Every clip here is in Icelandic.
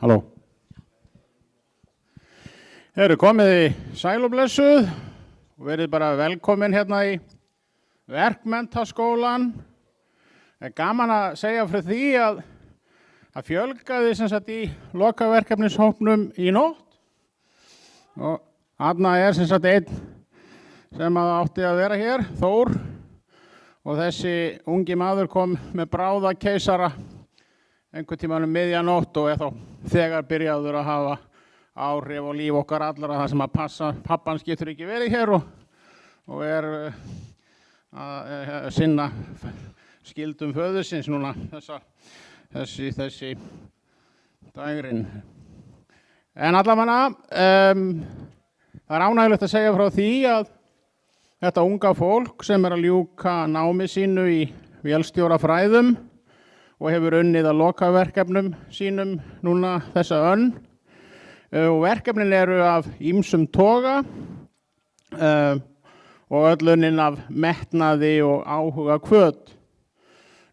Halló. Eru komið í sæl og blessuð og verið bara velkomin hérna í Verkmenntaskólann. Gaman að segja frá því að fjölgaði sem sagt í lokaverkefnishópnum í nótt. Og þarna sem sagt einn sem átti að vera hér, Þór. Og þessi ungi maður kom með bráðakeisara einhvern tímann miðjanótt og þá þegar byrjaður að hafa áhrif og líf okkar allra það sem að passa. Pappans getur ekki verið hér og að sinna skildum föðursins núna þessi dagurinn. En allavega það er ánægilegt að segja frá því að þetta unga fólk sem að ljúka námi sínu í vélstjórafræðum og hefur unnið að lokaverkefnum sínum núna þessa önn. Og verkefnin eru af ýmsum toga og öll unnin af metnaði og áhuga hvöt.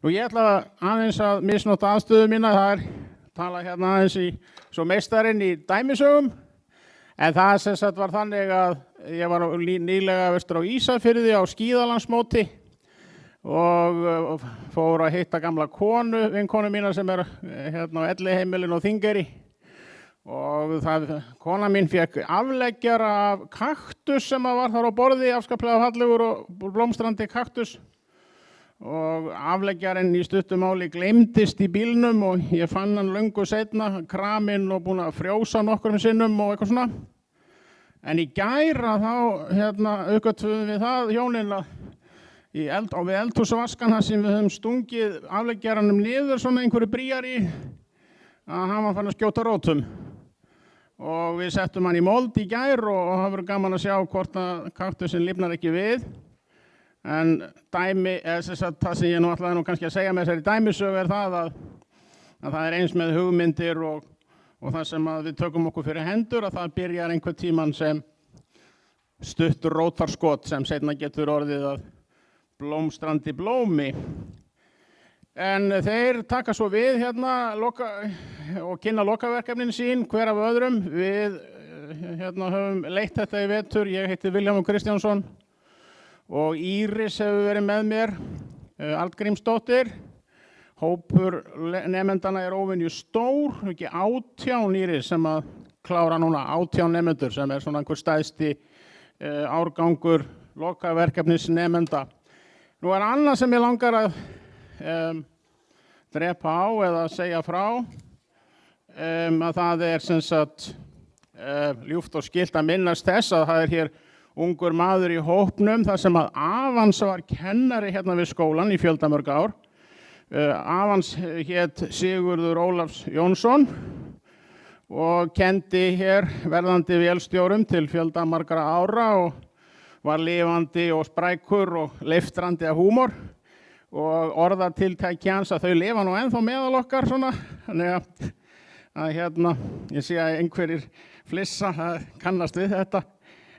Nú ég ætla aðeins að misnota aðstöðu mína, það tala hérna aðeins í svo meistarinn í dæmisögum. En það sem sagt var þannig að ég var nýlega vestur á Ísafirði á skíðalandsmóti og fór að hitta gamla vinkonu mína sem hérna á Elliheimilinu á Þingeyri. Og kona mín fékk afleggjara af kaktus sem var þar á borði, afskaplega fallegur og blómstrandi kaktus. Og afleggjarinn í stuttu máli gleymdist í bílnum og ég fann hann löngu seinna, kraminn og búinn að frjósa nokkrum sinnum og eitthvað svona. En í gær þá uppgötvuðum við það hjónin að við eldhúsvaskan þar sem við höfum stungið afleggjaranum niður svona einhverju bríjar í að hann var fann að skjóta rótum. Og við settum hann í mold í gær og það verður gaman að sjá hvort að kaktusin lifnar ekki við. En það sem ég nú ætlaði kannski að segja með þessari dæmisögu það að það er eins með hugmyndir og það sem að við tökum okkur fyrir hendur að það byrjar einhvern tíman sem stuttur rótarskot sem seinna getur orðið að blómstrandi blómi. En þeir taka svo við hérna og kynna lokaverkefnin sín hver af öðrum. Við höfum leitt þetta í vetur, ég heiti Vilhjálmur Kristjánsson og Íris hefur verið með mér, Arngrímsdóttir. Hópur nemendana er óvenju stór, ekki 18 Íris sem að klára núna 18 nemendur sem er svona einhver stæðsti árgangur lokaverkefnis nemenda. Nú er annað sem ég langar að drepa á eða segja frá að það er sem sagt ljúft og skylt að minnast þess að það er hér ungur maður í hópnum þar sem að Avans var kennari hérna við skólan í fjöldamörg ár. Avans hét Sigurður Ólafs Jónsson og kendi hér verðandi vélstjórum til fjöldamargra ára og var lifandi og sprækur og leiftrandi af húmor og orðatiltæki hans að þau lifa nú ennþá meðal okkar svona. Þannig að ég sé að einhverjir flissa kannast við þetta.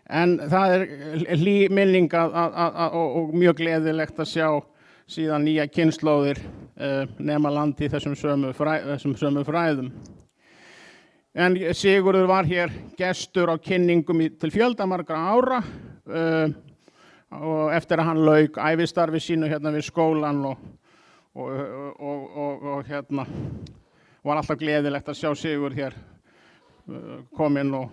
En það er minning og mjög gleðilegt að sjá síðan nýja kynslóðir nema land í þessum sömu fræðum. En Sigurður var hér gestur á kynningum til fjöldamargra ára og eftir að hann lauk ævistarfi sínu hérna við skólan og hérna var alltaf gleðilegt að sjá Sigurð hér kominn og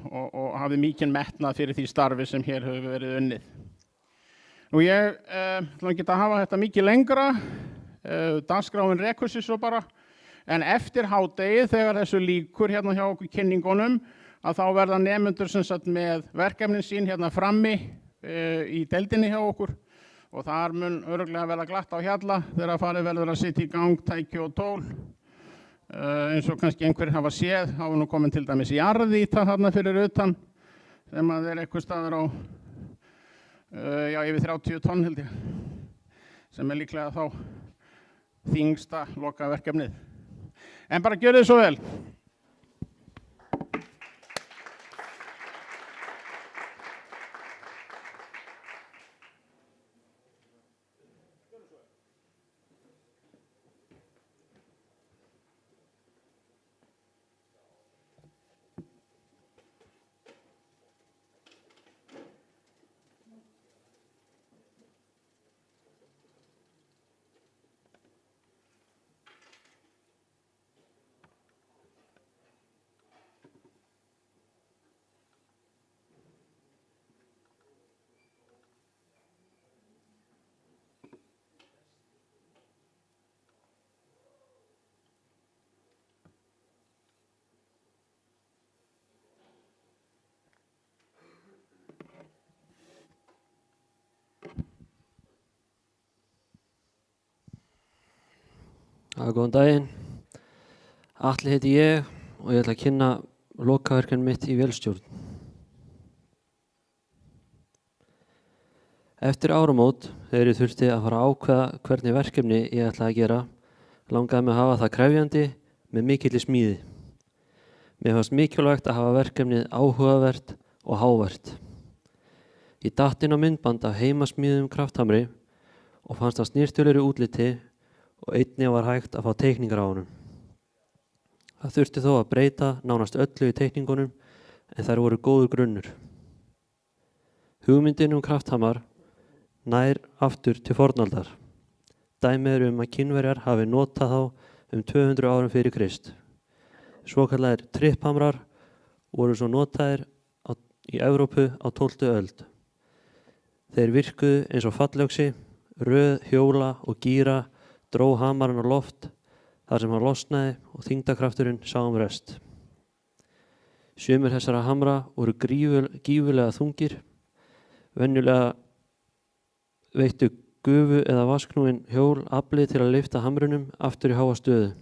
hafði mikinn metnað fyrir því starfi sem hér hefur verið unnið. Nú ég ætla ekki að hafa þetta mikið lengra, dagskráin rekur sig svo bara, en eftir hádegið þegar þessu lýkur hérna hjá okkur kynningunum að þá verða nemendur sem sagt með verkefnin sín hérna frammi í deildinni hjá okkur og þar mun örugglega verða glatt á hjalla þegar farið verður að setja í gang tæki og tól. Eins og kannski einhverjir hafa séð, hafa nú komin til dæmis jarðýta þarna fyrir utan sem að einhver staðar á yfir 30 tonn held ég, sem líklega þá þyngsta lokaverkefnið. En bara gjörið svo vel. Góðan daginn. Atli heiti ég og ég ætla að kynna lokaverkefni mitt í vélstjórn. Eftir áramót, þegar ég þurfti að fara að ákveða hvernig verkefni ég ætla að gera, langaði mig að hafa það krefjandi með mikilli smíði. Mér fannst mikilvægt að hafa verkefnið áhugavert og hávert. Ég datt inn á myndband af heimasmíðum krafthamri og fannst það snyrtilegri útliti og einnig var hægt að fá teikningar á honum. Það þurfti þó að breyta nánast öllu í teikningunum en þær voru góður grunnur. Hugmyndin krafthamar nær aftur til fornaldar. Dæmi eru að Kínverjar hafi notað þá 200 árum fyrir Krist. Svokallaðir tripphamrar voru svo notaðir í Evrópu á 12. öld. Þeir virkuðu eins og fallöxi, röð, hjóla og gíra dró hamarinn á loft þar sem hann losnaði og þyngdarkrafturinn sá rest. Sumir þessara hamra voru gífurlega þungir. Venjulega veittu gufu eða vasknúin hjól afli til að lyfta hamrunum aftur í háa stöðu.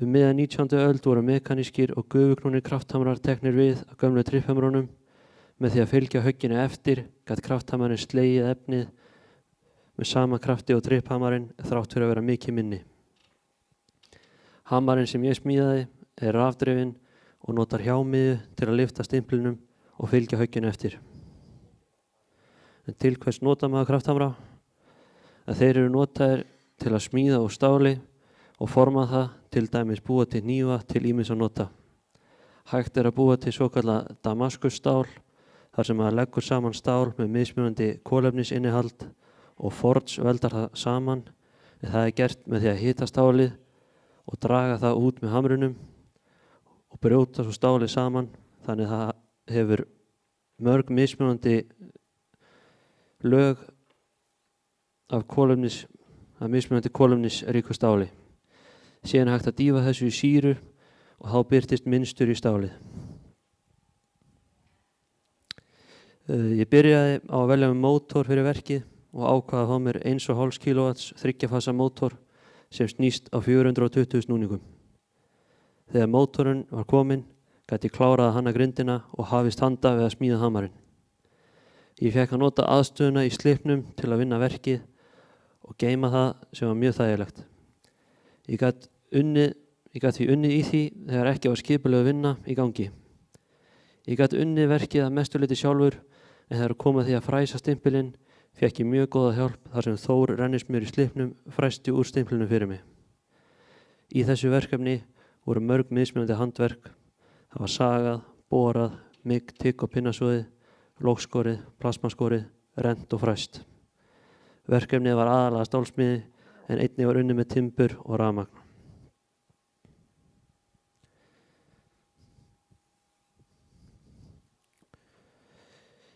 Miðja 19. öld voru mekanískir og gufuknúnir krafthamrar teknir við af gömlu tripphamrunum. Með því að fylgja högginu eftir gat krafthamarinn slegið efnið með sama krafti og tripphamarinn þrátt fyrir að vera mikið minni. Hamarinn sem ég smíðaði rafdrifinn og notar hjámiðu til að lyfta stimplinum og fylgja högginu eftir. En til hvers nota maður krafthamra? Að þeir eru notaðir til að smíða úr stáli og forma það, til dæmis búa til hnífa til ýmissa nota. Hægt að búa til svokallað damaskusstál, þar sem maður leggur saman stál með mismunandi kolefnisinnihald og forge veldar það saman, en það gert með því að hita stálið og draga það út með hamrunum og brjóta svo stálið saman, þannig það hefur mörg mismunandi lög af mismunandi kolefnisríku stáli. Síðan hægt að dýfa þessu í sýru og þá birtist mynstur í stálið. Ég byrjaði á að velja mótor fyrir verkið og ákvaða að fá mér 1,5 kW 3-fasa mótor sem snýst á 420 snúningum. Þegar mótorinn var kominn, gat ég klárað að hanna grindina og hafist handa við að smíða hamarinn. Ég fekk að nota aðstöðuna í slipnum til að vinna verkið og geyma það sem var mjög þægilegt. Ég gat því unnið í því þegar ekki var skipulög vinna í gangi. Ég gat unnið verkið að mestu leyti sjálfur, en þegar kom að því að fræsa stimpilinn fékk ég mjög góða hjálp þar sem Þór rennismjör í slipnum fræsti úr stimplinum fyrir mig. Í þessu verkefni voru mörg mismunandi handverk Það var sagað, borað, mygg, tygg og pinnasvoðið, lókskorið, plasmaskorið, rennt og fræst. Verkefnið var aðalega stálsmiði en einnig var unnið með timbur og rafmagn.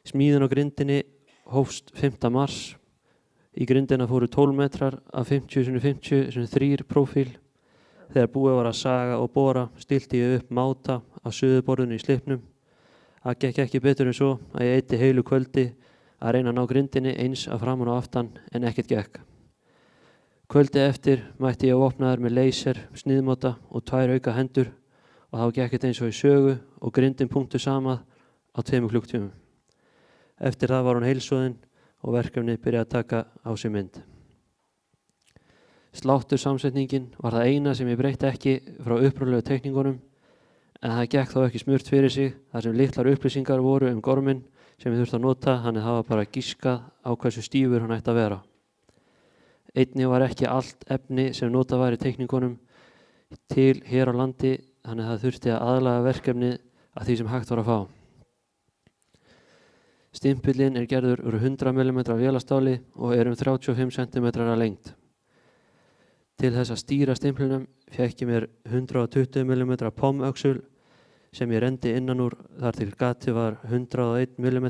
Smíðin á grindinni hófst 5. mars. Í grindina fóru 12 metrar af 50x50 sem 3 prófíl. Þegar búið var að saga og bora stilti ég upp máta á suðuborðinu í slipnum. Það gekk ekki betur en svo að ég eyddi heilu kvöldi að reyna að ná grindinni eins að framan og aftan en ekkert gekk. Kvöldi eftir mætti ég vopnaður með laser, sniðmóta og 2 auka hendur og þá gekk þetta eins og í sögu og grindin punktu sama á 2 klukktímum. Eftir það var hún heilsoðin og verkefnið byrjaði að taka á sig mynd. Sláttur samsetningin var það eina sem ég breytti ekki frá upprunalegu teikningunum en það gekk þó ekki smurt fyrir sig þar sem litlar upplýsingar voru gorminn sem ég þurfti að nota, þannig það var bara giskað á hversu stífur hann ætti að vera. Einnig var ekki allt efni sem notað var í teikningunum til hér á landi, þannig það þurfti að aðlaga verkefnið að því sem hægt var að fá. Stimpillinn gerður úr 100 mm vélastáli og um 35 cm að lengd. Til þess að stýra stimplinum fékk ég mér 120 mm POM-öxul sem ég rendi innan úr þar til gatið var 101 mm.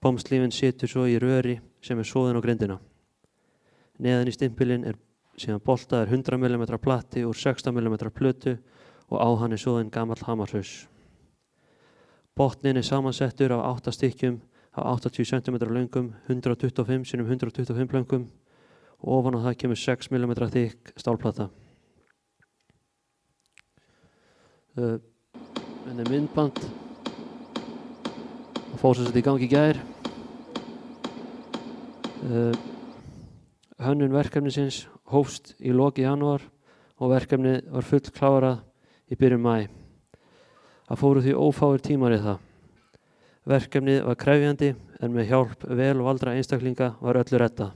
POM-slífin situr svo í röri sem soðin á grindina. Neðan í stimpilinn síðan boltaður 100 mm plati úr 16 mm plötu og á hann soðin gamall hamarhaus. Botnin samansettur af 8 stykkjum af 80 cm löngum, 125 x 125 löngum og ofan á það kemur 6 mm þykk stálplata. Þetta myndband og fór sem þetta í gangi í gær. Hönnun verkefnisins hófst í loki janúar og verkefnið var full klárað í byrjun maí. Það fóru því ófáir tímar í það. Verkefnið var krefjandi en með hjálp vel valdra einstaklinga var öllu reddað.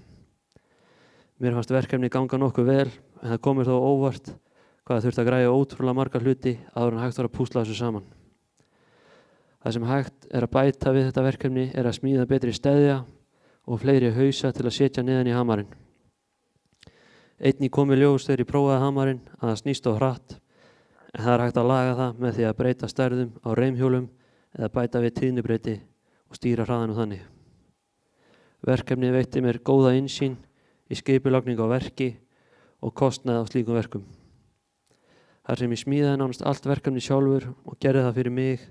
Mér fannst verkefnið ganga nokkuð vel en það kom mér þó óvart hvað þurfti að græja ótrúlega marga hluti áður en hægt var að púsla þessu saman. Það sem hægt að bæta við þetta verkefni að smíða betri steðja og fleiri hausa til að setja neðan í hamarinn. Einnig kom í ljós þegar ég prófaði hamarinn að það snýst of hratt en það hægt að laga það með því að breyta stærðum á reimhjólum eða bæta við tíðnibreyti og stýra hraðanum þannig. Verkefnið veitti mér góða innsýn í skipulagningu á verki og kostnaði á slíkum verkum. Þar sem ég smíðaði nánast allt verkefni sjálfur og gerði það fyrir mig,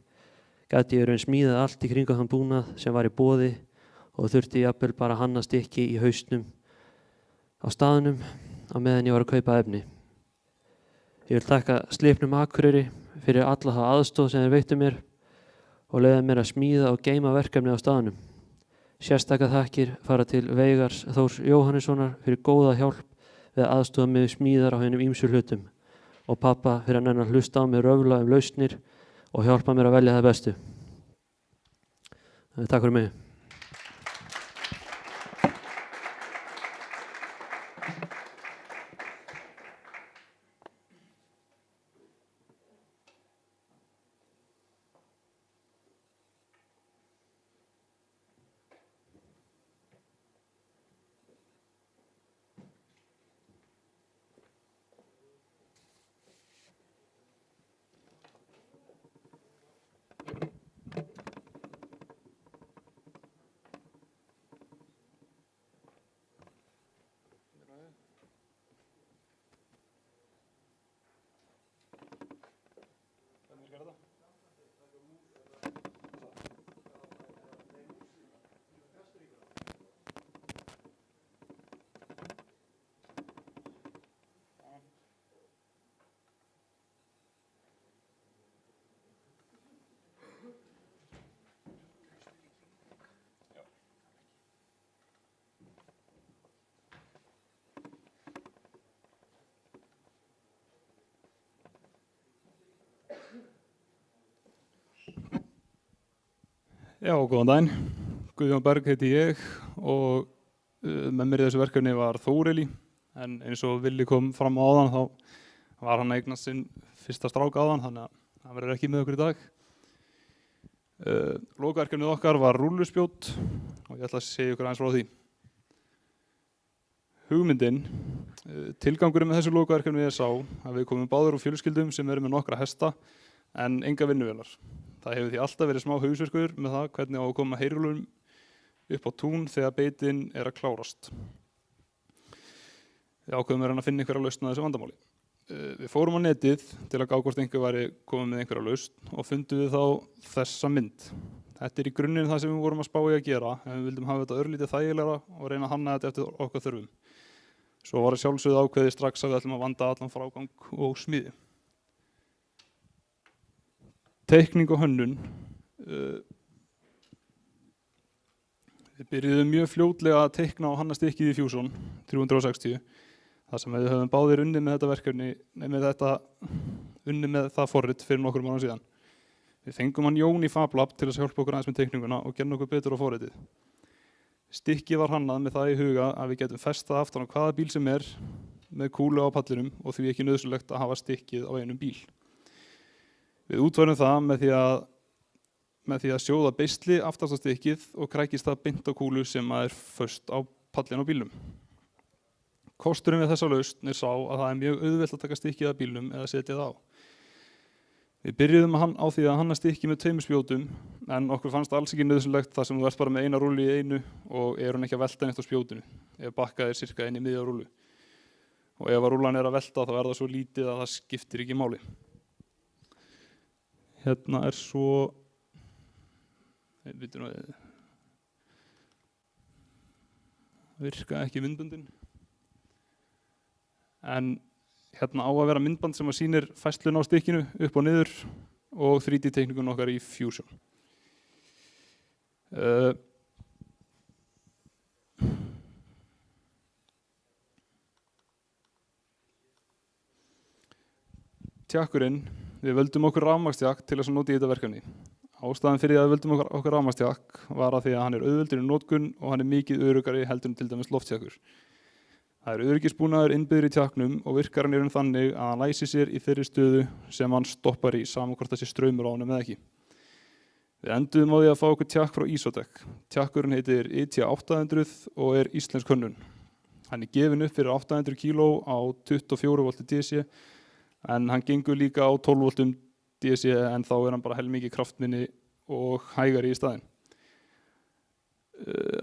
gæti ég raun smíðað allt í kringum þann búnað sem var í boði og þurfti jafnvel bara að hanna stykki í hausnum á staðnum á meðan ég var að kaupa efni. Ég vil þakka Slipnum Akureyri fyrir alla þá aðstoð sem þeir veittu mér og leyfðu mér að smíða og geyma verkefni á staðnum. Sérstakar þakkir fara til Veigars Þórs Jóhannessonar fyrir góða hjálp við að aðstoða mig við smíðar á hinum ýmsu hlutum og pappa fyrir að nenna að hlusta á mig röfla lausnir og hjálpa mér að velja það bestu. Takk fyrir mig. Já, góðan daginn. Guðjón Berg heiti ég og með mér í þessu verkefni var Þórili, en eins og Villi kom fram á áðan þá var hann að eignast sinn fyrsta strák áðan, þannig að hann verður ekki með okkur í dag. Lokaverkefnið okkar var rúlluspjót og ég ætla að segja ykkur aðeins frá því. Hugmyndin, tilgangurinn með þessu lokaverkefni sá að við komum báðir úr fjölskyldum sem eru með nokkra hesta en enga vinnuvélar. Það hefur því alltaf verið smá hausverkur með það hvernig á að koma heyrúllum upp á tún þegar beitin að klárast. Við ákveðum að finna einhverja lausn á þessu vandamáli. Við fórum á netið til að gá hvort einhver væri komið með einhverja lausn og fundum við þá þessa mynd. Þetta í grunninn það sem við vorum að spá í að gera en við vildum hafa þetta örlítið þægilegra og reyna að hanna þetta eftir okkar þörfum. Svo var sjálfsögðu ákveðið strax að við ætlum að vanda allan frágang og smíði. Teikning og hönnun. Við byrjuðum mjög fljótlega að teikna og hanna stykkið í Fusion 360. Það sem við höfum báðir unnið með þetta verkefni, unnið með það forrit fyrir nokkrum árum síðan. Við fengum hann Jón í FabLab til að hjálpa okkur aðeins með teikninguna og gerna okkur betur á forritið. Stykkið var hannað með það í huga að við getum festað aftan á hvaða bíl sem með kúlu á pallinum og því ekki nauðsynlegt að hafa stykkið á einum bíl. Við útfærum það með því að sjóða beisli aftast á stykkið og krækist það beint á kúlu sem föst á pallin á bílnum. Kosturinn við þessa lausn sá að það mjög auðvelt að taka stykkið af bílnum eða setja það á. Við byrjuðum á því að hanna stykkið með 2 spjótum en okkur fannst alls ekki nauðsynlegt þar sem þú ert bara með eina rúllu í einu og hún ekki að velta neitt á spjótinu ef bakkað sirka inn í miðja rúllu. Og ef rúllan að velta þá það svo lítið að það skiptir ekki máli. Hérna svo virka ekki myndböndin. En hérna á að vera myndband sem sýnir færslun á stykkinu upp og niður og 3D teikningun okkar í Fusion. Tjakkurinn, við völdum okkur rafmagnstjakk til að nota í þetta verkefni. Ástæðan fyrir að við völdum okkur rafmagnstjakk var að því að hann auðveldur í notkun og hann mikið öruggari heldur en til dæmis lofttjakkur. Það öryggisbúnaður innbyggður í tjakknum og virkar hann þannig að hann læsir sér í þeirri stöðu sem hann stoppar í saman hvort þessi straumur á honum eða ekki. Við enduðum á því að fá okkur tjakk frá Isotec. Tjakkurinn heitir ET800 og íslensk hönnun. Hann gefinn upp fyrir 800 kg á 24 V DC en hann gengur líka á 12 V DC en þá hann bara helmingi kraftminni og hægari í staðinn.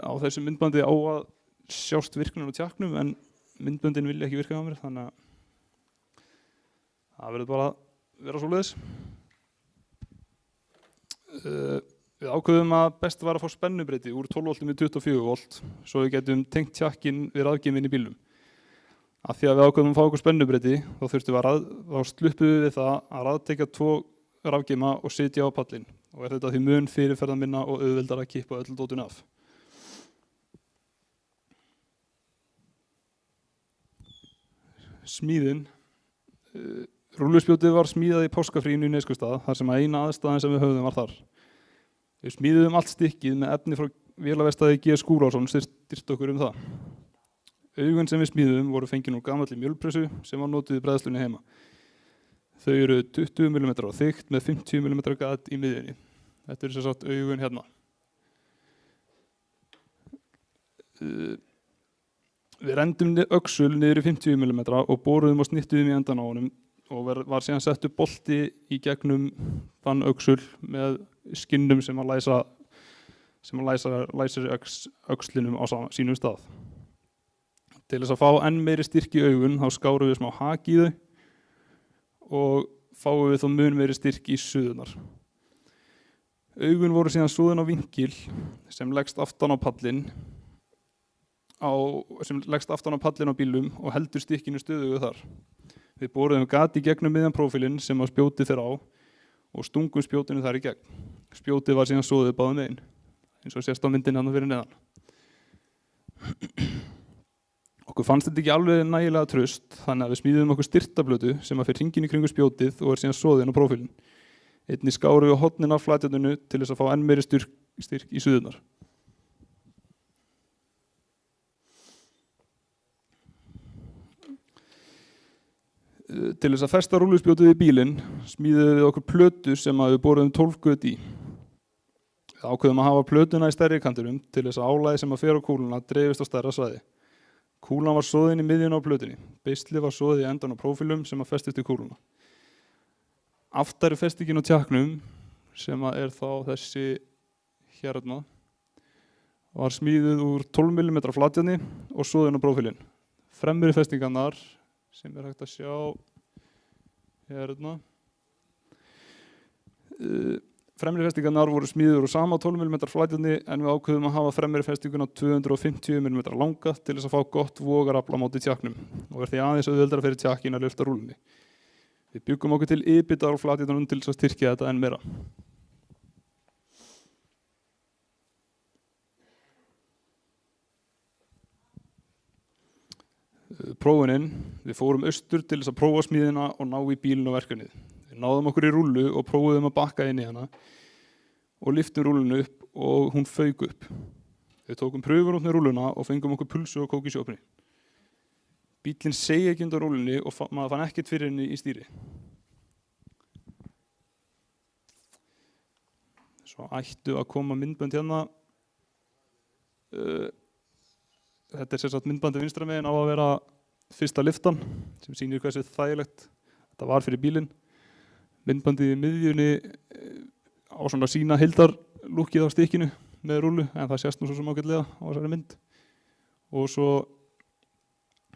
Á þessu myndbandi á að sjást virknin á tjakknum en myndböndin vilja ekki virka á mér þannig að það verður bara að vera svoleiðis. Við ákveðum að best var að fá spennubreyti úr 12 V í 24 V svo við getum tengt tjakkinn við rafgeyminn í bílnum. Af því að við ákveðum að fá okkur spennubreyti þá sluppuðum við það að raðtekja 2 rafgeyma og sitja á pallinn og þetta því mun fyrirferðan minna og auðveldar að kippa öll dótun af. Smíðin. Rúlluspjótið var smíðað í páskafríinu í Neskustad þar sem eina aðstæðan sem við höfðum var þar. Við smíðum allt stykkið með efni frá vélaverkstæði G. Skúlason styrkt okkur það. Augun sem við smíðum voru fengin úr gamalli mjölpressu sem var notuð í bræðslunni heima. Þau eru 20 mm á þykkt með 50 mm gat í miðjunni. Þetta sem sagt augun hérna. Við rendum öxul niður í 50 mm og boruðum og snittuðum í endan á honum og var síðan sett upp bolti í gegnum þann öxul með skinnum sem læsir öxlinum á sínum stað. Til þess að fá enn meiri styrk í augun þá skárum við smá haki í þau og fáum við þá mun meiri styrk í suðunar. Augun voru síðan súðin á vinkil sem leggst aftan á pallinn á bílum og heldur stykkinu stöðugu þar. Við boruðum gat í gegnum miðjan prófílinn sem spjótið fer á og stungum spjótinu þar í gegn. Spjótið var síðan soðið báðum megin, eins og sést á myndinni þarna fyrir neðan. Okkur fannst þetta ekki alveg nægilega traust, þannig að við smíðum okkur styrtablötu sem fer hringinn í kringu spjótið og síðan soðin á prófílinn. Einnig skárum við hornin af flatjörninu til þess að fá enn meiri styrk í suðunar. Til þess að festa rúlluspjótið í bílinn smíðuðum við okkur plötu sem við boruðum 12 göt í. Við ákveðum að hafa plötuna í stærri kantinum til þess að álagið sem að fer á kúluna dreifist á stærra svæði. Kúlan var soðin í miðjun á plötunni. Beisli var soðið í endan á prófílum sem að festist í kúluna. Aftari festingin á tjaknum, sem að er þá þessi hérna, var smíðuð úr 12 mm flatjarni og soðin á prófílinn. Fremri festingarnar, sem er hægt að sjá hérna, fremri festingarnar voru smíður úr sama 12 mm flatjarni en við ákveðum að hafa fremri festinguna 250 mm langa til þess að fá gott vogarafl á móti tjaknum og því aðeins auðveldara fyrir tjakkin að lyfta rúlunni. Við byggum okkur til ybitar á flatjarnunum til þess að styrkja þetta enn meira. Prófunin, við fórum austur til þess að prófa smíðina og ná í bílinn og verkefnið. Við náðum okkur í rúllu og prófuðum að bakka inn í hana og lyftum rúllunu upp og hún fauk upp. Við tókum pröfur út með rúlluna og fengum okkur pulsu og kók í sjópni. Bílinn seig ekki undan rúllunni og maður fann ekkert fyrir henni í stýri. Svo ættu að koma myndbönd hérna. Þetta er sem sagt myndbandi vinstra megin á að vera fyrsta lyftan sem sýnir hversu þægilegt þetta var fyrir bílinn. Myndbandið í miðjunni á svona sína heildarlúkkið á stikkinu með rúllu en það sést nú svo sem ágætlega á þessari mynd. Og svo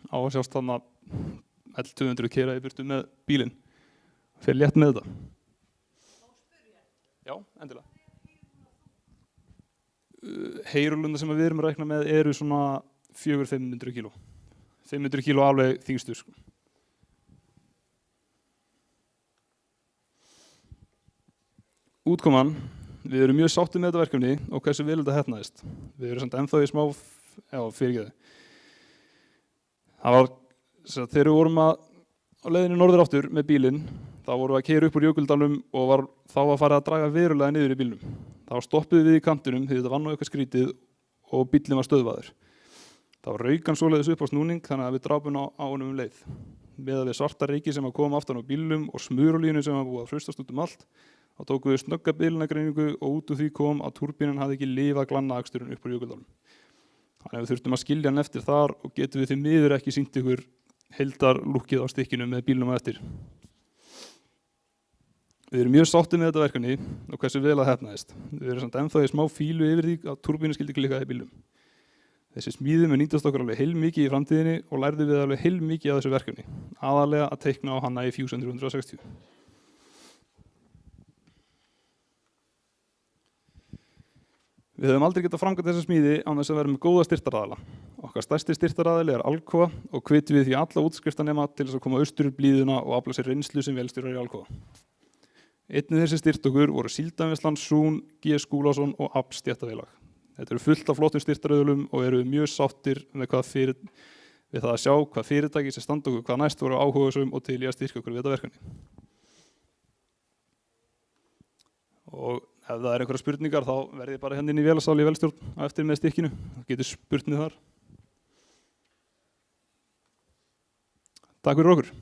á að sjást þarna L200 keyra í burtu með bílinn. Fer létt með þetta. Já, endilega. Heyrúlluna sem við erum að reikna með eru svona 400-500 kíló. 500 kíló alveg þyngstu. Útkoman, við erum mjög sáttið með þetta verkefni og hversu vel þetta heppnaðist. Við erum samt ennþá í smá, fyrirgeðu. Það var, þegar við vorum á leiðinni norður aftur með bílinn, þá vorum við að keyra upp úr Jökuldalnum og þá var farið að draga verulega niður í bílnum. Þá stoppuðum við í kantinum því þetta var nú eitthvað skrítið og bíllinn var stöðvaður. Þá rauk hann svoleiðis upp á snúning þannig að við drápum á honum leið. Meðan við svarta reiki sem að koma aftan á bílnum og smurolínu sem var búið að hrustast út allt, þá tókum við snögga bílunagreiningu og út úr því kom að túrbínan hafði ekki lifað glannaaksturinn upp úr Jökuldalnum. Þannig að við þurftum að skilja hann eftir þar og getum við því miður ekki sýnt ykkur heildarlúkkið á stikkinu með bílnum á eftir. Við erum mjög sáttið með þetta verkefni og hversu vel að heppnaðist. Við erum samt ennþá í smá fílu yfir því að túrbínu skildi klikkaði í bílnum. Þessi smíði mun nýtast okkur alveg heilmikið í framtíðinni og lærðum við alveg heilmikið af þessu verkefni, aðalega að teikna á hana í Fusion 360. Við höfum aldrei getað framkvæmt þessa smíði án þess að vera með góða styrktaraðila. Okkar stærsti styrktaraðili er Alcoa og hvetjum við því alla útskriftarnema til þess að koma austur upp blíðuna og afla sér reynslu sem vélstjórar í Alcoa. Einnig þessi styrt okkur voru Síldarvinnslan, Sun, G. Skúlason og Abs stéttafélag. Þetta eru fullt af flottum styrktaröðlum og eru mjög sáttir með við það að sjá hvað fyrirtæki sem standa okkur hvað næst voru áhugasum og til í að styrka okkur við þetta verkefni. Og ef það er einhverja spurningar þá verð ég bara hérna inn í vélasal í vélstjórn á eftir með stikkinu. Það getur spurt mig þar. Takk fyrir okkur.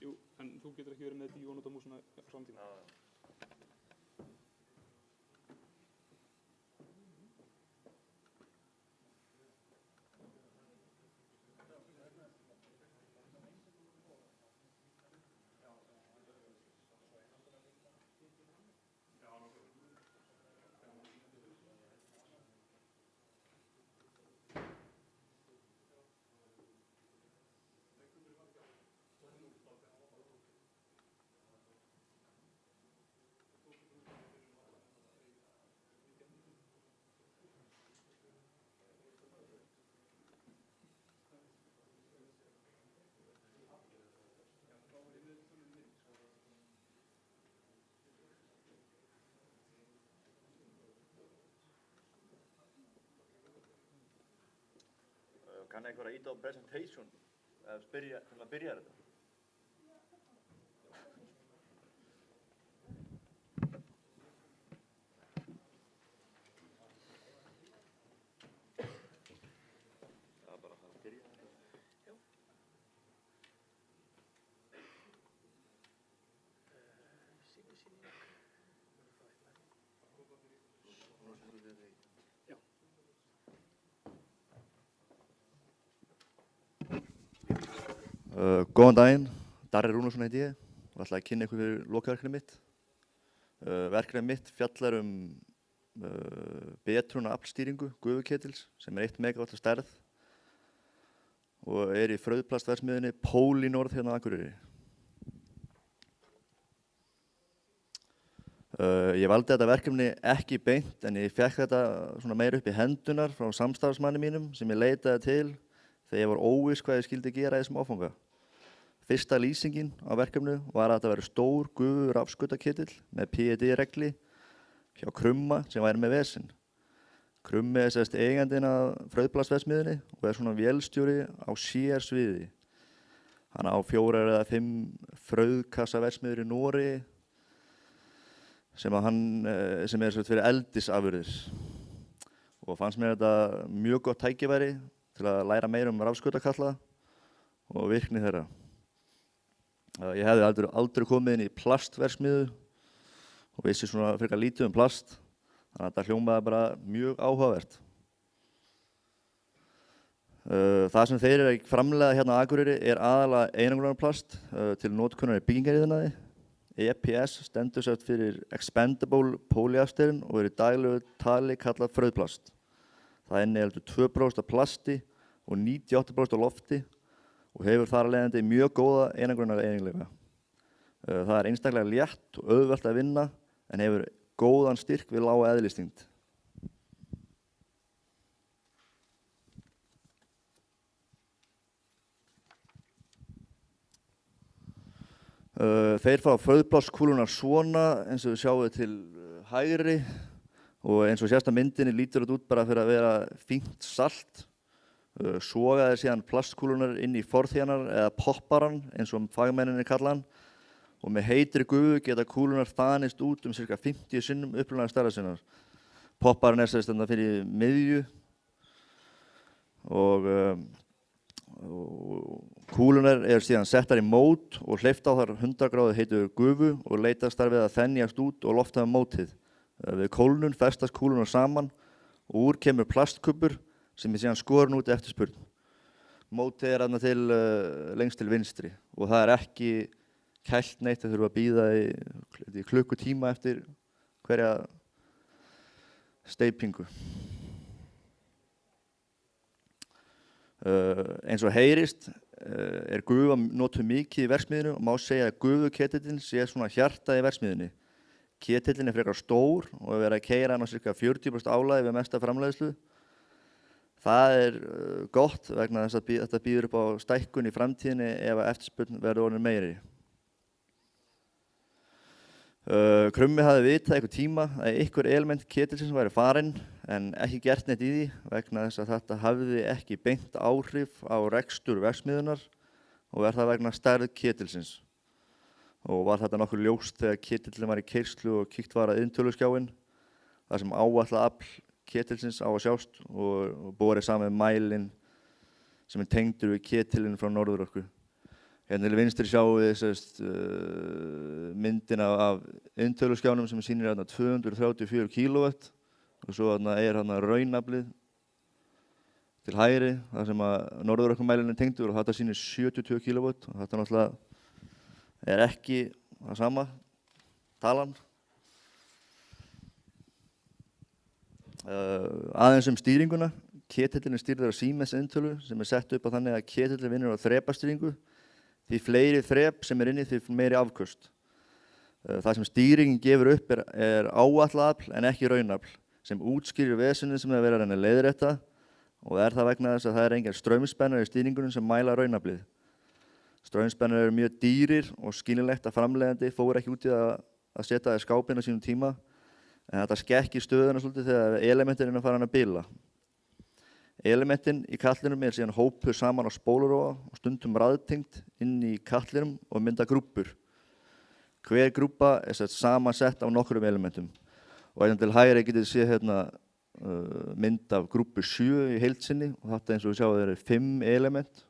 Jú, en þú getur ekki verið með díu og nota músuna samtíma. Kann einhver að íta á presentation til að byrja þetta? Það bara að byrja þetta. Já. Góðan daginn, Darri Rúnarsson heiti ég og ætla að kynna ykkur fyrir lokaverkefnið mitt. Verkefnið mitt fjallar betrun- og aflstýringu gufuketils sem 1 megawatt að stærð og í frauðplastverksmiðjunni Polynorð hérna á Akureyri. Ég valdi þetta verkefni ekki beint en ég fékk þetta svona meira upp í hendunar frá samstarfsmanni mínum sem ég leitaði til þegar ég var óviss hvað ég skildi gera í þessum áfanga. Fyrsta lýsingin á verkefnu var að þetta væri stór gufurafskautaketill með PET-regli hjá Krumma sem væri með vesen. Krummi eigandinn að frauðplastverksmiðjunni og svona vélstjóri á sérsviði. Hann á 4 eða 5 frauðkassaverksmiðjur í Noregi sem fyrir eldisafurðir og fannst mér þetta mjög gott tækifæri til að læra meira rafskautakalla og virkni þeirra. Ég hefði aldrei komið inn í plastverksmiðju og vissi svona frekar lítið plast, þannig að þetta hljómaði bara mjög áhugavert. Það sem þeir eru að framleiða hérna á Akureyri aðalega einangrunarplast til notkunar í byggingariðnaði. EPS stendur sér fyrir Expandable Polyester og í daglegu tali kallað frauðplast. Það inniheldur 2% af plasti og 98% af lofti og hefur þar af leiðandi mjög góða einangrunareiningleika. Það einstaklega létt og auðvelt að vinna en hefur góðan styrk við lága eðlisþyngd. Þeir fá frauðplastkúlurnar svona eins og við sjáum til hægri og eins og sést á myndinni lítur þetta út bara fyrir að vera fínt salt. Sogaði síðan plastkúlurnar inn í forþénar eða popparan eins og fagmenninni kalla hann og með heitri gufu geta kúlurnar þanist út ca. 50 sinnum upprunalega stærðar sinnar. Popparan þarna fyrir miðju og kúlunar síðan settar í mót og hleypt á þar 100 gráðu heitu gufu og leitast þar við að þenjast út og lofta mótið. Við kólnun festast kúlunar saman og úr kemur plastkubbur sem síðan skorin út eftir spurn. Mótið þarna til lengst til vinstri og það ekki kælt neitt að þurfa að bíða í klukkutíma eftir hverja steypingu. Eins og heyrist gufa notuð mikið í verksmiðjunni og má segja að gufuketillinn sé svona hjartað í verksmiðjunni. Ketillinn frekar stór og verið að keyra hann á ca. 40% álagi við mesta framleiðslu. Það gott vegna þess að þetta býður upp á stækkun í framtíðinni ef eftirspurn verður orðin meiri. Krummi hafði vitað einhver tíma að einhver element ketilsins væri farinn en ekki gert neitt í því vegna þess að þetta hafði ekki beint áhrif á rekstur verksmiðjunnar og það vegna stærð ketilsins. Og var þetta nokkuð ljóst þegar ketillinn var í keyrslu og kíkt var að inntöluskjáinn þar sem áætlað afl ketilsins á að sjást og borið saman með mælinn sem tengdur við ketillinn frá Norðurorku. Hérna til vinstri sjáum við myndina af inntöluskjánum sem sýnir 234 kW og svo raunaflið til hægri þar sem að Norðurorkumælinn tengdur og þetta sýnir 72 kW og þetta náttúrulega ekki það sama talan. Aðeins stýringuna. Ketillinn stýrður af Siemens inntölu sem sett upp á þannig að ketillinn vinnur á þrepastýringu. Því fleiri þrep sem inni því meiri afköst. Það sem stýringin gefur upp áætlað afl en ekki raunafl sem útskýrir vesenið sem það verið að reyna að leiðrétta og það vegna þess að það engar straumspennar í stýringunum sem mæla raunaflið. Straumspennar mjög dýrir og skiljanlegt að framleiðandi fór ekki út í að setja það í skápinn á sínum tíma en þetta skekkir stöðuna svolítið þegar elementin að fara hann að bila. Elementin í katlinum síðan hópuð saman á spólurófa og stundum raðtengt inn í katlinum og mynda grúppur. Hver grúppa samansett af nokkrum elementum. Og hérna til hægri getið séð hérna mynd af grúppu 7 í heild sinni og þetta eins og við sjáum eru 5 element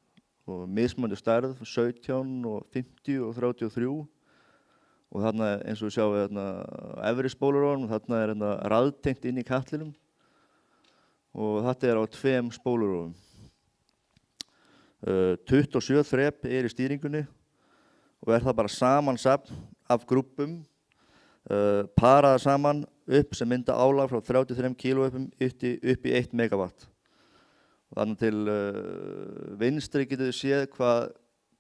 og mismunandi stærð 17 og 50 og 33 og þarna eins og við sjáum hérna efri spólurófan og þarna hérna raðtengt inn í katlinum og þetta á 2 spólurófum. 27 þrep í stýringunni og það bara samansafn af grúppum paraðar saman upp sem mynda álag frá 33 kW upp í 1 megawatt. Og þannig til vinstri getur við séð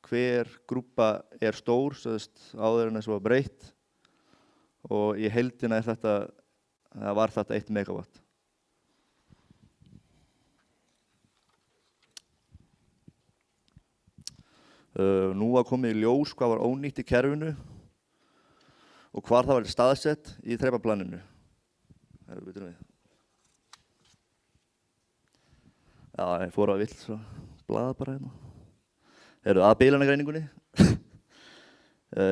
hver grúppa stór áður en þessu var breytt og í heildina var þetta 1 megawatt. Nú var komið í ljós hvað var ónýtt í kerfinu og hvar það var staðsett í þrepaplaninu. Já, ég fór að vill svo blaða bara hérna. Að bilanagreiningunni.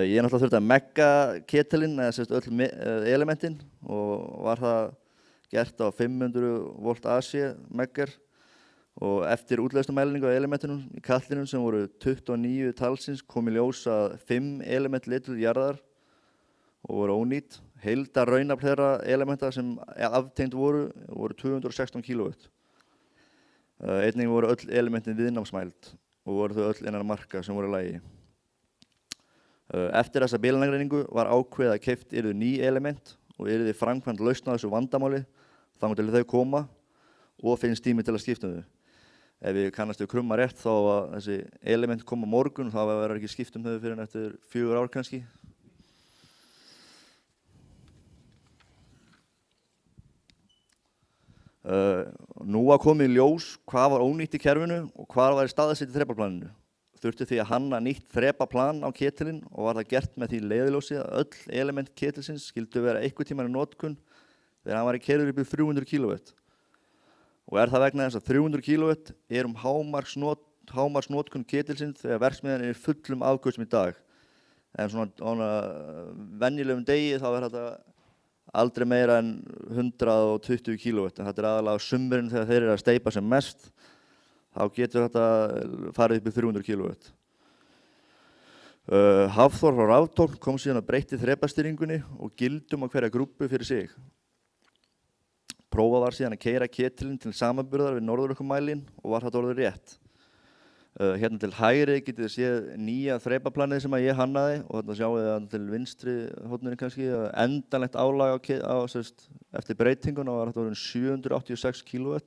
Ég náttúrulega þurfti að megga ketilinn eða öll elementin og var það gert á 500 volt AC meggar og eftir útleðslumælingu á elementunum í katlinum sem voru 29 talsins kom í ljós að 5 element litu til jarðar og voru ónýtt. Heildar raunafl þeirra elementa sem aftengt voru 216 kW. Einnig voru öll elementin viðnámsmæld og voru þau öll innan marka sem voru í lagi. Eftir þessa bilanagreiningu var ákveðið að keypt yrðu ný element og yrði framkvæmd lausn á þessu vandamáli þangað til þau koma og finnst tími til að skipta þau. Ef við kannast við krumma rétt þá að þessi element koma morgun þá verður ekki skipt þau fyrir en eftir 4 ár kannski. Nú var komið í ljós hvað var ónýtt í kerfinu og hvað var í staðsett í þrepaplaninu. Þurfti því að hanna nýtt þrepaplan á ketilinn og var það gert með því leiðarljósi að öll element ketilsins skyldu vera einhvern tímann í notkun þegar hann var keyrður upp í 300 kW. Og það vegna þess að 300 kW hámarksnotkun ketilsins þegar verksmiðjan í fullum afköstum í dag. En svona venjulegum degi þá þetta aldrei meira en 120 kW. En þetta aðalega á sumrin þegar þeir eru að steypa sem mest. Þá getur þetta farið upp í 300 kW. Hafþór frá Raftól kom síðan að breytti þrepastýringunni og gildum á hverja grúppu fyrir sig. Prófað var síðan að keyra ketilinn til samanburðar við norðurorkumælinn og var þetta orðið rétt. Hérna til hægri getið þið séð nýja þrepaplanið sem ég hannaði og þarna sjáum við til vinstri horninu kannski endanlegt álag eftir breytinguna var þetta orðin 786 kW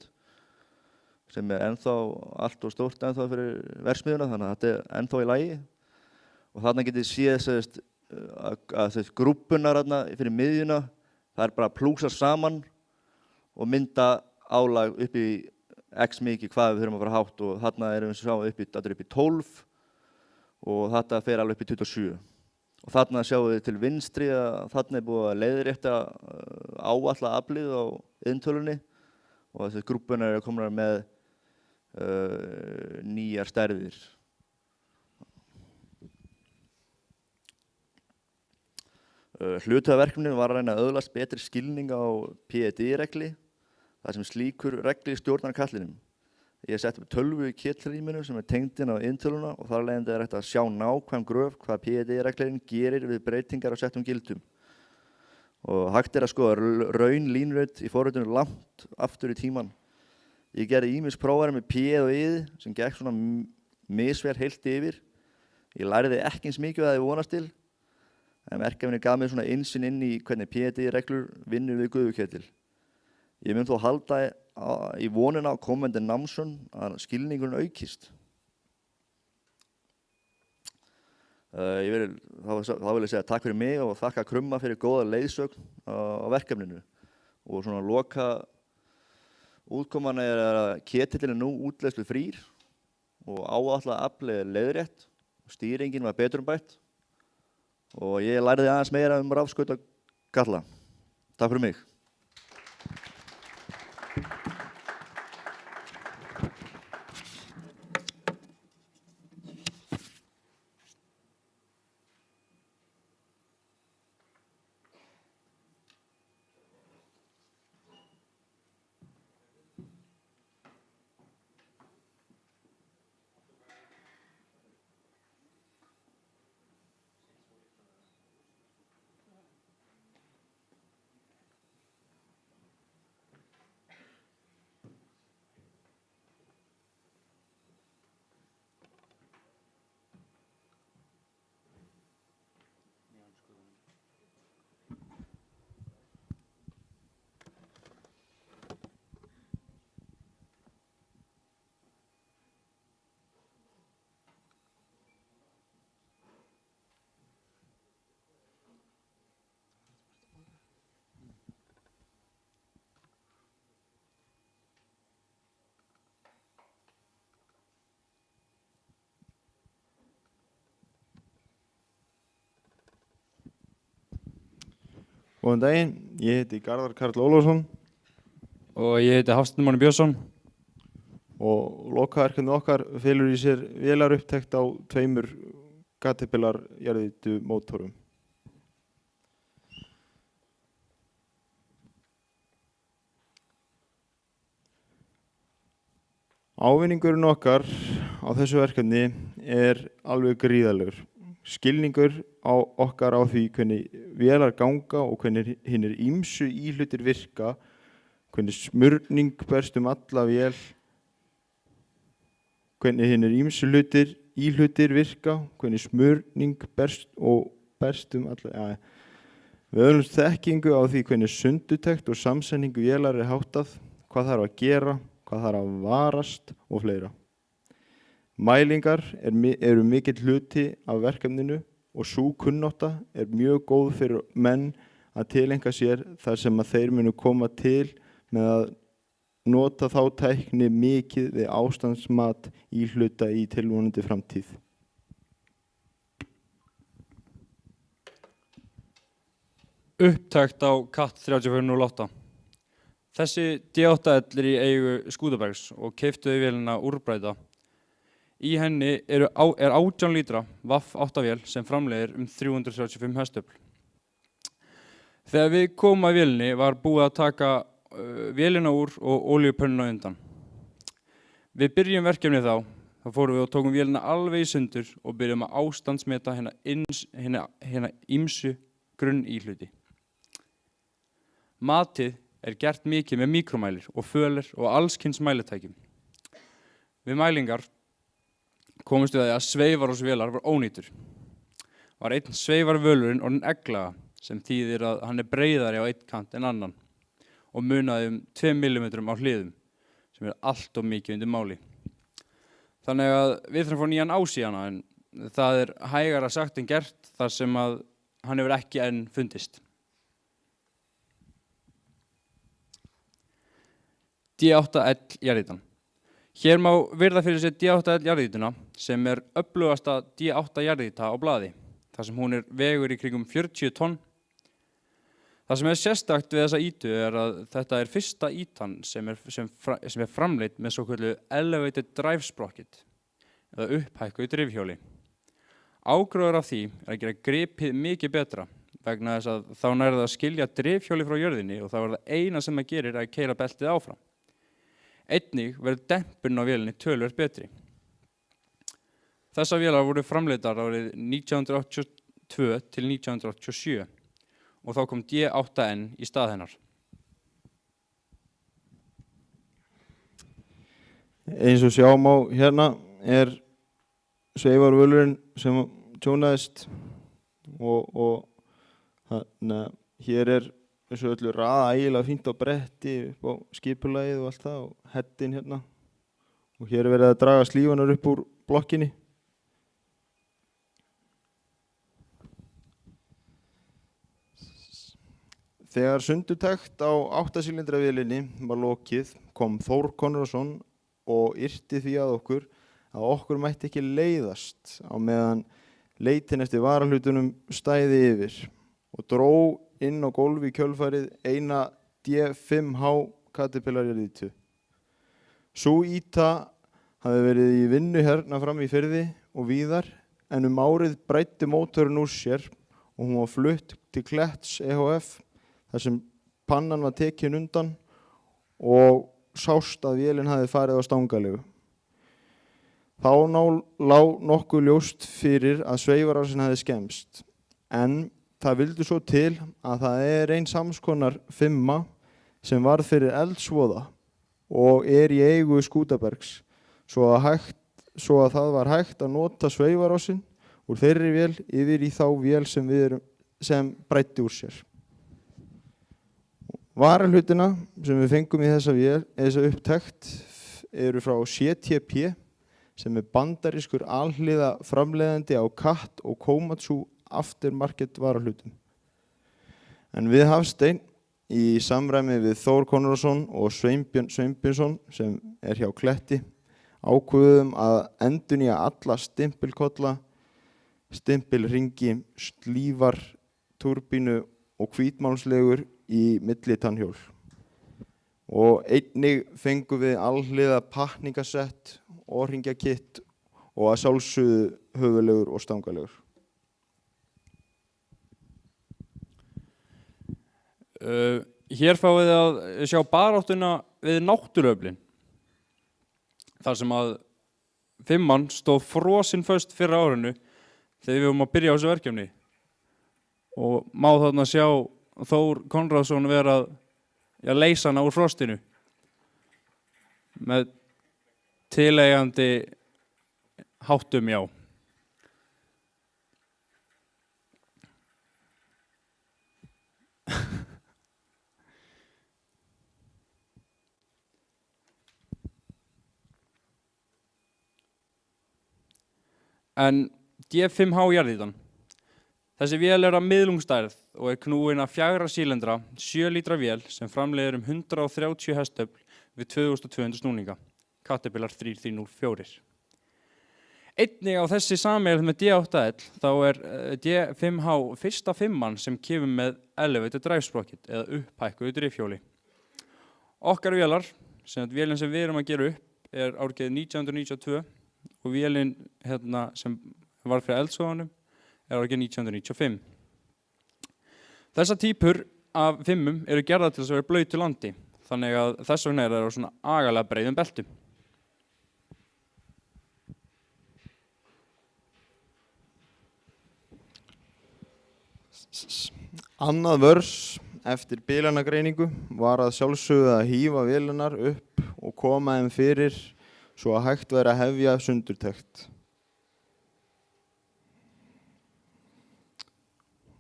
sem ennþá allt og stórt ennþá fyrir verksmiðjuna þannig að þetta ennþá í lagi. Og þarna getið séð að grúppunar fyrir miðjuna það bara plúsar saman og mynda álag upp í x mikið hvað við þurfum að fara hátt og þarna erum við sjá upp í 12 og þetta fer alveg upp í 27. Og þarna sjáum við til vinstri að þarna búið að leiðrétta áætla aflið á inntölunni og þessi grúppunar komnar með nýjar stærðir. Hluti af verkefninu var að reyna að öðlast betri skilning á PED-regli þar sem slíkur regli stjórnar katlinum. Ég sett upp tölvu í ketilrýminu sem tengd inn á inntöluna og þar af leiðandi hægt að sjá nákvæm gröf hvað PED-reglin gerir við breytingar á settum gildum. Og hægt að skoða raun línröð í forritinu langt aftur í tíman. Ég gerði ýmis prófari með PED og ID sem gekk svona misvel heilt yfir. Ég læriði ekki eins mikið að ég vonast til. En verkefni gaf mér svona innsýn inn í hvernig PED-reglur vinnur við gufuketil. Ég mun þó halda í vonina á komandi námsönn að skilningurinn aukist. Þá vil ég segja takk fyrir mig og þakka Krumma fyrir góða leiðsögn á verkefninu. Og svona loka útkoman að ketillinn nú útleiðslu frýr og áætlað aflið leiðrétt. Stýringin var beturbætt. Og ég lærði aðeins meira rafskauta galla. Takk fyrir mig. Góðan daginn, ég heiti Garðar Karl Ólafsson Og ég heiti Hafsteinn Máni Björnsson. og lokaverkefni okkar felur í sér vélarupptekt á 2 Caterpillar jarðýtu mótorum. Ávinningurinn okkar á þessu verkefni alveg gríðarlegur. Skilningur okkar á því hvernig vélar ganga og hvernig hinir ýmsu íhlutir virka, hvernig smurning berst alla vél, hvernig hinir ýmsu íhlutir virka, hvernig smurning berst alla. Við höfum þekkingu á því hvernig sundutekt og samsetningu vélar háttað, hvað þarf að gera, hvað þarf að varast og fleira. Mælingar eru mikill hluti af verkefninu og sú kunnátta mjög góð fyrir menn að tileinka sér þar sem að þeir munu koma til með að nota þá tækni mikið við ástandsmat íhluta í tilvonandi framtíð. Upptakt á CAT 3408. Þessi D8L í eigu Skútabergs og keyptu vélina Úrbræta. Í henni er 18 lítra VAF 8 vél sem framleiðir 335 hestöfl. Þegar við komum að vélinni var búið að taka vélina úr og olíupönnuna undan. Við byrjum verkefni þá fórum við og tókum vélina alveg í sundur og byrjum að ástandsmeta hérna ýmsu grunníhluti. Matið gert mikið með míkromælir og fölir og allskyns mælitækjum. Við mælingar komumst við að sveifarásvélar var ónýtur. Var einn sveifarvölurinn orðinn egglaga sem þýðir að hann breiðari á einn kant en annan og munaði 2 mm á hliðum sem allt of mikið undir máli. Þannig að við þurfum að fá nýjan ás í hana en það hægara sagt en gert þar sem að hann hefur ekki enn fundist. D8L jarðýtan. Hér má virða fyrir sér D8L jarðýtuna sem öflugasta D8 jarðýta á blaði, þar sem hún vegur í kringum 40 tonn. Það sem sérstakt við þessa ýtu að þetta fyrsta ýtan sem framleidd með svokölluðu Elevated Drive Sprocket eða upphækkuðu drifhjóli. Ágróður af því að gera gripið mikið betra vegna þess að þá nær það að skilja drifhjóli frá jörðinni og það það eina sem það gerir að keyra beltið áfram. Einnig verður dempurinn á vélinni töluvert betri. Þessar vélar voru framleiddar árið 1982 til 1987 og þá kom D8N í stað hennar. Eins og sjá má hérna sveifarvölurinn sem tjónaðist og þannig að hér þessu öllu raða ægilega fínt á bretti upp á skipulagið og allt það og heddin hérna og hér verið að draga slífanar upp úr blokkinni. Þegar sundutekt á 8-cylindra vélinni var lokið kom Þór Konráðsson og yrti því að okkur mætti ekki leiðast á meðan leitin eftir varahlutunum stæði yfir og dró inn á gólfi í kjölfarið eina D5H Caterpillar jarðýtu. Sú ýta hafði verið í vinnu hérna fram í firði og víðar en árið bræddi mótorinn úr sér og hún var flutt til Kletts EHF þar sem pannan var tekin undan og sást að vélin hafði farið á stangalegu. Þá lá nokkuð ljóst fyrir að sveifarásin hafði skemmst en það vildi svo til að það ein samskonar 5 sem varð fyrir eldsvoða og í eigu Skútabergs svo að það var hægt að nota sveifarásin úr þeirri vél yfir í þá vél sem bræddi úr sér. Varahlutina sem við fengum í þessa upptekt frá CTP sem bandarískur alhliða framleiðandi á CAT og Komatsu aftermarket varahlutum. En við Hafsteinn í samræmi við Þór Konráðsson og Sveinbjörnsson sem hjá Kletti ákveðum að endurnýja alla stimpilkolla, stimpilringi, slífar, túrbínu og hvítmálslegur í millitannhjól. Og einnig fengum við alhliða pakningasett, orðhingjakitt og að sjálfsögðu höfulegur og stangalegur. Hér fáið þið að sjá baráttuna við náttúruöflin. Þar sem að 5 stóð frosinn föst fyrir árinu þegar við vorum að byrja á þessu verkefni. Og má þarna sjá Þór Konráðsson vera að leysa hana úr frostinu með tileigandi háttum, já. En D5H jarðýtan. Þessi vél að miðlungsstærð og knúin af 4 sílindra, 7 lítra vél sem framleiðir 130 hestöfl við 2200 snúninga, Caterpillar 3304. Einnig á þessi sameiginlega með D8L þá D5H fyrsta 5 sem kemur með elevated drive sprocket eða upphækkuðu drifhjóli. Okkar vélar, vélin sem við erum að gera upp árgerð 1992 og vélin sem var fyrir eldsvoðanum árgerð 1995. Þessar típur af 5 eru gerðar til þess að vera blautu landi, þannig að þess vegna það á svona agalega breiðum beltum. Annað vörs eftir bilanagreiningu var að sjálfsögðu að hífa vélarnar upp og koma þeim fyrir svo að hægt væri að hefja sundurtekt.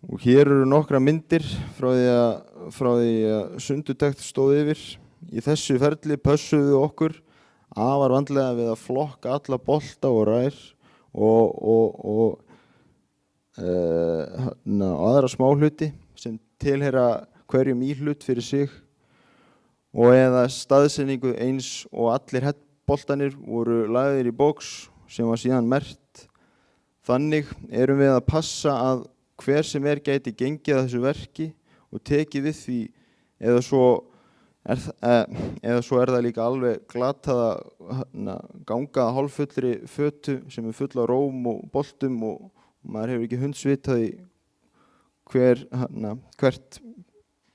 Og hér eru nokkra myndir frá því að sundurtekt stóð yfir. Í þessu ferli pössuðu okkur afar vandlega við að flokka alla bolta og rær og aðra smáhluti sem tilheyra hverjum íhlut fyrir sig og eða staðsetningu eins og allir boltanir voru lagðir í bóks sem var síðan merkt. Þannig erum við að passa að hver sem gæti gengið að þessu verki og tekið við því eða svo það líka alveg glataða ganga hálffullri fötu sem full af róm og boltum og maður hefur ekki hundsvitað í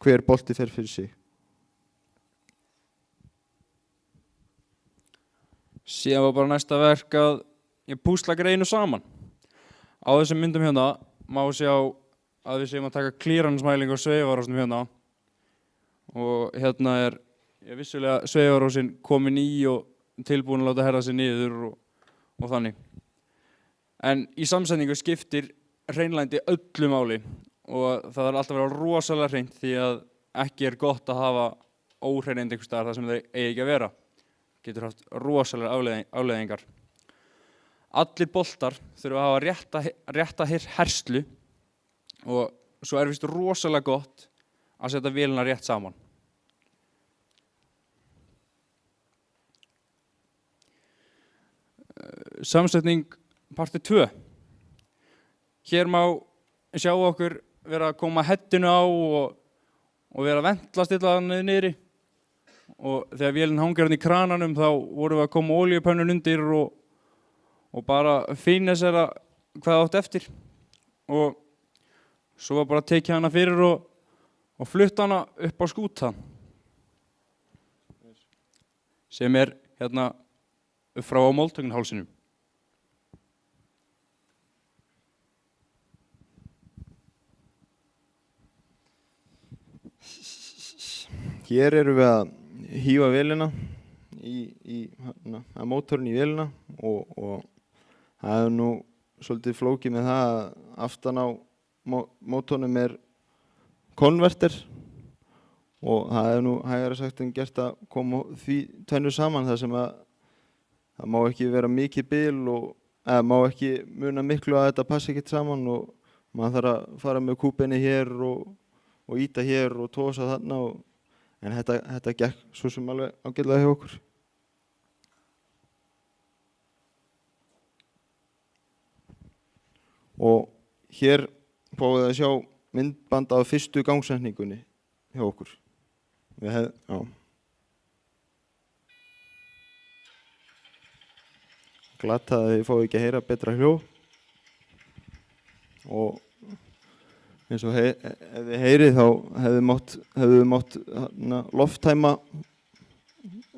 hver bolti fer fyrir sig. Síðan var bara næsta verk að ég púsla greinu saman. Á þessum myndum hérna má sjá að við séum að taka klíransmæling á sveifarásnum hérna og hérna vissulega sveifarásin komin í og tilbúin að láta herða sig niður og þannig. En í samsetningu skiptir hreinlændi öllu máli og það alltaf að vera rosalega hreint því að ekki gott að hafa óhreind einhvers staðar þar sem þau eigi ekki að vera. Getur haft rosalega afleiðingar. Allir boltar þurfa að hafa rétta herslu og svo víst rosalega gott að setja vélina rétt saman. Samsetning parti 2. Hér má sjá okkur vera að koma heddinu á og vera að ventlastilla hann niðri. Og þegar vélinn hangir hann í krananum þá vorum við að koma olíupönnun undir og bara finessera hvað átt eftir. Og svo var bara að tekja hana fyrir og flutta hana upp á skúta. Sem hérna frá máltögnhálsinum. Hér erum við að hífa vélina að mótorinn í vélina og það nú svolítið flókið með það að aftan á mótornum konverter og það nú hægara sagt en gert að koma því tvennu saman þar sem að það má ekki vera mikið bil og má ekki muna miklu að þetta passi ekki saman og maður þarf að fara með kúbinni hér og íta hér og tósa þarna en þetta gekk svo sem alveg ágætlega hjá okkur. Og hér fáum við að sjá myndband af fyrstu gangsetningunni hjá okkur. Já. Glatt að þið fáið ekki að heyra betra hljóð. Og eins og ef þið heyrið þá hefðu mátt lofttæma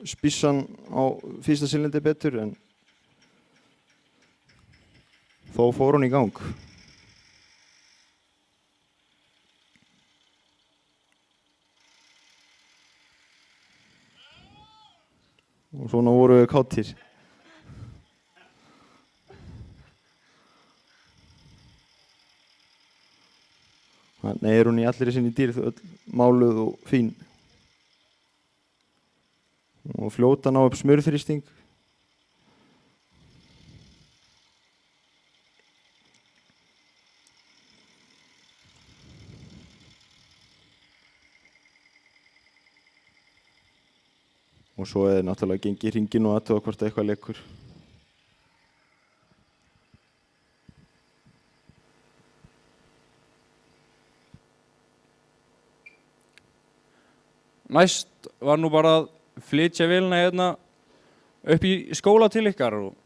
spissan á fyrsta silindri betur, en þó fór hún í gang. Og svona voru við kátir. Þannig er hún í allri sinni dýrð, öll máluð og fín. Og fljóta ná upp smurþrýsting. Og svo er náttúrulega gengið hringinn og athuga hvort eitthvað leikur. Næst var nú bara að flytja vélina hérna upp í skóla til ykkar og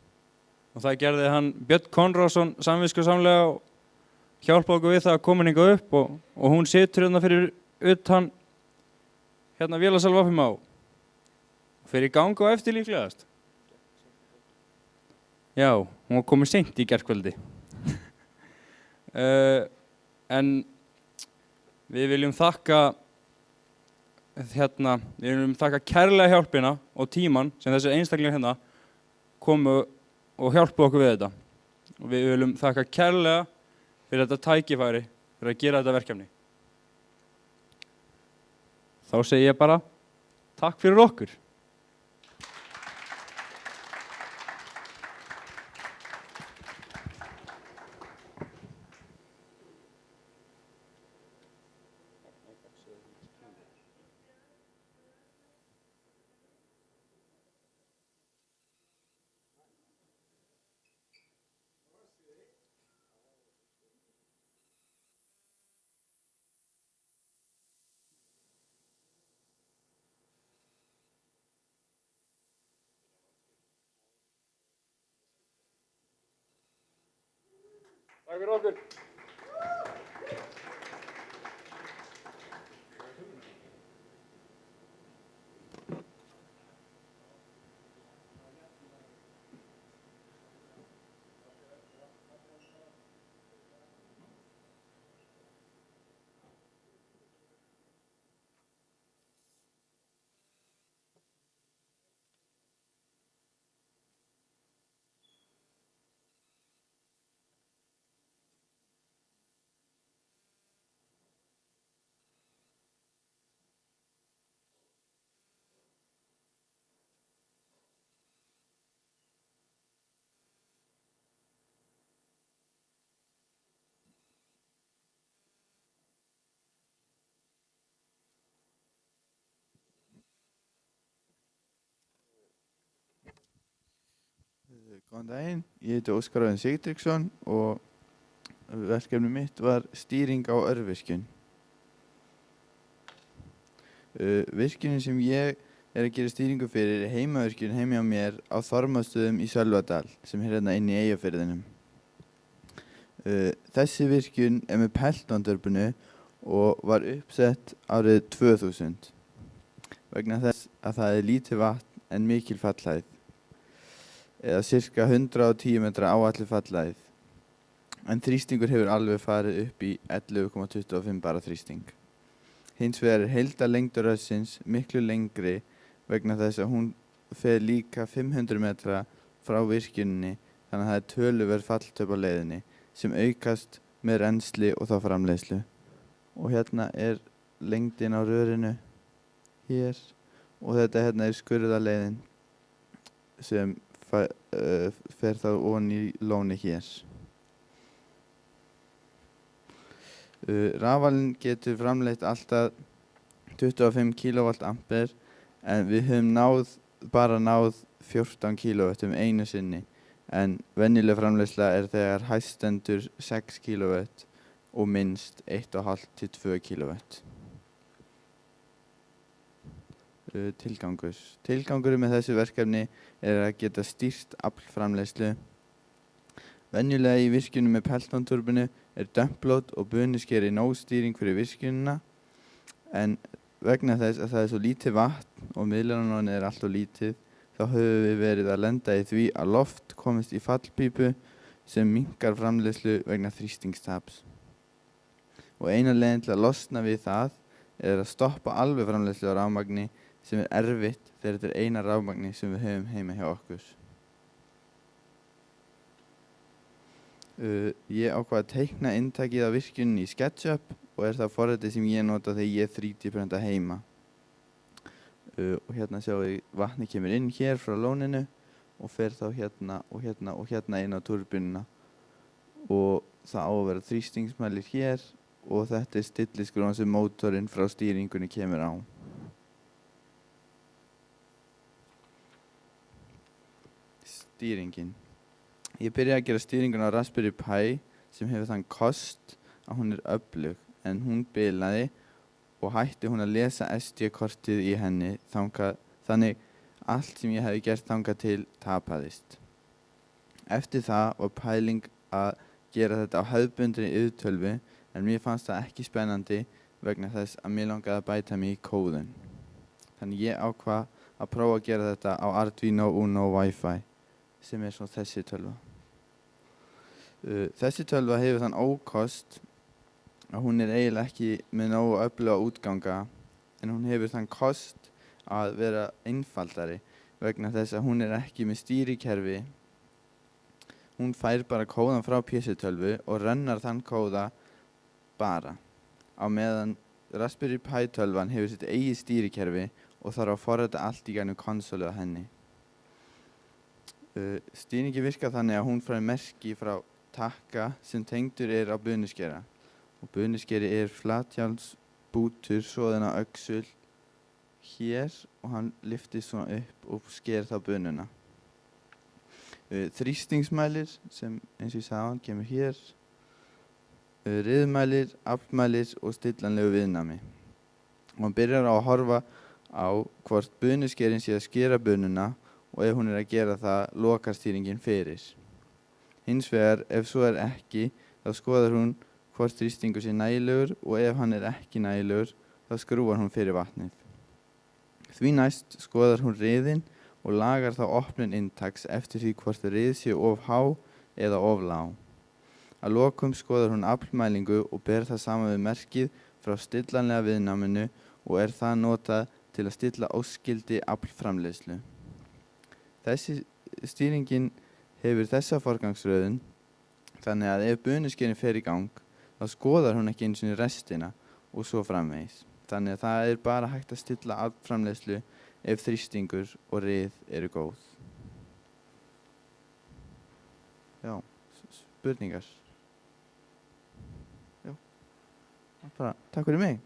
það gerði hann Björn Konráðsson samviskusamlega og hjálpa okkur við það að koma hingað upp og hún situr hérna fyrir utan hérna vélasal Vafimá og fer í gang á eftir líklegast. Já, hún var komið seint í gærkvöldi. En við viljum þakka kærlega hjálpina og tíman sem þessi einstaklingar hérna komu og hjálpu okkur við þetta. Og við viljum þakka kærlega fyrir þetta tækifæri fyrir að gera þetta verkefni. Þá segi ég bara takk fyrir okkur. Takk fyrir okkur. Góðan daginn, ég heiti Óskar Örn Sigtryggsson og verkefni mitt var stýring á örvirkjun. Virkjunin sem ég er að gera stýringu fyrir er heimavirkjun heima hjá mér á Þormóðsstöðum í Sölvadal sem er hérna inn í Eyjafirðinum. Þessi virkjun er með peltondörpunu og var uppsett árið 2000 vegna þess að það er lítið vatn en mikil fallhæð, eða cirka 110 metra áætluð fallhæð, en þrýstingur hefur alveg farið upp í 11,25 bara þrýsting. Hins vegar er heildarlengd rössins miklu lengri vegna þess að hún fer líka 500 metra frá virkjuninni, þannig að það er töluverð falltöp á leiðinni sem aukast með rennsli og þá framleiðslu. Og hérna er lengdin á rörinu hér og þetta hérna er skurðarleiðin sem fer þá ofan í lóni hér. Rafalinn getur framleitt alltaf 25 kVA en við höfum bara náð 14 kW einu sinni, en venjuleg framleiðsla er þegar hæst stendur 6 kW og minnst 1,5 til 2 kW. Tilgangur með þessu verkefni að geta stýrt aflframleiðslu. Venjulega í virkjunum með Pelton-turbínu dömplót og bunuskeri nóg stýring fyrir virkjunina, en vegna þess að það svo lítið vatn og miðlunarlónið allt of lítið, þá höfum við verið að lenda í því að loft komist í fallpípu sem minnkar framleiðslu vegna þrýstingstaps. Og eina leiðin til að losna við það að stoppa alveg framleiðslu á rafmagni, sem erfitt þegar þetta eina rafmagni sem við höfum heima hjá okkur. Ég ákvað að teikna inntakið á virkjuninni í SketchUp og það forritið sem ég nota þegar ég 3D-prenta heima. Og hérna sjáum við vatni kemur inn hér frá lóninu og fer þá hérna og hérna inn á turbínuna. Og það á að vera þrýstingsmælir hér og þetta stilliskrúan sem mótorinn frá stýringunni kemur á. Stýringin. Ég byrjaði að gera stýringuna á Raspberry Pi sem hefur þann kost að hún öflug, en hún bilaði og hætti hún að lesa SD-kortið í henni, þannig allt sem ég hefði gert þangað til tapaðist. Eftir það var pæling að gera þetta á hefðbundinni iðtölvu, en mér fannst það ekki spennandi vegna þess að mér langaði að bæta mig í kóðun. Þannig ég ákvað að prófa að gera þetta á Arduino Uno Wi-Fi, sem svona þessi tölva. Þessi tölva hefur þann ókost að hún eiginlega ekki með nógu öfluga útganga, en hún hefur þann kost að vera einfaldari vegna þess að hún ekki með stýrikerfi. Hún fær bara kóðan frá PC-tölvu og rennar þann kóða bara, á meðan Raspberry Pi tölvan hefur sitt eigið stýrikerfi og þarf að forrita allt í gegnum konsólu á henni. Stýringi virkar þannig að hún fær merki frá takka sem tengdur á bunuskera. Og bunuskeri flatjárnsbútur soðinn á öxul hér og hann lyftist svona upp og sker þá bununa. Þrýstingsmælir sem eins og ég sagði kemur hér. Riðmælir, aflmælir og stillanlegu viðnami. Og hann byrjar á að horfa á hvort bunuskerin sé að skera bununa og ef hún að gera það, lokar stýringin fyrir. Hins vegar, ef svo ekki, þá skoðar hún hvort þrýstingur sé nægilegur og ef hann ekki nægilegur, þá skrúar hún fyrir vatnið. Því næst skoðar hún riðin og lagar þá opnun inntaks eftir því hvort rið sé of há eða of lág. Að lokum skoðar hún aflmælingu og ber það saman við merkið frá stillanlega viðnáminu og það notað til að stilla óskildi aflframleiðslu. Þessi stýringin hefur þessa forgangsröðun, þannig að ef bunuskerin fer í gang, þá skoðar hún ekki einu sinni restina og svo framvegis. Þannig að það bara hægt að stilla aflframleiðslu ef þrýstingur og rið góð. Já, spurningar? Já, bara takk fyrir mig.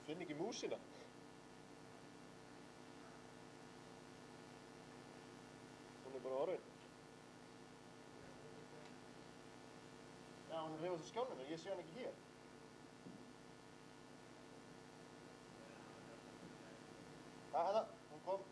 Finn ekki músina. Hún bara orðin. Já, hún hreyfast á skjánum, en ég sé hann ekki hér. Hún kom.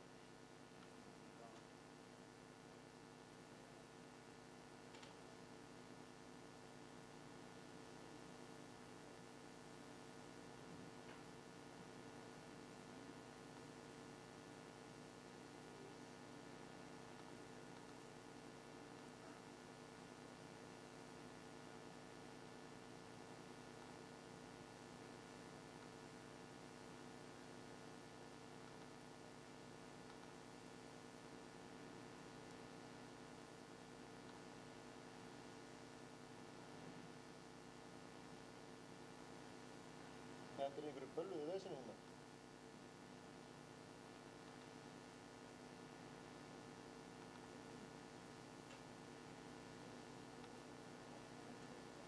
Lendir í einhverju bölluðu veseni hérna.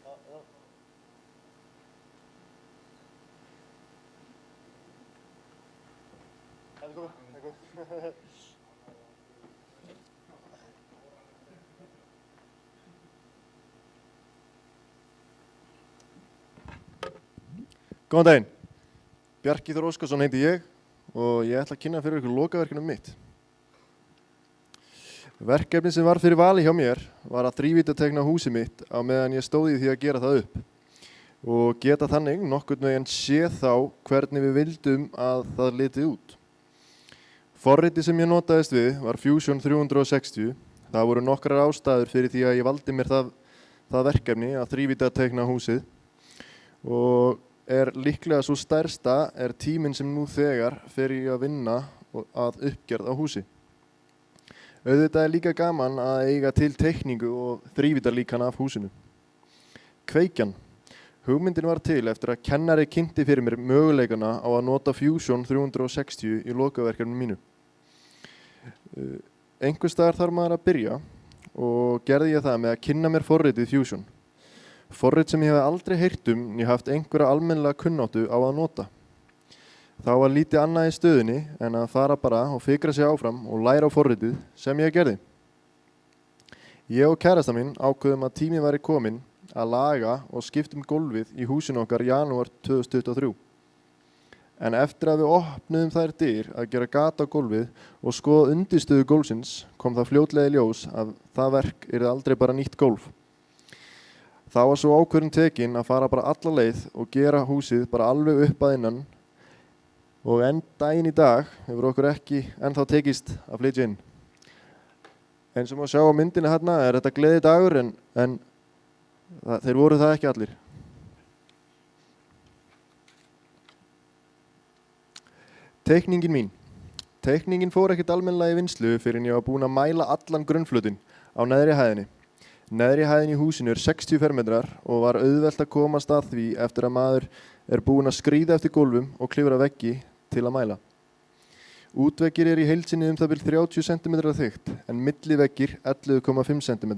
Já. Það er komið. Góðan daginn. Bjarki Þór Óskarsson heiti ég og ég ætla að kynna fyrir ykkur lokaverkinu mitt. Verkefni sem var fyrir vali hjá mér var að þrívíddartekna húsið mitt á meðan ég stóð í því að gera það upp og geta þannig nokkurn veginn séð þá hvernig við vildum að það litið út. Forritið sem ég notaðist við var Fusion 360. Það voru nokkrar ástæður fyrir því að ég valdi mér það verkefni að þrívíddartekna húsið og líklega svo stærsta tíminn sem nú þegar fer ég að vinna að uppgerð á húsi. Auðvitað líka gaman að eiga til teikningu og þrívíddarlíkana af húsinu. Kveikjan. Hugmyndin var til eftir að kennari kynnti fyrir mér möguleikana á að nota Fusion 360 í lokaverkefninu mínu. Einhvers staðar þarf maður að byrja og gerði ég það með að kynna mér forritið Fusion. Forrit sem ég hef aldrei heyrt né haft einhverja almennilega kunnáttu á að nota. Þá var lítið annað í stöðunni en að fara bara og fikra sig áfram og læra á forritið sem ég gerði. Ég og kærasta mín ákveðum að tími væri kominn að laga og skipta gólfið í húsinu okkar janúar 2023. En eftir að við opnuðum þær dyr að gera gat á gólfið og skoða undirstöðu gólfsins kom það fljótlega í ljós að það verk yrði aldrei bara nýtt gólf. Þá var svo ákvörðun tekin að fara bara alla leið og gera húsið bara alveg upp að innan og enn daginn í dag hefur okkur ekki ennþá tekist að flytja inn. Eins og má sjá á myndinni hérna þetta gleði dagur en þeir voru það ekki allir. Teikningin mín. Teikningin fór ekkert almennilega í vinnslu fyrir en ég var búinn að mæla allan grunnflötinn á neðri hæðinni. Neðri hæðin í húsinu 60 fermetrar og var auðvelt að komast að því eftir að maður búinn að skríða eftir gólfum og klifra veggi til að mæla. Útveggir í heild sinni það bil 30 cm þykkt en milliveggir 11,5 cm.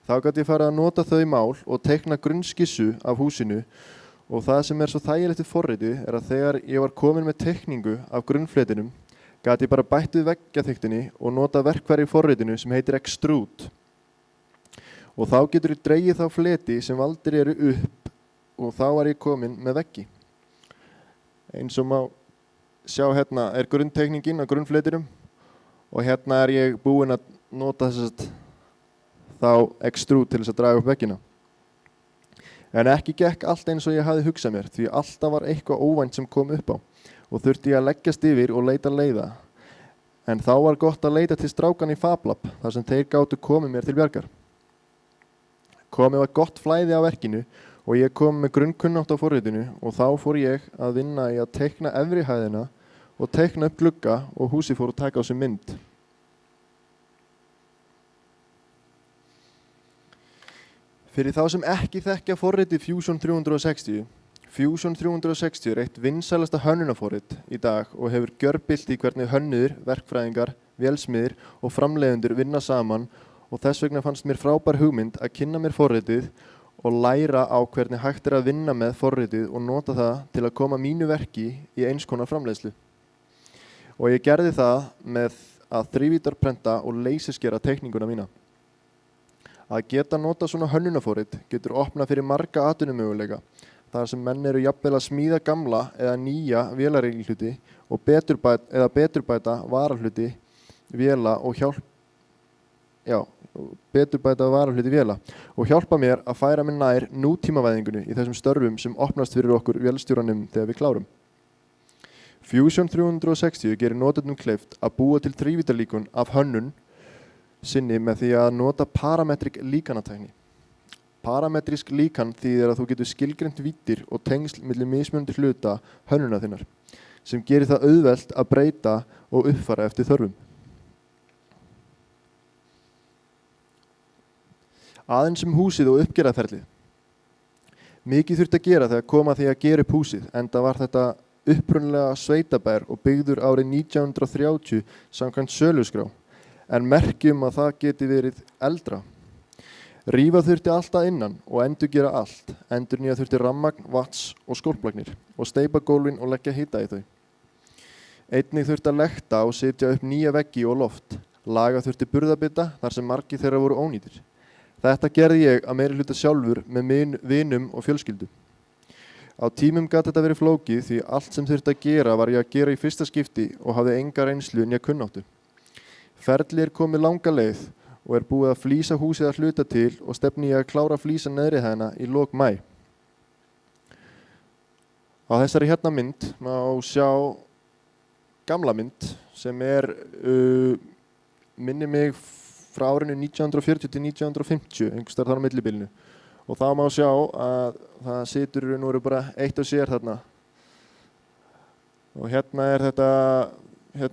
Þá gat ég farið að nota þau mál og teikna grunnskissu af húsinu og það sem svo þægilegt við forritið að þegar ég var komin með teikningu af grunnfletinum gat ég bara bætt við veggjaþykktinni og nota verkfæri í forritinu sem heitir Extrude. Og þá getur ég dregið þá fleti sem valdir eru upp og þá var ég komin með veggi. Eins og má sjá hérna grunnteikningin á grunnfletinum og hérna ég búinn að nota þá Extrude til þess að draga upp veggina. En ekki gekk allt eins og ég hafði hugsað mér því alltaf var eitthvað óvænt sem kom upp á og þurfti ég að leggjast yfir og leita leiða. En þá var gott að leita til strákan í FabLab þar sem þeir gátu komið mér til bjargar. Komið var gott flæði á verkinu og ég kom með grunnkunnátt á forritinu og þá fór ég að vinna í að teikna efri hæðina og teikna upp glugga og húsið fór að taka á sig mynd. Fyrir þá sem ekki þekkja forritið Fusion 360. Fusion 360 eitt vinsælasta hönnunarforrit í dag og hefur gjörbylt í hvernig hönnuðir, verkfræðingar, vélsmiðir og framleiðendur vinna saman og þess vegna fannst mér frábær hugmynd að kynna mér forritið og læra á hvernig hægt að vinna með forritið og nota það til að koma mínu verki í eins konar framleiðslu. Og ég gerði það með að þrívíddarprenta og leysiskera teikninguna mína. Að geta nota svona hönnunarforrit getur opnað fyrir marga atvinnumöguleika, þar sem menn eru jafnvel að smíða gamla eða nýja vélareigihluti og beturbæta varahluti véla og hjálpa mér að færa mig nær nútímavæðingunni í þessum störfum sem opnast fyrir okkur vélstjóranum þegar við klárum. Fusion 360 gerir notendum kleift að búa til þrívíddarlíkun af hönnun sinni með því að nota parametrik líkanatækni. Parametrisk líkan þýðir að þú getur skilgreint víddir og tengsl milli mismunandi hluta hönnuna þinnar, sem gerir það auðvelt að breyta og uppfæra eftir þörfum. Aðeins húsið og uppgerðarferlið. Mikið þurfti að gera þegar kom að því að gera upp húsið, enda var þetta upprunalega sveitabær og byggður árið 1930 samkvæmt söluskrá, en merkjum að það geti verið eldra. Rífa þurfti allt að innan og endurgera allt, endurnýja þurfti rammagn, vats og skólplagnir og steypa gólfin og leggja hita í þau. Einnig þurfti að lekta og setja upp nýja veggi og loft, laga þurfti burðabita þar sem margir þeirra voru ónýtir. Þetta gerði ég að meiri hluta sjálfur með vinum og fjölskyldu. Á tímum gat þetta verið flókið því allt sem þurfti að gera var ég að gera í fyrsta skipti og hafði enga reynslu né kunnáttu. Ferli komið langa leið og búið að flísa húsið að hluta til og stefni ég að klára flísa neðri hæðina í lok maí. Á þessari hérna mynd má sjá gamla mynd sem minni mig frá árinu 1940 til 1950, einhvers staðar þar á millibilinu. Og þá má sjá að það situr nú bara eitt og sér þarna. Og hérna þetta,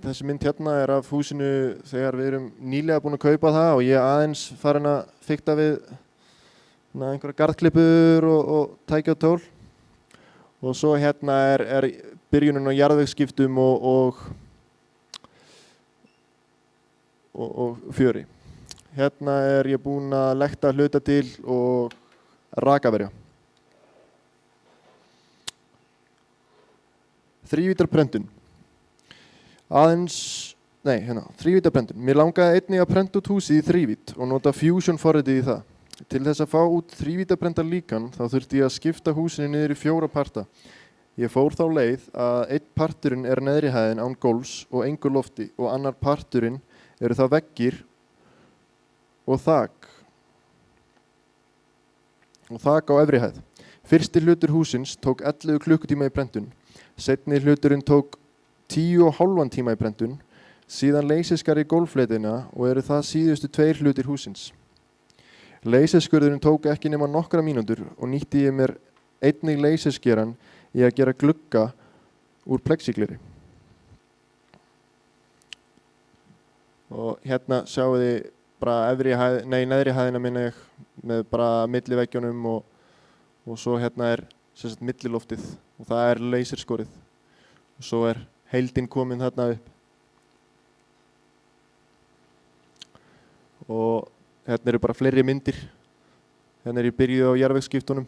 þessi mynd hérna af húsinu þegar við erum nýlega búin að kaupa það og ég aðeins farin að fikta við einhverja garðklippur og tækja og tól. Og svo hérna byrjunin á jarðvegsskiptum og fjöri. Hérna ég búinn að lekta hluta til og rakaverja. Þrívíddarprentun. Þrívíddarprentun. Mér langaði einnig að prenta út húsið í þrívídd og nota Fusion forritið í það. Til þess að fá út þrívíddarprenta líkan þá þurfti ég að skipta húsinu niður í 4 parta. Ég fór þá leið að einn parturinn neðri hæðin án gólfs og engu lofti og annar parturinn eru það veggir og þak á efri hæð. Fyrsti hlutur húsins tók 11 klukkutíma í prentun, seinni hluturinn tók 10,5 tíma í prentun, síðan leysiskar í gólffletina og eru það síðustu 2 hlutir húsins. Leysiskurðurinn tók ekki nema nokkra mínútur og nýtti ég mér einnig leysiskeran í að gera glugga úr plexigleri. Og hérna sjáu þið bara neðri hæðina minna ég með bara milliveggjunum og svo hérna milliloftið og það leysirskorið og svo heildin komin þarna upp. Og hérna eru bara fleiri myndir. Hérna ég byrjuð á jarðvegsskiptunum,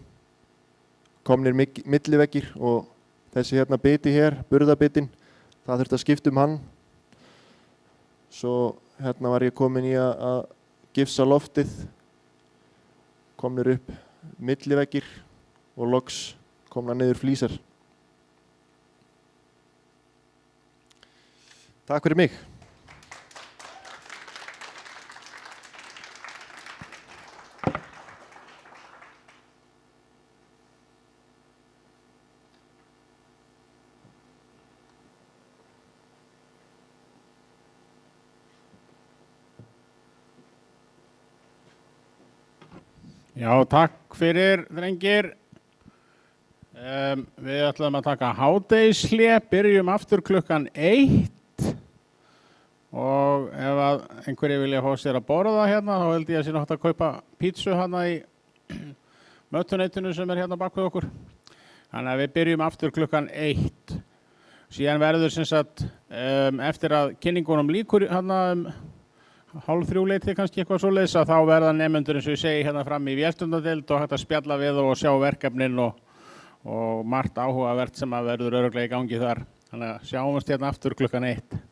komnir milliveggir og þessi hérna biti hér, burðabitin, það þurfti að skipta hann. Svo hérna var ég komin í að gifsa loftið, komnir upp milliveggir og loks komna niður flísar. Takk fyrir mig. Já, takk fyrir, drengir. Við ætlum að taka hádegishlé, byrjum aftur klukkan 1 og ef einhverju vilja fá sér að borða hérna þá held ég að sé nátt að kaupa pítsu hérna í mötuneytinu sem hérna bak við okkur. Þannig að við byrjum aftur klukkan 1. Síðan verður sem sagt eftir að kynningunum líkur hérna 2:30 leyti kannski eitthvað svoleiðis að þá verða nemendur eins og ég segi hérna fram í vélstundadeild og hægt að spjalla við og sjá verkefnin og margt áhugavert sem að verður örugglega í gangi þar. Þannig að sjáumst hérna aftur klukkan 1.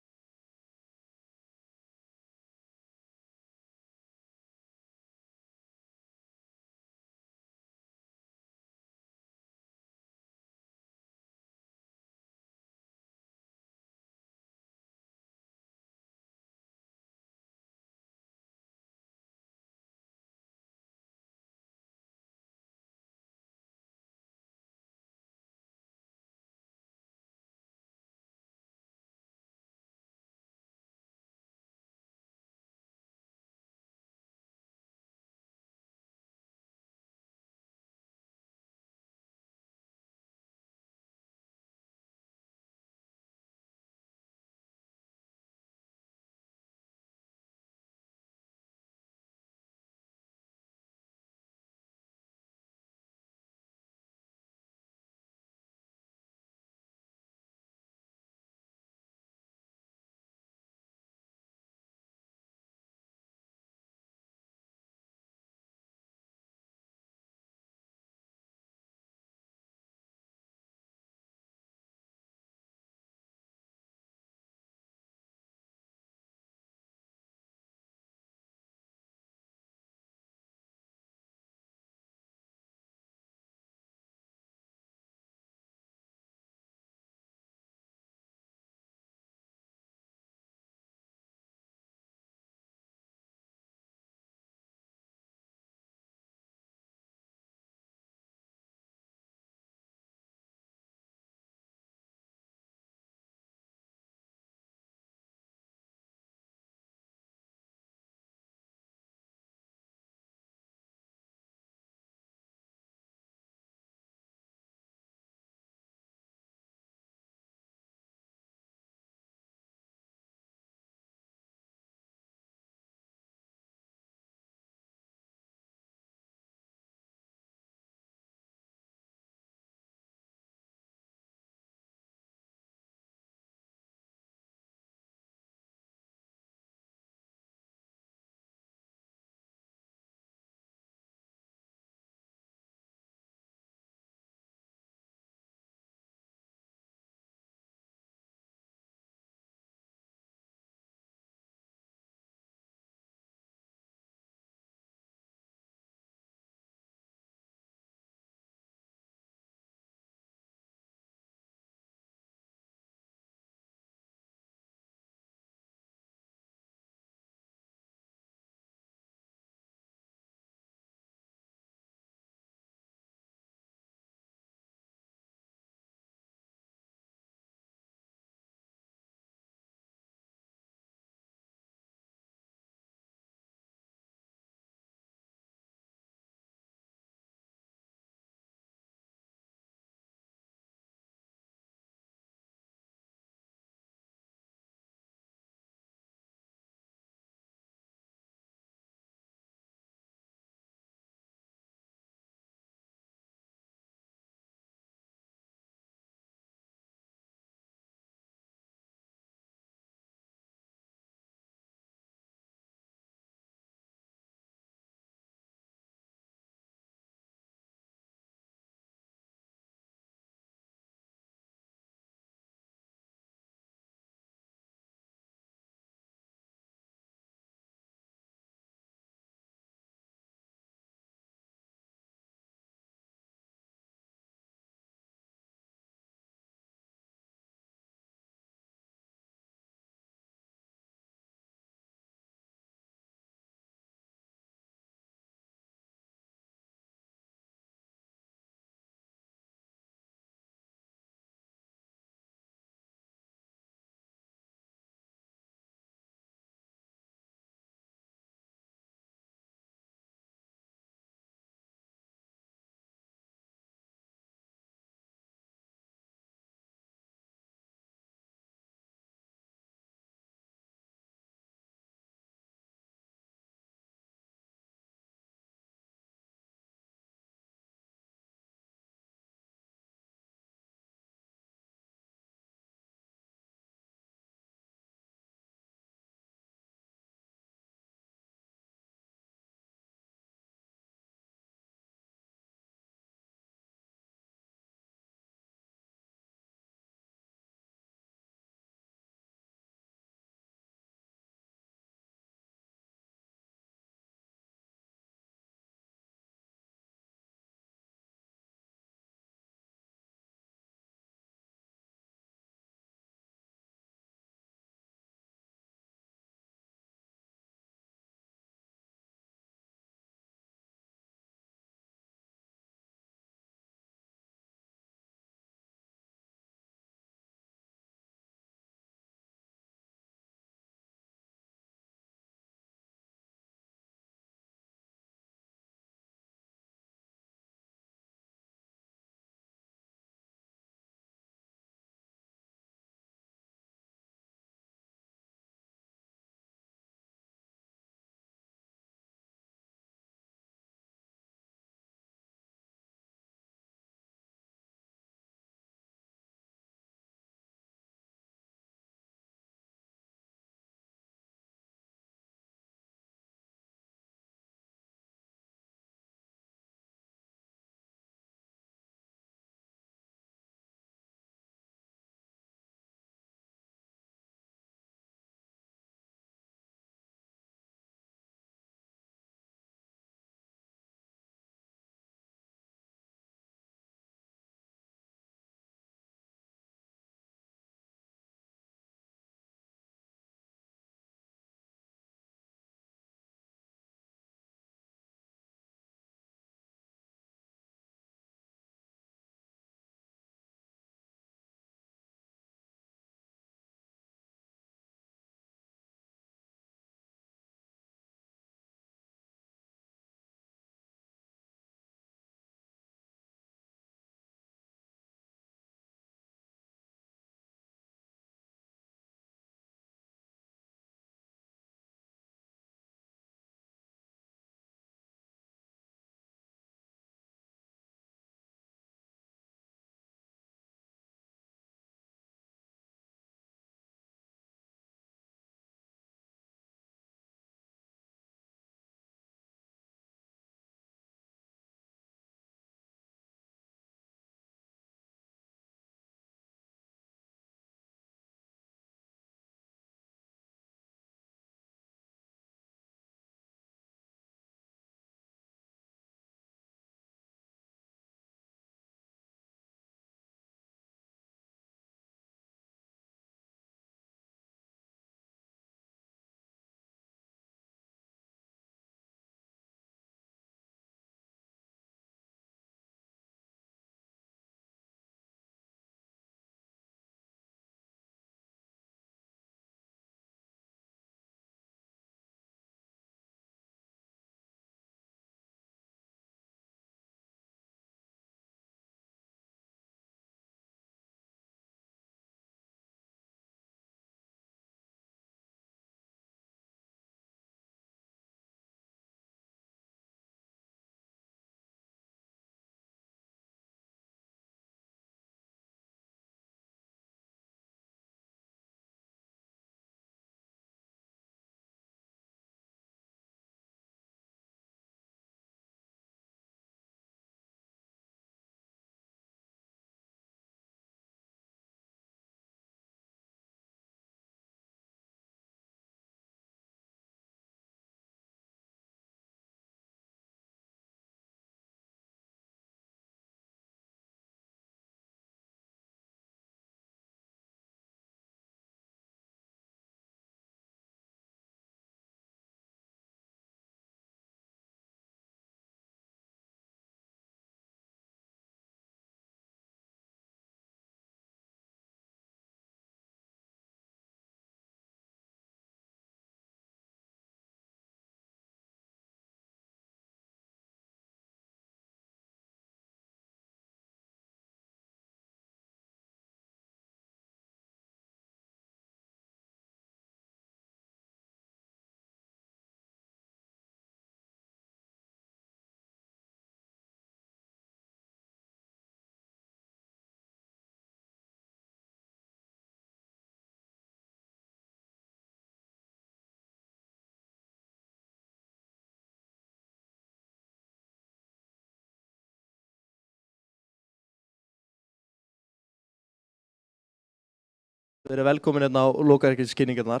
Verið velkomin hérna á lokaverkefniskynningarnar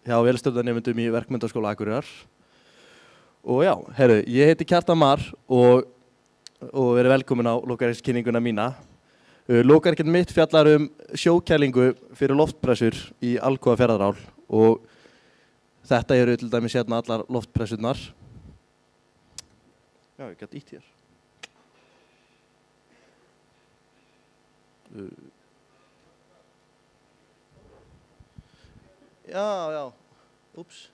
hjá vélstjórnarnemendum í Verkmenntaskóla Akureyrar. Og já, heyrðu, ég heiti Kjartan Mar og verið velkomin á lokaverkefniskinninguna mína. Lokaverkefni mitt fjallar sjókælingu fyrir loftpressur í Alcoa Fjarðarál og þetta eru til dæmis hérna allar loftpressurnar. Já, ég gæti ítt hér. Já, úps.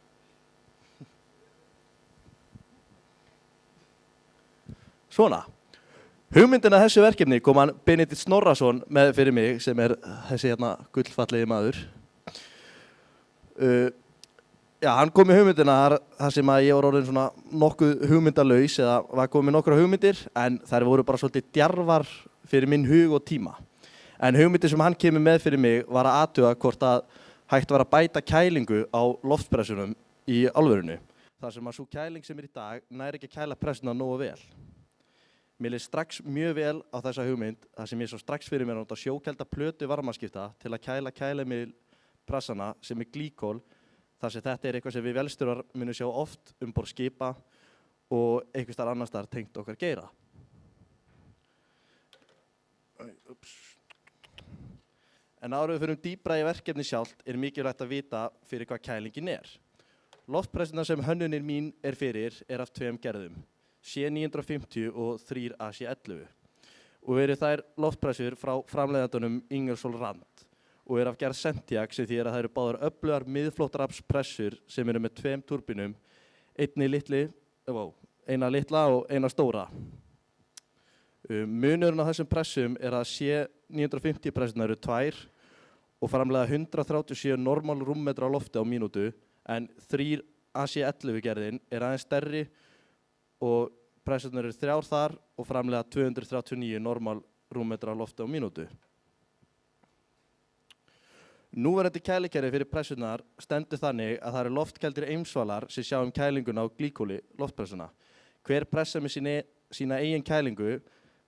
Svona. Hugmyndina þessu verkefni kom hann Benedikt Snorrason með fyrir mig sem þessi hérna gullfallegi maður. Hann kom með hugmyndina þar sem að ég var orðin svona nokkuð hugmyndalaus eða var komið nokkra hugmyndir en þær voru bara svolítið djarfar fyrir minn hug og tíma. En hugmyndin sem hann kemur með fyrir mig var að athuga hvort að hægt var að bæta kælingu á loftpressunum í alvörinu. Þar sem að sú kæling sem í dag nær ekki að kæla pressuna nógu vel. Mér leið strax mjög vel á þessa hugmynd þar sem ég svo strax fyrir mér að nota sjókælda plötu varmaskipta til að kæla pressana sem glýkól þar sem þetta eitthvað sem við vélstjórar munum sjá oft borð skipa og einhvers staðar annars staðar tengt okkar geira. En áður við förum dýpra í verkefni sjálft mikilvægt að vita fyrir hvað kælingin Loftpressuna sem hönnunin mín fyrir af tveim gerðum, C950 og 3AC11. Og eru þær loftpressur frá framleiðandunum Ingersoll Rand og af gerð Sentiac sem þýðir að það eru báðar öflugar miðflóttarafspressur sem eru með tveim turbínum, eina litla og eina stóra. Munurinn á þessum pressum að C950 pressurnar eru tvær og framleiða 137 normal rúmmetra á lofti á mínútu en 3AC11 gerðin aðeins stærri og pressurnar eru þrjár þar og framleiða 239 normal rúmmetra á lofti á mínútu. Núverandi kælikerfi fyrir pressurnar stendur þannig að það eru loftkældir eimsvalar sem sjá kælinguna á glýkóli loftpressuna. Hver pressa með sína eigin kælingu,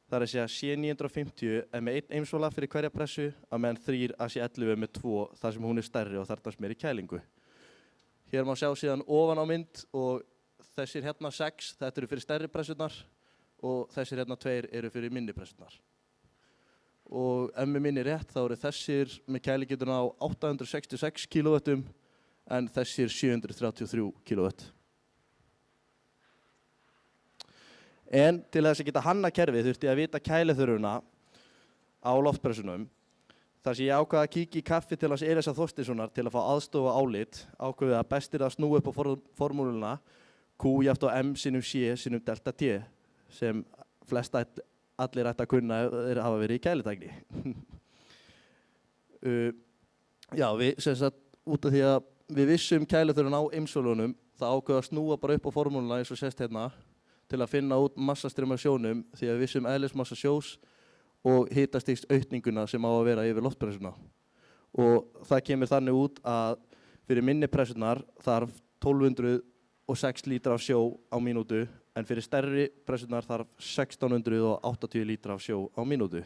það að segja C950 með einn eimsvala fyrir hverja pressu að meðan 3AC11 með 2 þar sem hún stærri og þarfnast meiri kælingu. Hér má sjá síðan ofan á mynd og þessir hérna 6, þetta eru fyrir stærri pressurnar og þessir hérna 2 eru fyrir minni pressurnar. Og ef mig minnir rétt þá eru þessir með kælinguna á 866 kW en þessir 733 kW. En til þess að geta hanna kerfið þurfti ég að vita kæliþörfina á loftpressunum. Þar sem ég ákvaði að kíkja í kaffi til hans Elísar Þorsteinssonar til að fá aðstoð og álit, ákveðið að best að snúa upp á formúluna Q jafnt á M sinnum C sinnum delta T sem flest allir ætti að kunna þeir hafa verið í kælitækni. Út af því að við vissum kæliþörfina á eimsvölunum þá ákveðið að snúa bara upp á formúluna eins og sést hérna til að finna út massastreymi af sjónum því að við vissum eðlismassa sjós og hitastigs aukninguna sem á að vera yfir loftpressuna. Og það kemur þannig út að fyrir minni pressurnar þarf 1206 lítra af sjó á mínútu en fyrir stærri pressurnar þarf 1680 lítra af sjó á mínútu.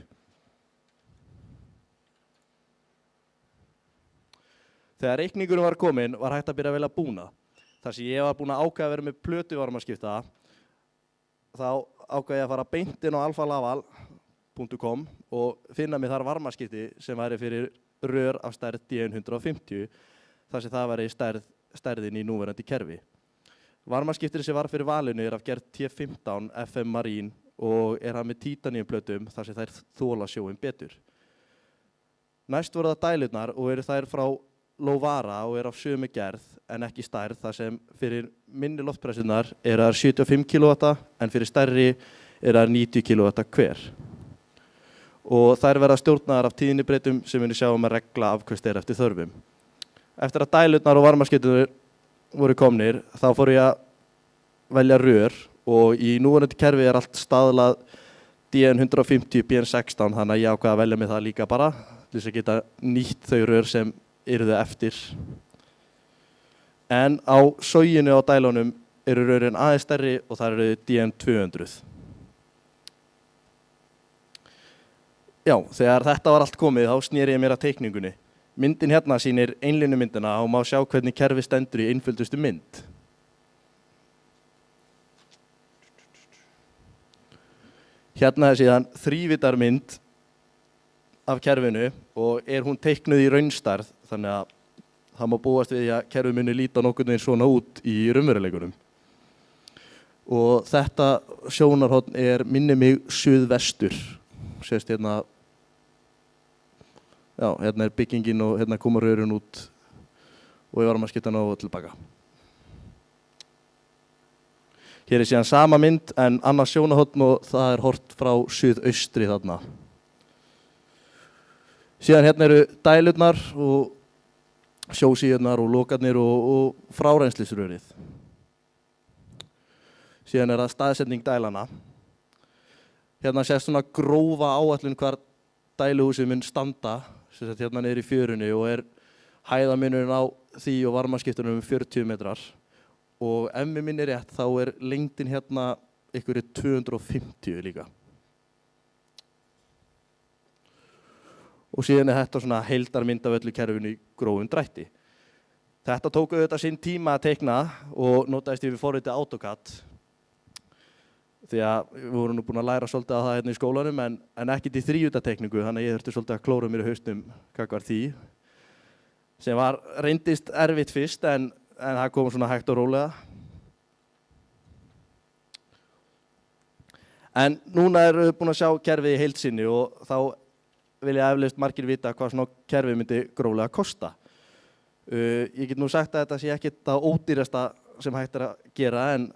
Þegar reikningurinn var kominn var hægt að byrja að velja búnað. Þar sem ég var búinn að ákveða að vera með plötuvarmaskipta þá ákveði ég að fara beint inn á alfalaval.com og finna mig þar varmaskipti sem væri fyrir rör af stærð D150 þar sem það væri stærðin í núverandi kerfi. Varmaskiptir sem var fyrir valinu af gerð T15 FM Marine og hann með títaníumplötum þar sem þær þola sjóinn betur. Næst voru það dælurnar og eru þær frá Lovara og af sömu gerð en ekki stærð þar sem fyrir minni loftpressurnar það 75 kW en fyrir stærri það 90 kW hver. Og þær verða stjórnaðar af tíðnibreytum sem við sjáum að regla afkvæmst eftir þörfum. Eftir að dælurnar og varmaskiptur voru komnir þá fór ég að velja rör og í núverandi kerfi allt staðlað DN150 BN16 þannig að ég ákvað að velja með það líka bara til þess að geta nýtt þau rör sem yrðu eftir. En á soginu á dælunum eru rörin aðeins stærri og það eru DN200. Já, þegar þetta var allt komið þá sneri ég mér að teikningunni. Myndin hérna sýnir einlínumyndina og má sjá hvernig kerfi stendur í einföldustu mynd. Hérna síðan þrívíddarmynd af kerfinu og hún teiknuð í raunstærð, þannig að það má búast við að kerfið muni líta nokkurn veginn svona út í raunveruleikunum. Og þetta sjónarhorn minnir mig suðvestur. Sést hérna, hérna byggingin og hérna koma rörun út og við varum að skipta og tilbaka. Hér síðan sama mynd en annars sjónarhorn og það hort frá suðaustri þarna. Síðan hérna eru dælurnar og sjósíðurnar og lokarnir og frárennslisrörið. Síðan það staðsetning dælana. Hérna sést svona grófa áætlun hvar dæluhúsið mun standa, sem sagt hérna niður í fjörunni og hæðamunurinn á því og varmaskiptunum 40 metrar. Og ef mér minnir rétt þá lengdin hérna einhverju 250 líka. Og síðan þetta svona heildarmynd af öllu kerfinu í grófum drætti. Þetta tók auðvitað sinn tíma að teikna og notaðist við forritið AutoCAD. Því að við vorum nú búin að læra svolítið á það hérna í skólanum en ekkert í þrívíddarteikningu, þannig að ég þurfti svolítið að klóra mér í hausnum gagnvart því. Sem reyndist erfitt fyrst en það kom svona hægt og rólega. En núna erum við búin að sjá kerfið í heild sinni og þá vilja eflaust margir vita hvað svona kerfið myndi gróflega kosta. Ég get nú sagt að þetta sé ekkert það ódýrasta sem hægt að gera en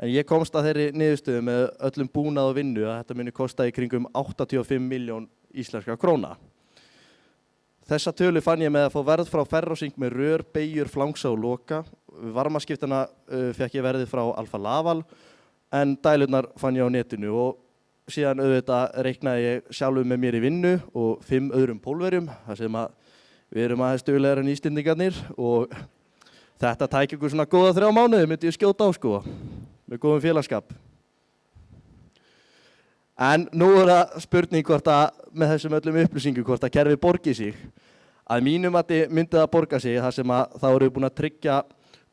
ég komst að þeirri niðurstöðu með öllum búnað og vinnu að þetta muni kosta í kringum 85 milljón íslenskra króna. Þessa tölu fann ég með að fá verð frá ferrósing með rör, beygjur, flangsa og loka. Varmaskiptana fekk ég verðið frá Alfa Laval en dælurnar fann ég á netinu og síðan auðvitað reiknaði ég sjálfur með mér í vinnu og 5 öðrum pólverjum, þar sem við erum aðeins duglegri en Íslendingarnir og þetta tæki ykkur svona góða 3 mánuði, myndi ég skjóta á sko, með góðum félagskap. En nú það spurning hvort að með þessum öllum upplýsingum hvort að kerfið borgi sig. Að mínum myndi það borga sig þar sem að þá eru við búin að tryggja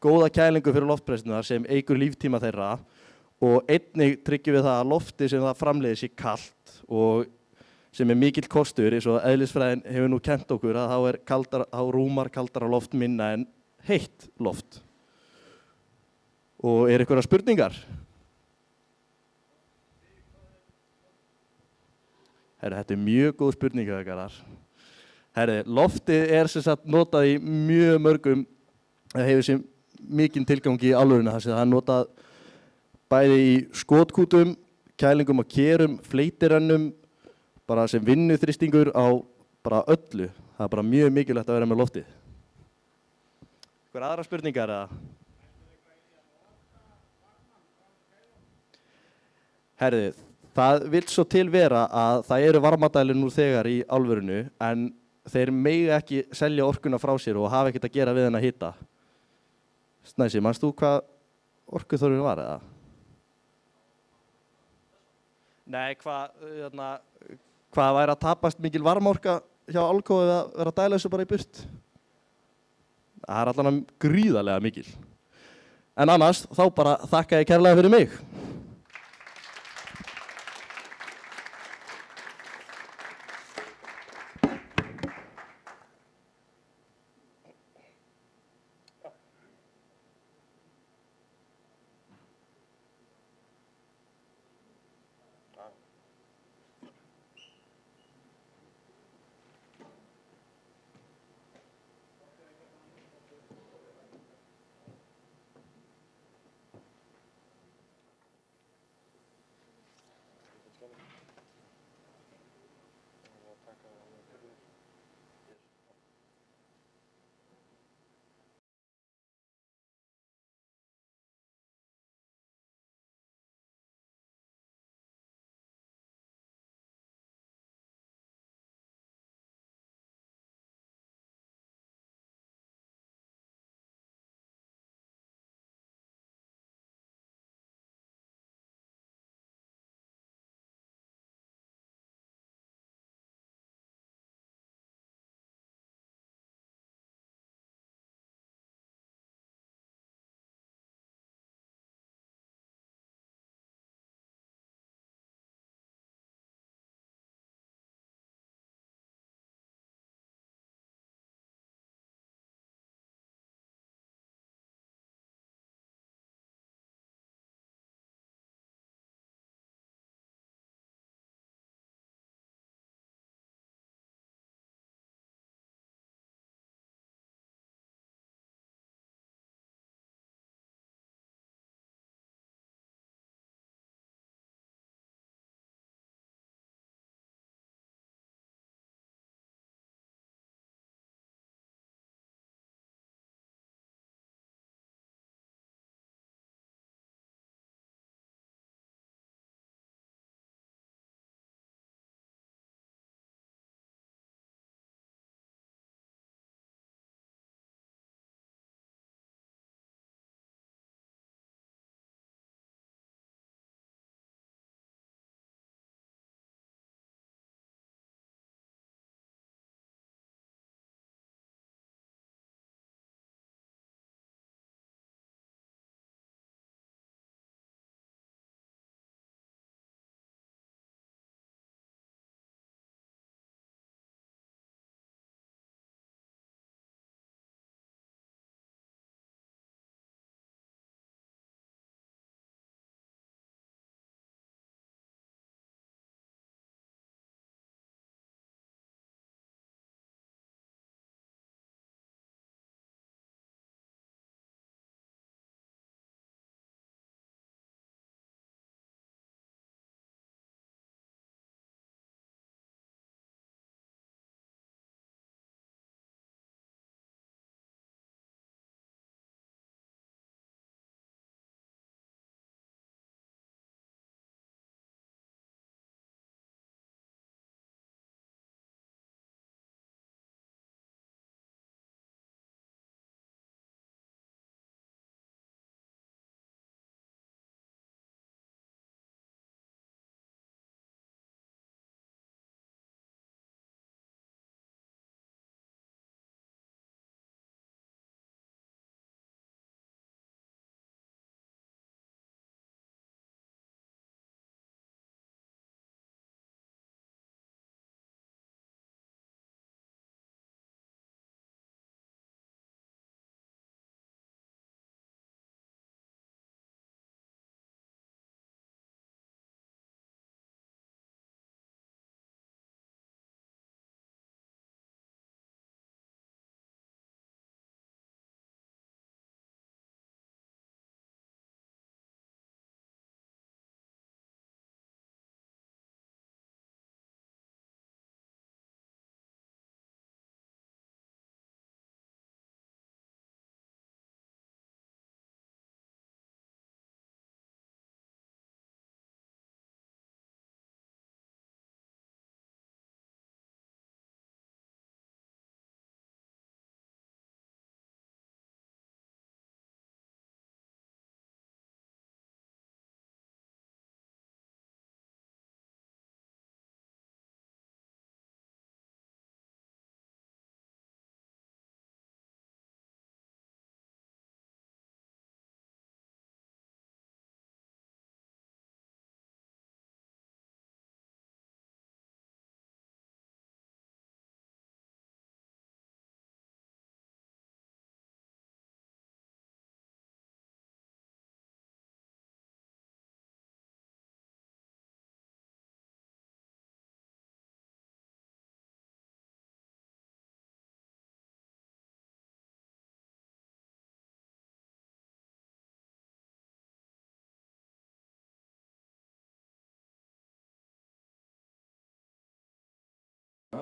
góða kælingu fyrir loftpressunar sem eykur líftíma þeirra og einnig tryggjum við það að lofti sem það framleiðir sé kalt og sem mikill kostur eins og eðlisfræðin hefur nú kennt okkur að þá rúmar kaldara loft minna en heitt loft. Og einhverjar spurningar? Þetta mjög góð spurning þegar. Loftið sem sagt notað í mjög mörgum, það hefur sem mikinn tilgang í álverinu þar sem það notað bæði í skotkútum, kælingum og kerum, fleytirönnum, bara sem vinnuþrýstingur á bara öllu. Það bara mjög mikilvægt að vera með loftið. Hver aðra spurningar eða? Það vill svo til vera að það eru varmadælur nú þegar í álverinu en þeir mega ekki selja orkuna frá sér og hafa ekkert að gera við hennar hita. Snæsi, manst þú hvað orkuþörfin var eða? Nei, hvað væri að tapast mikil varmaorka hjá Alcoa eða vera að dæla þessu bara í burt? Það allan gríðarlega mikil. En annars, þá bara þakka ég kærlega fyrir mig.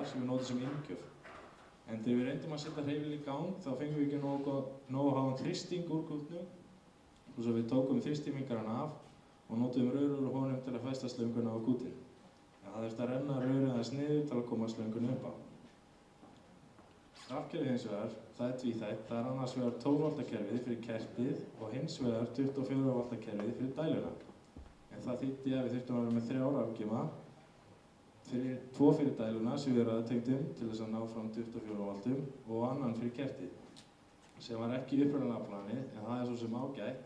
sem við notum sem inngjöf. En þegar við reyndum að setja hreyfilinn í gang þá fengum við ekki nógu háan þrýsting úr kútnum og svo við tókum þrýstimingarinn af og notum rörur úr honum til að festa slönguna á kútinn. En það þurfti að renna rörið aðeins niður til að koma slöngunni upp á. Rafkerfið hins vegar, það er tvíþætt, það er annars vegar 12 V kerfið fyrir kertið og hins vegar 24 V kerfið fyrir dæluna. En það þýddi að við þurftum að vera með 3 rafgema, 2 fyrir dæluna sem við raðtengdum til þess að ná fram 24 V og annan fyrir kertið, sem var ekki upprunalega planið, en það er svo sem ágætt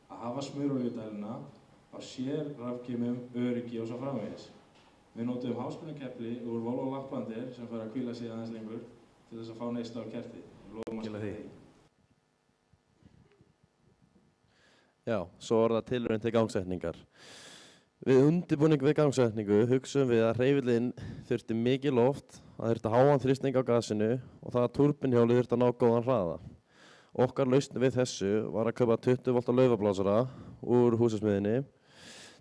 að hafa smurolíudæluna á sér rafgemum, öryggi og svo framvegis. Við notum háspennukepli úr Volvo Laplander sem fær að hvíla sig aðeins lengur til þess að fá neista á kertið. Við lofum að spila því. Já, svo er það tilraun til gangsetningar. Við undirbúning við gangsetningu hugsaum við að hreyfillinn þurfti mikið loft, það þurfti háan þrýsting á gasinu og það að túrbínhjólið þurfti að ná góðan hraða. Okkar lausn við þessu var að kaupa 20 V laufablásara úr húsasmiðinni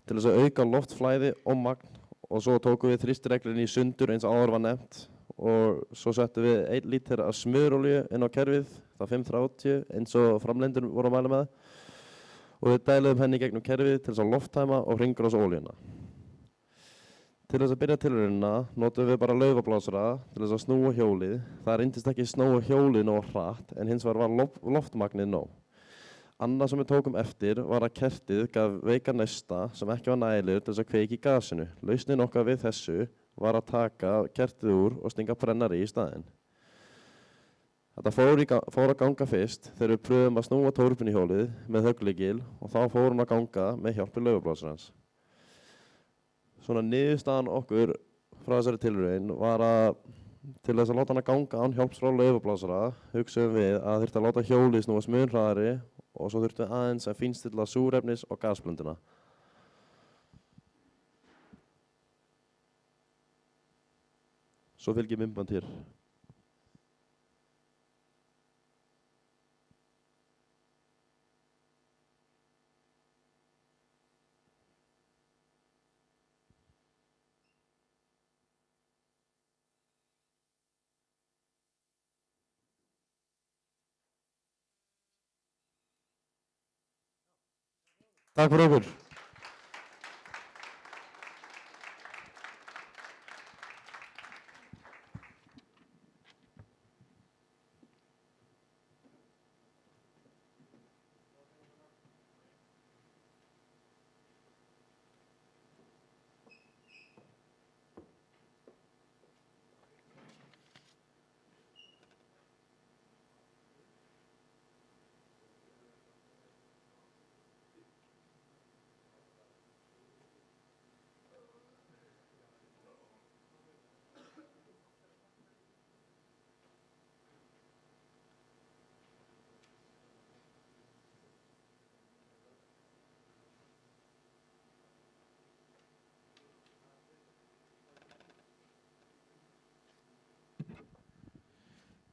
til þess að auka loftflæði og magn og svo tókum við þrýstireglunni í sundur eins og áður var nefnt og svo settum við 1 lítur af smurolíu inn á kerfið, það 530 eins og framleiðendur voru að mæla með og við dæluðum henni gegnum kerfið til þess að lofttæma og hringrása olíuna. Til þess að byrja tilraunina notum við bara laufablásara til þess að snúa hjólið. Það reyndist ekki snúa hjólið nógu hratt en hins vegar var loftmagnið nóg. Annað sem við tókum eftir var að kertið gaf veika neista sem ekki var nægilegur til þess að kveiki í gasinu. Lausnin okkar við þessu var að taka kertið úr og stinga brennari í staðinn. Þetta fór að ganga fyrst þegar við pröfum að snúa túrbínhjólið með högglykil og þá fór hún að ganga með hjálpi laufablásarans. Svona niðurstaðan okkur frá þessari tilraun var að til þess að láta hana ganga án hjálps frá laufablásara hugsaðum við að þurfti að láta hjólið snúast mun hraðari og svo þurftum við aðeins að fínstilla súrefnis- og gasblönduna. Svo fylgir myndband hér. Takk fyrir okkur.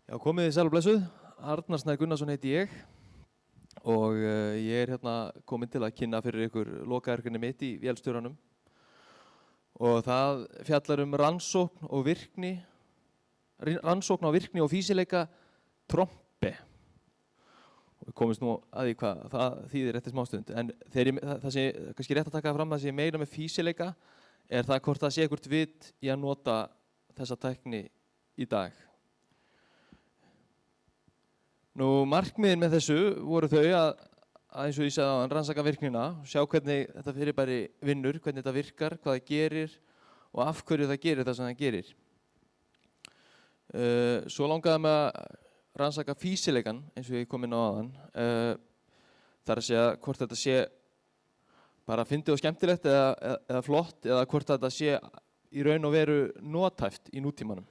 Já, komið þið sæl og blessuð. Arnar Snær Gunnarsson heiti ég og ég er hérna kominn til að kynna fyrir ykkur lokaverkefni mitt í vélstjóranum og það fjallar rannsókn á virkni og fýsileika trompe. Og við komumst nú að því hvað það þýðir eftir smástund. En það sem kannski rétt að taka fram það sem ég meina með fýsileika er það hvort það sé eitthvað vit í að nota þessa tækni í dag. Nú, markmiðin með þessu voru þau að eins og ég sagði áðan, rannsaka virknina, sjá hvernig þetta fyrirbæri vinnur, hvernig þetta virkar, hvað það gerir og af hverju það gerir það sem það gerir. Svo langaði mig að rannsaka fýsileikan, eins og ég kom inn á áðan. Það er að segja hvort þetta sé bara fyndið og skemmtilegt eða flott eða hvort þetta sé í raun og veru nothæft í nútímanum.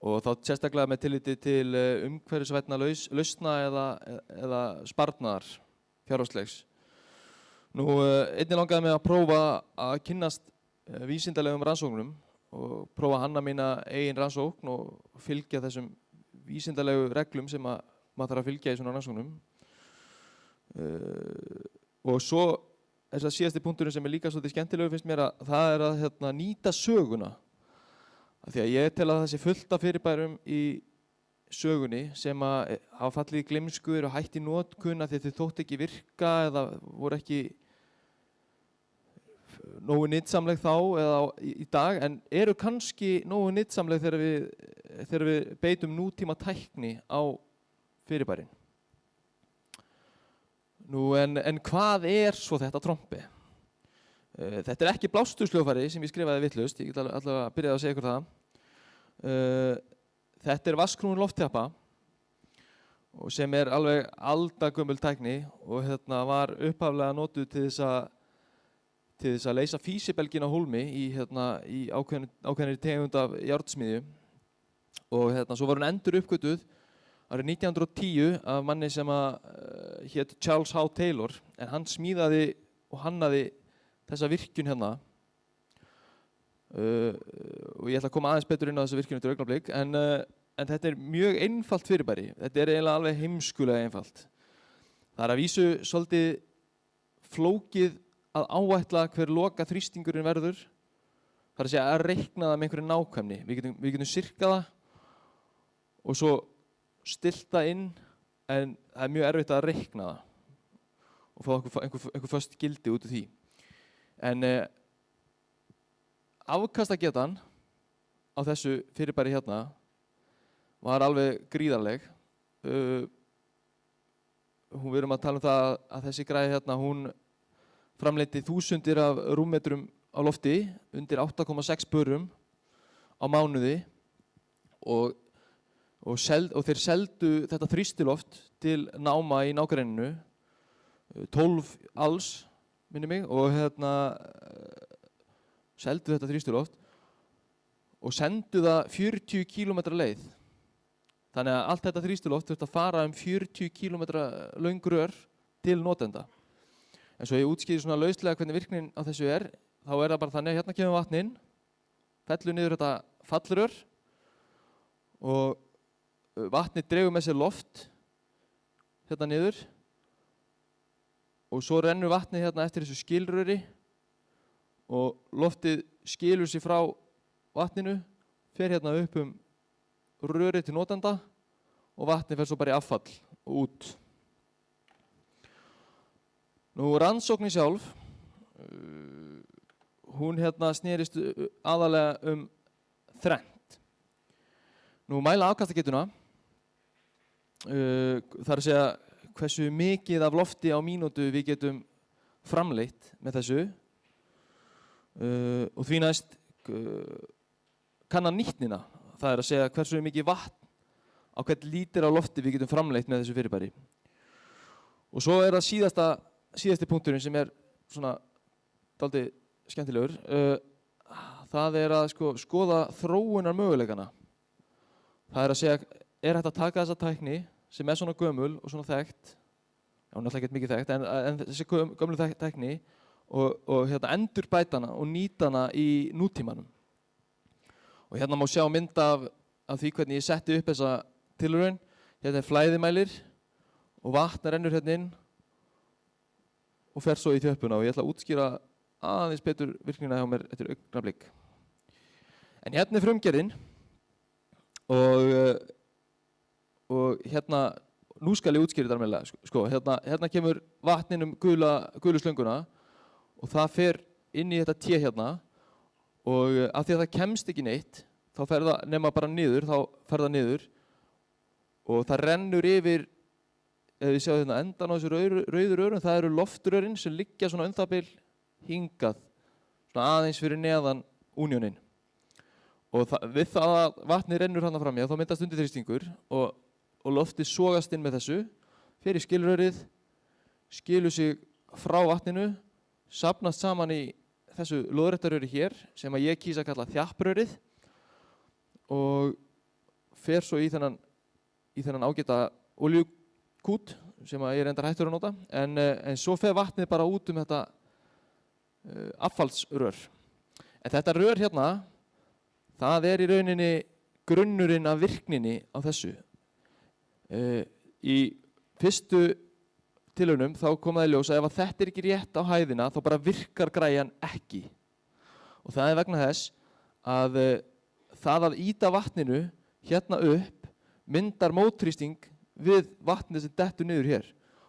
Og þá sérstaklega með tilliti til umhverfisvænna lausna eða sparnaðar fjárhagslegs. Nú, einnig langaði mig að prófa að kynnast vísindalegum rannsóknum og prófa að hanna mína eigin rannsókn og fylgja þessum vísindalegu reglum sem maður þarf að fylgja í svona rannsóknum. Og svo þess að síðasti punkturinn sem er líka svolítið skemmtilegur finnst mér að það er að nýta söguna. Af því að ég tel að það sé fullt af fyrirbærum í sögunni sem að hafa fallið í gleymskur og hætt í notkun af því að þau þótt ekki virka eða voru ekki nógu nytsamleg þá eða í dag, en eru kannski nógu nytsamleg þegar við beitum nútíma tækni á fyrirbærin. Nú en hvað svo þetta trompi? Þetta ekki blásturshljóðfæri sem ég skrifaði vitlaust, ég get allavega að byrja að segja ykkur það. Þetta vatnskrúin lofttjappa og sem alveg aldagömmul tækni og var upphaflega notuð til þess að leysa físibelginn á hólmi í ákveðinni tegund af járnsmiðju. Og svo var hún endur uppgötuð árið 1910 af manni sem hét Charles H. Taylor, en hann smíðaði og hannaði þessa virkjun hérna. Og ég ætla að koma aðeins betur inn á þessa virkjun eftir augnablik, en þetta mjög einfalt fyrirbæri. Þetta eiginlega alveg heimskulega einfalt. Það að vísu svolítið flókið að áætla hver loka þrýstingurinn verður. Það að segja að reikna það með einhverju nákvæmni. Við getum sirkað það og svo stillt það inn, en það mjög erfitt að reikna það og fá einhver föst gildi út úr því. En afkastagetan á þessu fyrirbæri hérna var alveg gríðarleg. Við erum að tala um það að þessi græði hérna, hún framleiddi þúsundir af rúmmetrum á lofti undir 8,6 börum á mánuði og þeir seldu þetta þrýstiloft til náma í nágrenninu, 12 alls, minni mig, og seldu þetta þrýstiloft og sendu það 40 km leið. Þannig að allt þetta þrýstiloft þurfti að fara 40 km löng rör til notenda. En svo ég útskýri svona lauslega hvernig virknin á þessu þá það bara þannig að hérna kemur vatnin, fellur niður þetta fallrör og vatnið dregur með sér loft hérna niður og svo rennur vatnið hérna eftir þessu skilröri og loftið skilur sig frá vatninu, fer hérna upp rörið til notenda og vatnið fer svo bara í affall og út. Nú rannsóknin sjálf, hún snerist aðalega þrennt. Nú mæla afkastagetuna, það að segja hversu mikið af lofti á mínútu við getum framleitt með þessu og því næst kanna nýtnina, það að segja hversu mikið vatn á hvern lítir af lofti við getum framleitt með þessu fyrirbæri. Og svo það síðasti punkturinn sem svona dálítið skemmtilegur, það að skoða þróunar möguleikana. Það að segja, hægt að taka þessa tækni sem svona gömul og svona þekkt, já, náttúrulega ekki mikið þekkt, en þessi gömlu tækni og endurbæta hana og nýta hana í nútímanum. Og hérna má sjá mynd af því hvernig ég setti upp þessa tilraun. Hérna flæðimælir og vatn rennur hérna inn og fer svo í þjöppuna og ég ætla að útskýra aðeins betur virknina hjá mér eftir augnablik. En hérna frumgerðin og hérna, nú skal ég útskýra þetta almennilega, hérna kemur vatnin gulu slönguna og það fer inn í þetta hérna og af því að það kemst ekki neitt, þá fer það nema bara niður, þá fer það niður og það rennur yfir, ef við sjáum endan á þessu rauðu rörum, það eru loftrörin sem liggja svona það bil hingað, svona aðeins fyrir neðan únjónin. Og við það að vatnið rennur hana fram í, þá myndast undirþrýstingur og loftið sogast inn með þessu, fer í skilrörið, skilur sig frá vatninu, safnast saman í þessu lóðréttaröri hér, sem að ég kýs að kalla þjapprörið og fer svo í þennan ágæta oljukút sem að ég reyndar hættur að nota, en svo fer vatnið bara út þetta affallsrör. En þetta rör hérna, það í rauninni grunnurinn af virkninni á þessu. Í fyrstu tilraunum þá kom það í ljós að ef þetta ekki rétt á hæðina þá bara virkar græjan ekki. Og það vegna þess að það að ýta vatninu hérna upp myndar mótþrýsting við vatnið sem dettur niður hér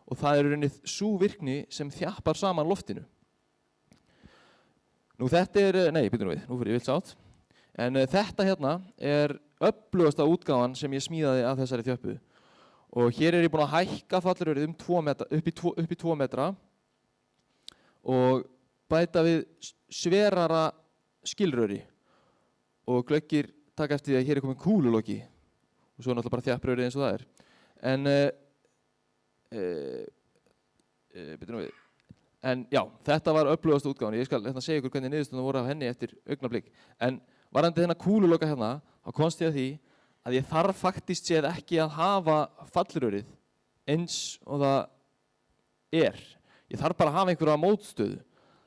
og það er í rauninni sú virkni sem þjappar saman loftinu. Nú þetta er, nei, býtum við, nú fyrir ég vilt sátt. En þetta hérna er öflugasta útgáfan sem ég smíðaði af þessari þjöppu. Og hér er ég búinn að hækka fallrörið 2 metra, upp í 2 metra og bæta við sverara skilröri. Og glöggir taka eftir því að hér er komin kúluloki. Og svo náttúrulega bara þjapprörið eins og það er. En, býtum við. En já, þetta var öflugasta útgáfan. Ég skal segja ykkur hvernig niðurstöðuna voru af henni eftir augnablik. En varðandi þennan kúluloka hérna, þá komst ég að því að ég þarf faktist séð ekki að hafa fallrörið eins og það er. Ég þarf bara að hafa einhverja mótstöðu.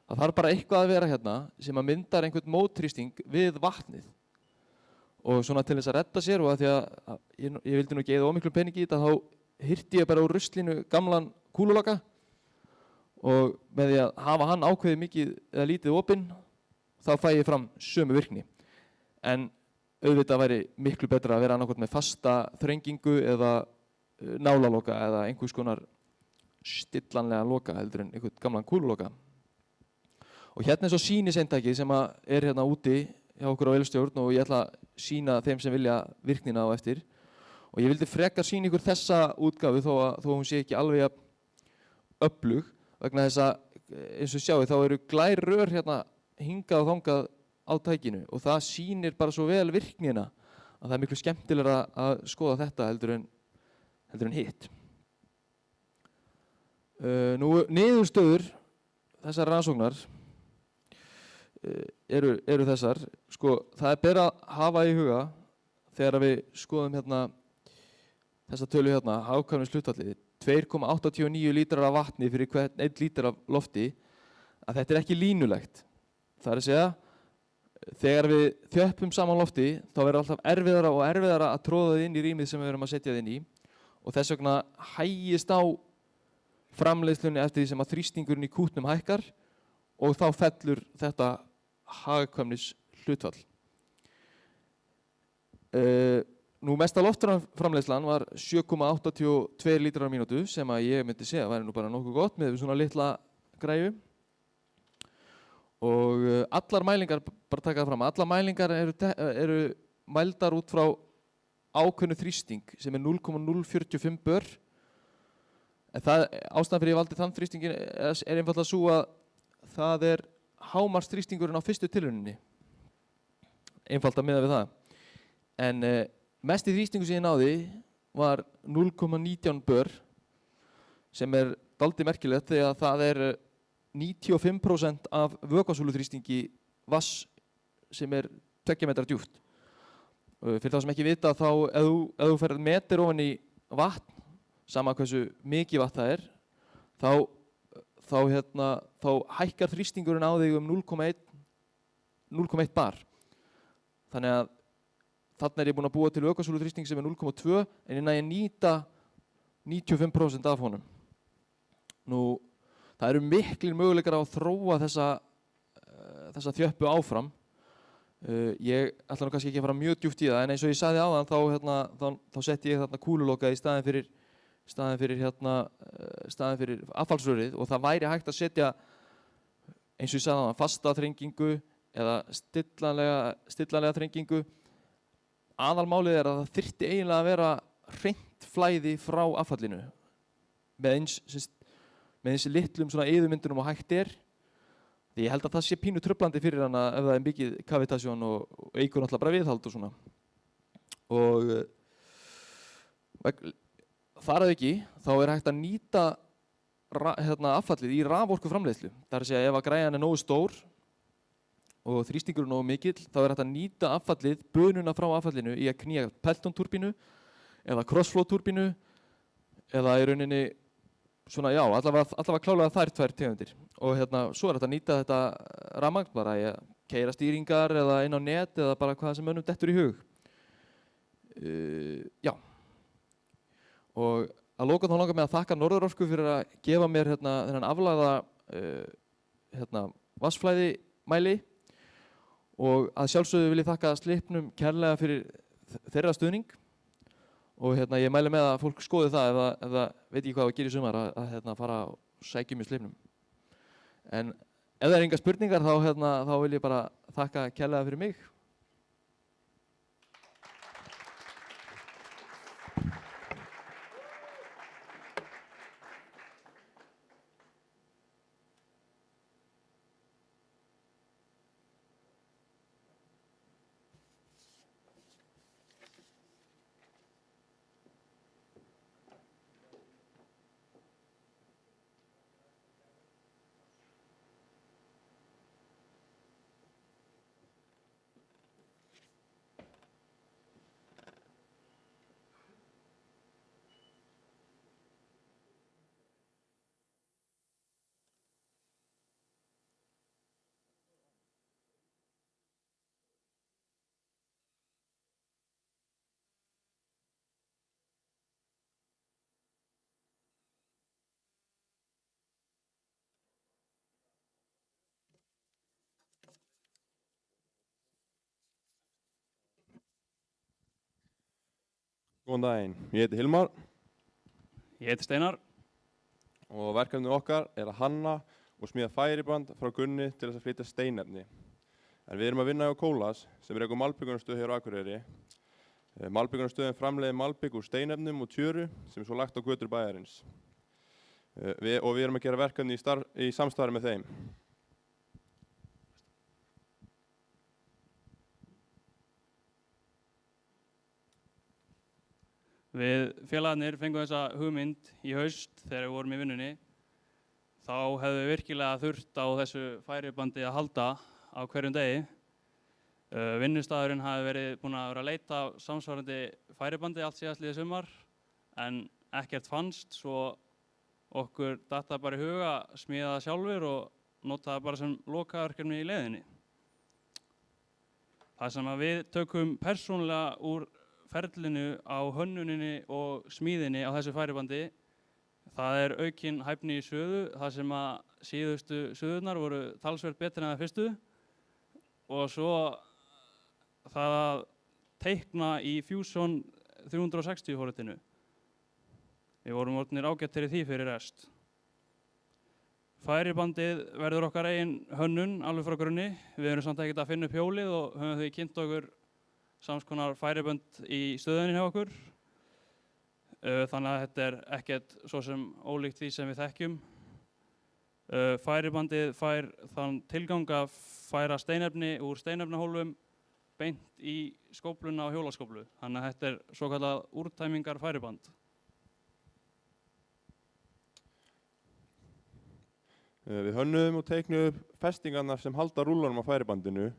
Það þarf bara eitthvað að vera hérna sem að myndar einhvern mótþrýsting við vatnið. Og svona til þess að redda sér og að því að ég vildi nú ekki eyða of miklum peningi í þetta, þá hirti ég bara úr ruslinu gamlan kúluloka og með því að hafa hann ákveðið mikið eða lítið opinn, þá fæ ég fram sömu virkni. En auðvitað væri miklu betra að vera annarkot með fasta þrengingu eða nálaloka eða einhvers konar stillanlega loka heldur en einhvern gamlan kúluloka. Og hérna er svo sýniseintakið sem er hérna úti hjá okkur á Vélstjórn og ég ætla að sýna þeim sem vilja virknina á eftir. Og ég vildi frekar sýna ykkur þessa útgáfu þó hún sé ekki alveg öflug vegna þess að eins og sjáu þá eru glærrör hérna hingað og þangað á tækinu og það sýnir bara svo vel virknina að það er miklu skemmtilegra að skoða þetta heldur en hitt. Nú niðurstöður þessar rannsóknar eru þessar. Sko, það er bara að hafa í huga þegar við skoðum hérna þessa tölu hérna, hagkvæmnishlutfallið, 2,89 lítrar af vatni fyrir hvern 1 lítra af lofti, að þetta er ekki línulegt. Það er að segja, þegar við þjöppum saman lofti, þá verður alltaf erfiðara og erfiðara að tróða það inn í rýmið sem við erum að setja það inn í og þess vegna hægist á framleiðslunni eftir því sem að þrýstingurinn í kútnum hækkar og þá fellur þetta hagkvæmnishlutfall. Nú mesta loftframleiðslan var 7,82 lítrar á mínútu sem að ég myndi segja væri nú bara nokkuð gott með svona litla græju. Og allar mælingar, bara taka það fram, allar mælingar eru mældar út frá ákveðnu þrýsting sem er 0,045 bör. En ástæðan fyrir ég valdi þann þrýstingin er einfaldlega svo að það er hámarksþrýstingurinn á fyrstu tilrauninni. Einfalt að miða við það. En mesti þrýstingur sem ég náði var 0,19 bör sem er dálítið merkilegt þegar það er 95% af vökvasúluþrýstingi vass sem er 2 metra djúpt. Fyrir þá sem ekki vita þá ef þú ferð meter ofan í vatn, sama hversu mikið vatn það er, þá hækkar þrýstingurinn á þig 0,1 bar. Þannig að þarna er ég búinn að búa til vökvasúluþrýsting sem er 0,2 en ég næ að nýta 95% af honum. Nú, það eru miklir möguleikar á að þróa þessa þjöppu áfram. Ég ætla nú kannski ekki að fara mjög djúpt í það, en eins og ég sagði áðan þá setti ég þarna kúluloka í staðinn fyrir affallsrörið og það væri hægt að setja, eins og ég sagði áðan, fasta þrengingu eða stillanlega þrengingu. Aðalmálið er að það þyrfti eiginlega að vera hreint flæði frá affallinu með eins litlum svona eyðumyndunum og hægt er. Því ég held að það sé pínu truflandi fyrir hana ef það er mikið kavitasjón og eykur náttúrulega bara viðhald og svona. Og þar að ekki, þá er hægt að nýta affallið í raforkuframleiðslu. Það er að segja ef að græjan er nógu stór og þrýstingurinn nógu mikill, þá er hægt að nýta affallið, bununa frá affallinu í að knýja Pelton-túrbínu eða Crossflow-túrbínu eða í rauninni svona, já, allavega klálega þær 2 tegundir. Og svo er þetta að nýta þetta rafmagn bara í að keyra stýringar eða inn á net eða bara hvað sem mönnum dettur í hug. Já. Og að loka þá langar mig að þakka Norðurorku fyrir að gefa mér þennan aflagða vatnsflæðimæli Og að sjálfsögðu vil ég þakka Slipnum kærlega fyrir þeirra stuðning. Og ég mæli með að fólk skoði það ef það veit ekki hvað að gera í sumar að fara og sækja í Slipnum. En ef það engar spurningar þá vil ég bara þakka kærlega fyrir mig. Góðan daginn, ég heiti Hilmar. Ég heiti Steinar. Og verkefnið okkar er að hanna og smíða færiband frá Gunni til þess að flytja steinefni. En við erum að vinna á Kólas sem er eitthvað malbyggunarstöð hér á Akureyri. Malbyggunarstöðin framleiðir malbygg úr steinefnum og tjöru sem er svo lagt á götur bæjarins. Og við erum að gera verkefni í samstarfi með þeim. Við félagarnir fengum þessa hugmynd í haust þegar við vorum í vinnunni. Þá hefðu við virkilega þurft á þessu færibandi að halda á hverjum degi. Vinnustæðurinn hafi verið búinn að vera að leita samsvarandi færibandi allt síðastliðið sumar en ekkert fannst, svo okkur datt það bara í huga að smíða það sjálfur og nota það bara sem lokaverkefni í leiðinni. Það sem að við tökum persónulega úr ferlinu á hönnuninni og smíðinni á þessu færibandi, það er aukin hæfni í suðu, það sem að síðustu suðurnar voru talsvert betri en það fyrstu, og svo það að teikna í Fusion 360 forritinu. Við vorum orðnir ágættir í því fyrir rest. Færibandið verður okkar eigin hönnun alveg frá grunni. Við erum samt ekkert að finna upp hjólið og höfum því kynnt okkur samskonar færibönd í stöðunni hjá okkur. Þannig að þetta er ekkert svo sem ólíkt því sem við þekkjum. Færibandið fær þann tilgang að færa steinefni úr steinefnahólfum beint í skófluna á hjólaskóflu. Þannig að þetta er svokallað úrtæmingar færiband. Við hönnuðum og teiknuðum upp festingarnar sem halda rúlunum á færibandinu.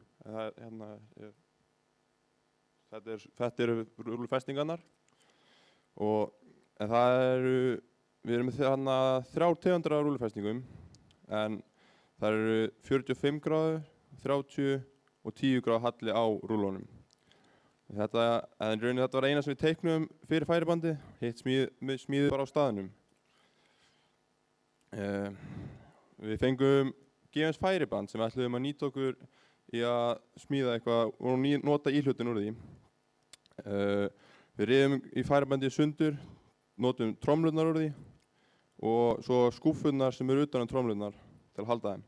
Þetta eru rúlufestingarnar. En við erum með þrjár tegundir af rúlufestingum, en það eru 45 gráðu, 30 og 10 gráðu halli á rúlunum. En í rauninni þetta var eina sem við teiknuðum fyrir færibandi, hitt smíðið bara á staðnum. Við fengum gefins færiband sem við ætluðum að nýta okkur í að smíða eitthvað og nota íhlutin úr því. Við riðum í færibandi sundur, notum tromlurnar úr því og svo skúfurnar sem eru utan tromlurnar til að halda þeim.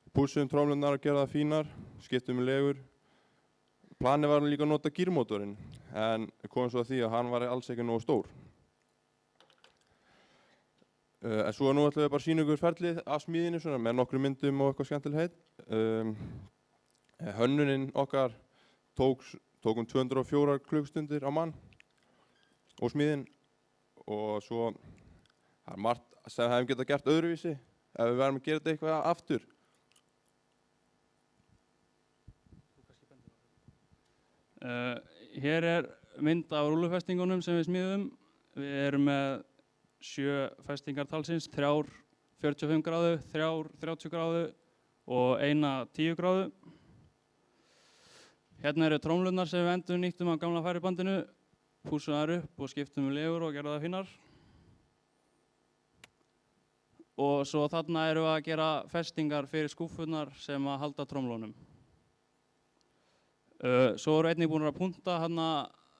Við pússum tromlurnar og gera það fínar, skiptum legur. Planið var líka að nota gírmótorinn, en komum svo að því að hann var alls ekki nógu stór. En svo nú ætlum við bara að sýna ykkur ferlið af smíðinu svona, með nokkrum myndum og eitthvað skemmtilegheit. Hönnunin okkar tók 204 klukkustundir á mann og smíðin, og svo það er margt sem við hefum getað gert öðruvísi ef við verðum að gera þetta eitthvað aftur. Hér er mynd af rúlufestingunum sem við smíðum. Við erum með 7 festingar talsins, 3 45 gráðu, 3 30 gráðu og 1 10 gráðu. Hérna eru trómlurnar sem við endurnýttum af gamla færibandinu, pússum þær upp og skiptum legur og gerðum það fínar. Og svo þarna erum við að gera festingar fyrir skúfurnar sem að halda trómlunum. Svo eru einnig búin að punta hérna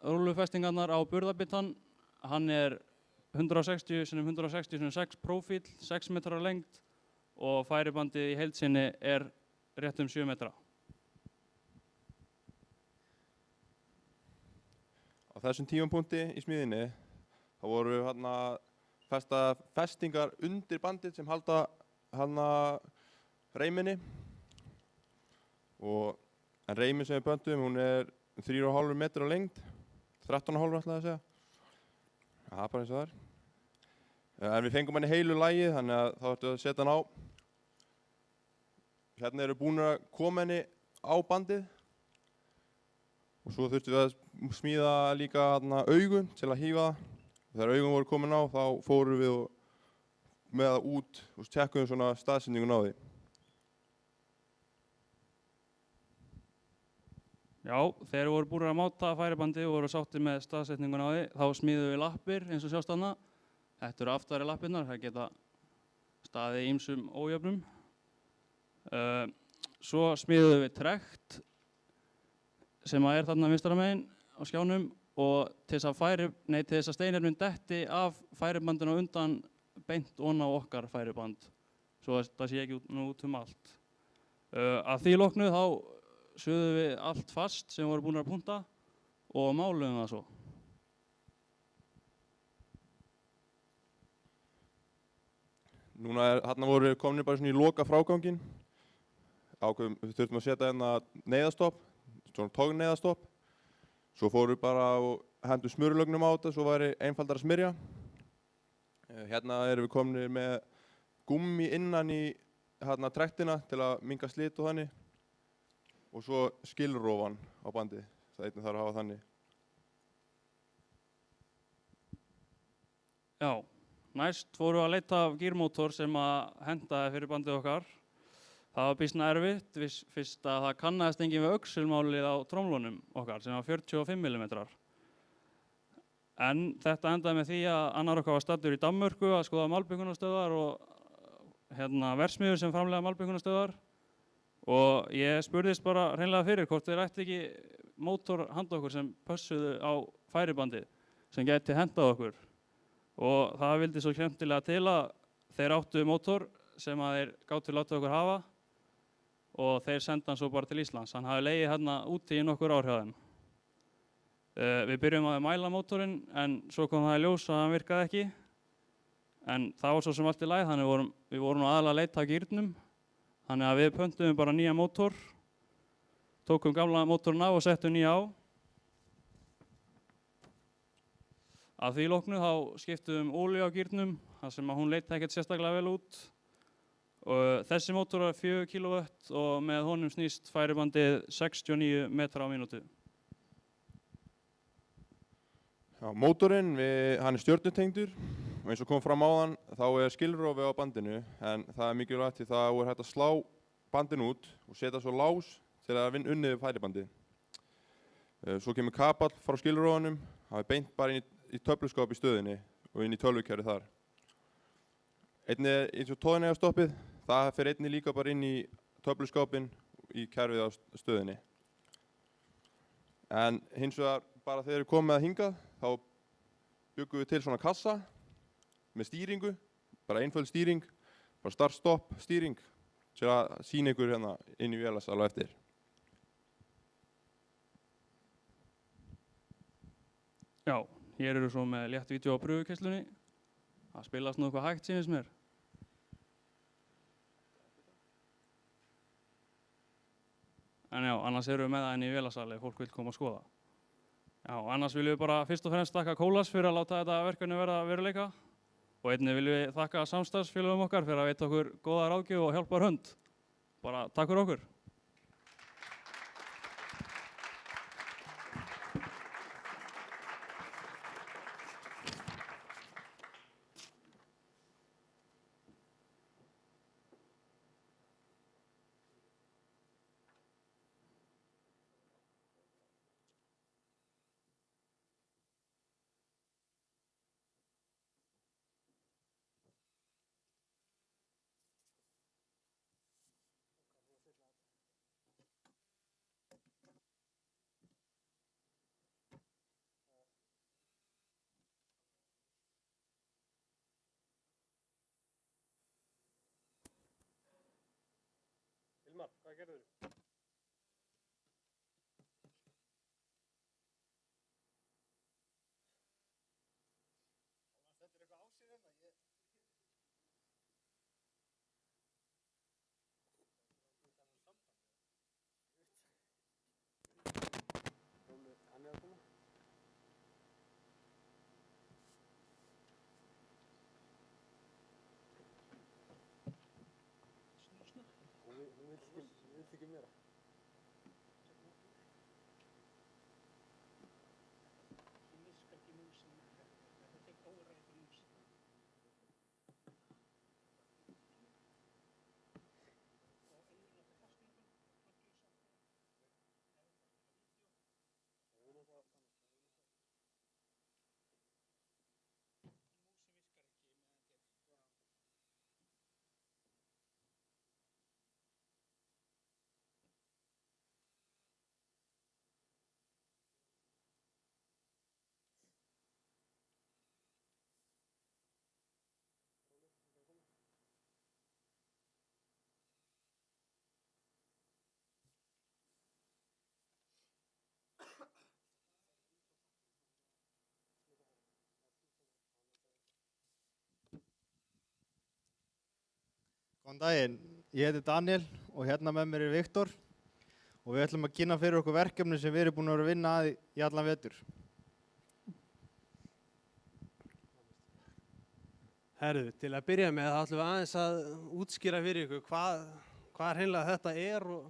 rúllufestingarnar á burðarbitann. Hann er 160 x 160 x 6 prófíl, 6 metrar lengt og færibandið í heild sinni er rétt 7 metra. Á þessum tímapunkti í smíðinni þá voru hérna festa festingar undir bandið sem halda hérna reiminni en reimin sem við böndum hún er 3,5 metra lengt 13,5 ætlaði að segja. Það er bara eins og það er. En við fengum henni heilu lagið þannig að þá ættum við að setja hann á. Hérna eru búin að koma henni á bandið og svo þurftum við að smíða líka augun til að hífa það. Þegar augun voru komin á þá fórum við með það út og tjekkum svona staðsetningun á því. Já, þegar við vorum búin að máta færibandið og voru sáttir með staðsetningun á því, þá smíðum við lappir eins og sjást þarna. Þetta eru aftari lappirnar, það geta staðið í ýmsum ójöfnum. Svo smíðum við trekt sem er þarna vinstra megin á skjánum og til þess að steinefnin detti af færibandinu undan beint ón á okkar færiband, svo það sé ekki út allt. Að því loknu þá suðum við allt fast sem voru búin að punta og máluðum það svo. Þarna voru við komin bara svona í loka fráganginn. Við þurftum að setja hérna neyðarstopp, svona togneyðarstopp. Svo fórum við bara og hendum smurulögnum á þetta, svo væri einfaldara að smyrja. Hérna erum við komin með gúmmi innan í trektina til að minnka slit og þannig. Og svo skilrófan á bandið, það einnig þarf að hafa þannig. Já, næst fórum við að leita af gírmótor sem að hentaði fyrir bandið okkar. Það var býsna erfitt, fyrst að það kannaðist enginn við öxulmálið á tromlunum okkar sem var 45 mm. En þetta endaði með því að annar okkar var staddur í Danmörku að skoða malbikunarstöðvar og verksmiðjur sem framleiða malbikunarstöðvar. Og ég spurðist bara hreinlega fyrir hvort þeir ætti ekki mótor handa okkur sem pössuðu á færibandið sem gæti hendað okkur. Og það vildi svo skemmtilega til að þeir áttu mótor sem að þeir gátu látið okkur hafa og þeir senda hann svo bara til Íslands. Hann hafi legið hérna úti í nokkur ár hjá þeim. Við byrjum að mæla mótorinn en svo kom það í ljós að hann virkaði ekki. En það var svo sem allt í lagi, þannig við vorum aðalega að leita að gírnum. Þannig að við pöntuðum bara nýja mótor, tókum gamla mótorinn af og settum nýja á. Að því loknu þá skiptum olíu á gírnum, þar sem að hún leit ekkert sérstaklega vel út. Og þessi mótor er 4 kW og með honum snýst færibandið 69 metra á mínútu. Já, mótorinn, hann er stjörnutengdur og eins og kom fram áðan þá er skilrofi á bandinu en það er mikilvægt því það er hægt að slá bandinu út og setja svo lás til að vinna unnið við færibandið. Svo kemur kapall frá skilrofunum, það er beint bara inn í töfluskáp í stöðinni og inn í tölvukerfi þar. Einnig eins og togneyðarstoppið, það fer einnig líka bara inn í töfluskápin í kerfið á stöðinni. En hins vegar bara þegar við komum með að hingað þá byggum við til svona kassa með stýringu, bara einföld stýring, bara start-stopp stýring til að sýna ykkur hérna inn í vélasal og eftir. Já, hér eru svo með létt vídeo á pröfukeyslunni. Það spilast nú eitthvað hægt sýnist mér. En já, annars erum við með það inn í vélasal ef fólk vil koma að skoða. Já, annars viljum við bara fyrst og fremst þakka Kólas fyrir að láta þetta verkefni verða veruleika og einnig viljum við þakka samstarfsfélögum okkar fyrir að veita okkur góða ráðgjöf og hjálpar hönd. Bara takk fyrir okkur. Fulla Rúnar, hvað gerður þú? Þetta er eitthvað ásýr hérna. Hann er að koma. Hún vill ekki meira. Ég miska ekki músin. Þetta tek óræði músin. Og eiginlega fastningun, hvorki í softinu. Músin virkar ekki meðan þetta er. Góðan daginn, ég heiti Daniel og hérna með mér er Viktor og við ætlum að kynna fyrir okkur verkefni sem við erum búin að vera að vinna að í allan vetur. Herðu, til að byrja með þá ætlum við aðeins að útskýra fyrir ykkur hvað hreinlega þetta er og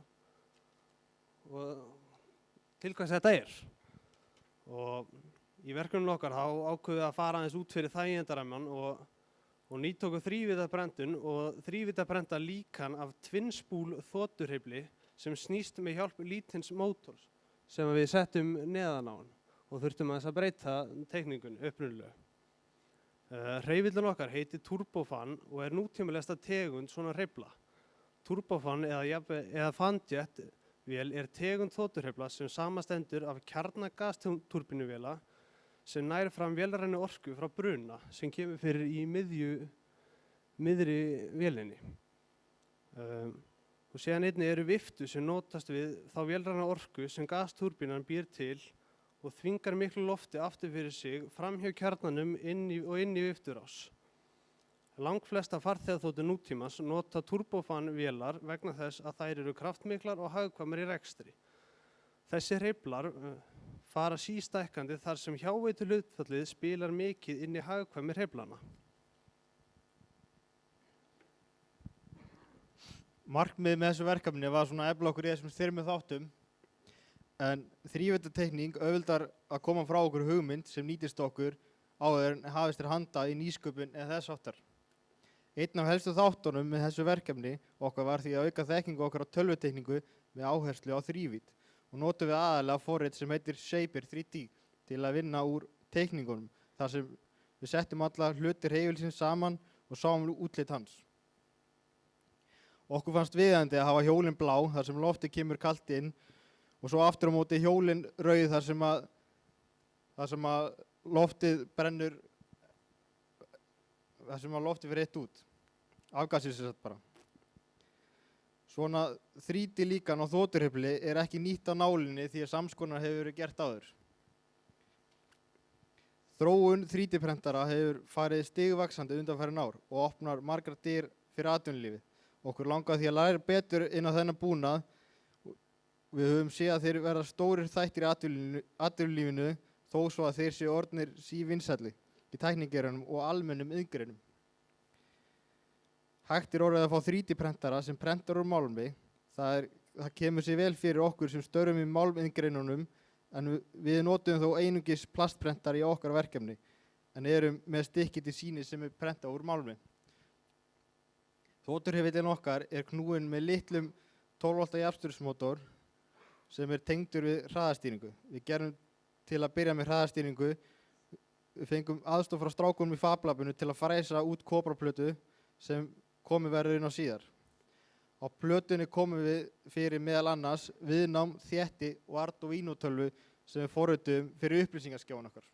til hvers þetta er. Og í verkefninu okkar þá ákveðum við að fara aðeins út fyrir þægindaramman og nýtt okkur þrívíddarbrendun og þrívíddarbrenda líkan af tvinnspúl þotuhreyfli sem snýst með hjálp lítins mótors sem við settum neðan á hann og þurftum að breyta teikningun upprunalega. Hreyfillin okkar heitir Turbofan og er nútímalegasta tegund svona hreyfla. Turbofan eða fanjet vél er tegund þotuhreyfla sem samastendur af kjarnagasturbínuvéla sem nær fram vélrænu orku frá bruna sem kemur fyrir í miðri vélinni. Og síðan einnig eru viftu sem notast við þá vélræna orku sem gasturbínan býr til og þvingar miklu lofti aftur fyrir sig fram hjá kjarnanum inn í vifturás. Langflesta farþegaþotur nútímans nota turbofan vélar vegna þess að þær eru kraftmiklar og hagkvæmar í rekstri. Þessi hreyflar fara sístækkandi þar sem hjáveituhlutfallið spilar mikið inn í hagkvæmni hreyflana. Markmiðið með þessu verkefni var svona að efla okkur í þessum styrmu þáttum en þrívíddartekning auðveldar að koma frá okkur hugmynd sem nýtist okkur áður en hafist til handa í nýsköpun eða þess háttar. Einn af helstu þáttunum með þessu verkefni okkar var því að auka þekkingu okkar á tölvutekningu með áherslu á þrívídd og notum við aðalega forrit sem heitir Shaper 3D til að vinna úr teikningunum þar sem við settum alla hluti hreyfilsins saman og sáum útlit hans. Okkur fannst viðeigandi að hafa hjólinn blá þar sem loftið kemur kalt inn og svo aftur á móti hjólinn rauð þar sem að loftið brennur, þar sem að loftið fyrir eitt út. Afgasið sér satt bara. Svona 3D líkan á þotuhreyfli er ekki nýtt á nálinni því að samskonar hefur verið gert áður. Þróun 3D-prentara hefur farið stigvaxandi undanfarin ár og opnar margar dyr fyrir atvinnulífið. Okkur langar því að læra betur inn á þennan búnað. Við höfum séð að þeir verða stórir þættir í atvinnulífinu þó svo að þeir séu orðnir sívinsælli í tæknigeiranum og almennum iðngreinum. Hægt er orðið að fá 3D-prentara sem prentar úr málmi. Það kemur sér vel fyrir okkur sem störfum í málmiðngreinunum en við notum þó einungis plastprentara í okkar verkefni en erum með stykki til sýnis sem er prentað úr málmi. Þotuhreyfillinn okkar er knúinn með litlum 12 V jafnstuðsmótor sem er tengdur við hraðastýringu. Við gerum til að byrja með hraðastýringu. Við fengum aðstoð frá strákunum í FabLabinu til að fræsa út kopraplötu sem komið verður inn á síðar. Á plötunni komum við fyrir meðal annars viðnám, þétti og Arduino-tölvu sem við forritum fyrir upplýsingaskjáin okkar.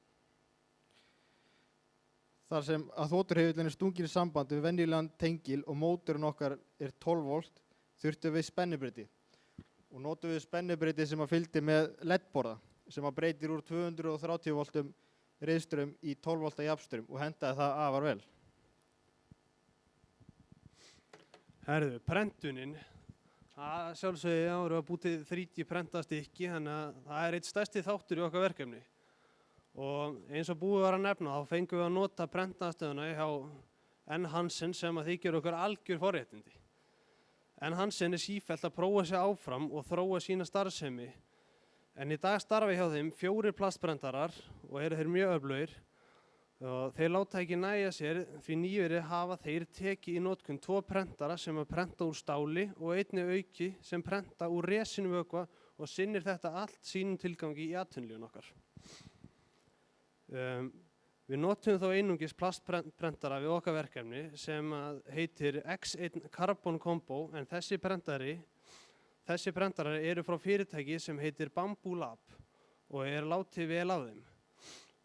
Þar sem að þotuhreyfillinn er stungin í samband við venjulegan tengil og mótorinn okkar er 12 V, þurftum við spennubreyti og notum við spennubreyti sem að fylgdi með LED-borða sem að breytir úr 230 voltum riðström í 12 volta jafnström og hendaði það afar vel. Herðu, prentunin, það sjálfsögði áður að búið til 3D prentastykki, þannig að það er eitt stærsti þáttur í okkar verkefni. Og eins og búið var að nefna, þá fengum við að nota prentastöðuna hjá N. Hansen sem að þykir okkur algjör forréttindi. N. Hansen er sífellt að prófa sig áfram og þróa sína starfsemi. En í dag starfa hjá þeim 4 plastprentarar og eru þeir mjög öflugir. Og þeir láta ekki nægja sér því nýverið hafa þeir tekið í notkun 2 prentara sem að prenta úr stáli og einni auki sem prenta úr resinvökva og sinnir þetta allt sínum tilgangi í atvinnulífinu okkar. Við notum þó einungis plastprentara við okkar verkefni sem heitir X1 Carbon Combo en þessi prentarar eru frá fyrirtæki sem heitir Bamboo Lab og er látið vel á þeim.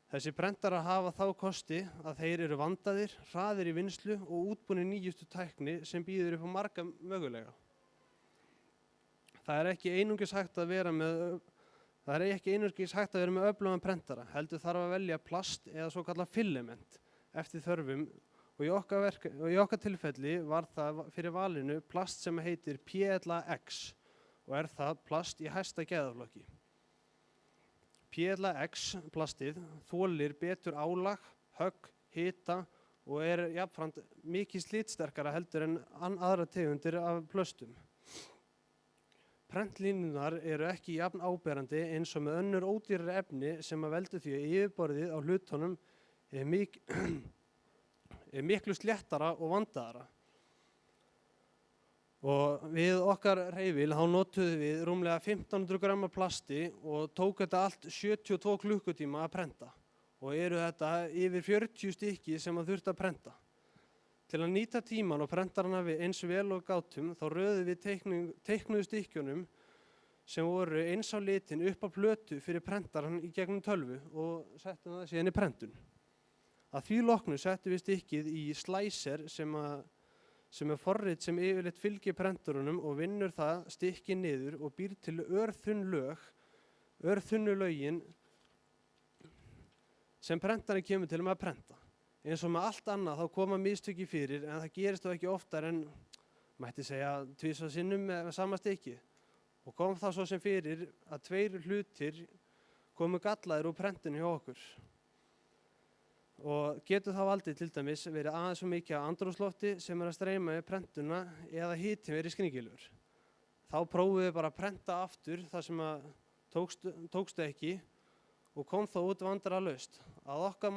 Þessi prentarar hafa þá kosti að þeir eru vandaðir, hraðir í vinnslu og útbúnir nýjustu tækni sem býður upp á marga mögulega. Það er ekki einungis hægt að vera með öflugan prentara, heldur þarf að velja plast eða svo kallað filament eftir þörfum og í okkar tilfelli var það fyrir valinu plast sem heitir PLAX og er það plast í hæsta gæðaflokki. PLAX plastið þolir betur álag, högg, hita og er jafnframt mikið slitsterkara heldur en aðra tegundir af plöstum. Prentlínunar eru ekki jafn áberandi eins og með önnur ódýrari efni sem að veldur því að yfirborðið á hlutunum er miklu sléttara og vandaðara. Og við okkar hreyfil þá notuðum við rúmlega 1500 grama plasti og tók þetta allt 72 klukkutíma að prenta og eru þetta yfir 40 stykki sem að þurfti að prenta. Til að nýta tíman og prentarana við eins vel og gátum þá röðum við teiknuðu stykkjunum sem voru eins á litin upp á plötu fyrir prentaran í gegnum tölvu og settum það síðan í prentun. Að því loknu settum við stykkið í slicer sem er forrit sem yfirleitt fylgir prenturunum og vinnur það stykki niður og býr til örþunnu lögin sem prentarinn kemur til með að prenta. Eins og með allt annað þá koma mistök fyrir en það gerist þó ekki oftar en mætti segja tvisvar sinnum með sama stykki. Og kom það svo sem fyrir að 2 hlutir komu gallaðir úr prentinu hjá okkur. Og getur þá valdið til dæmis verið aðeins svo mikið af andrúmslofti sem er að streyma í prentuna eða hitinn verið skringilegur. Þá prófum við bara að prenta aftur það sem að tókst ekki og kom þó út vandræðalaust. Að okkar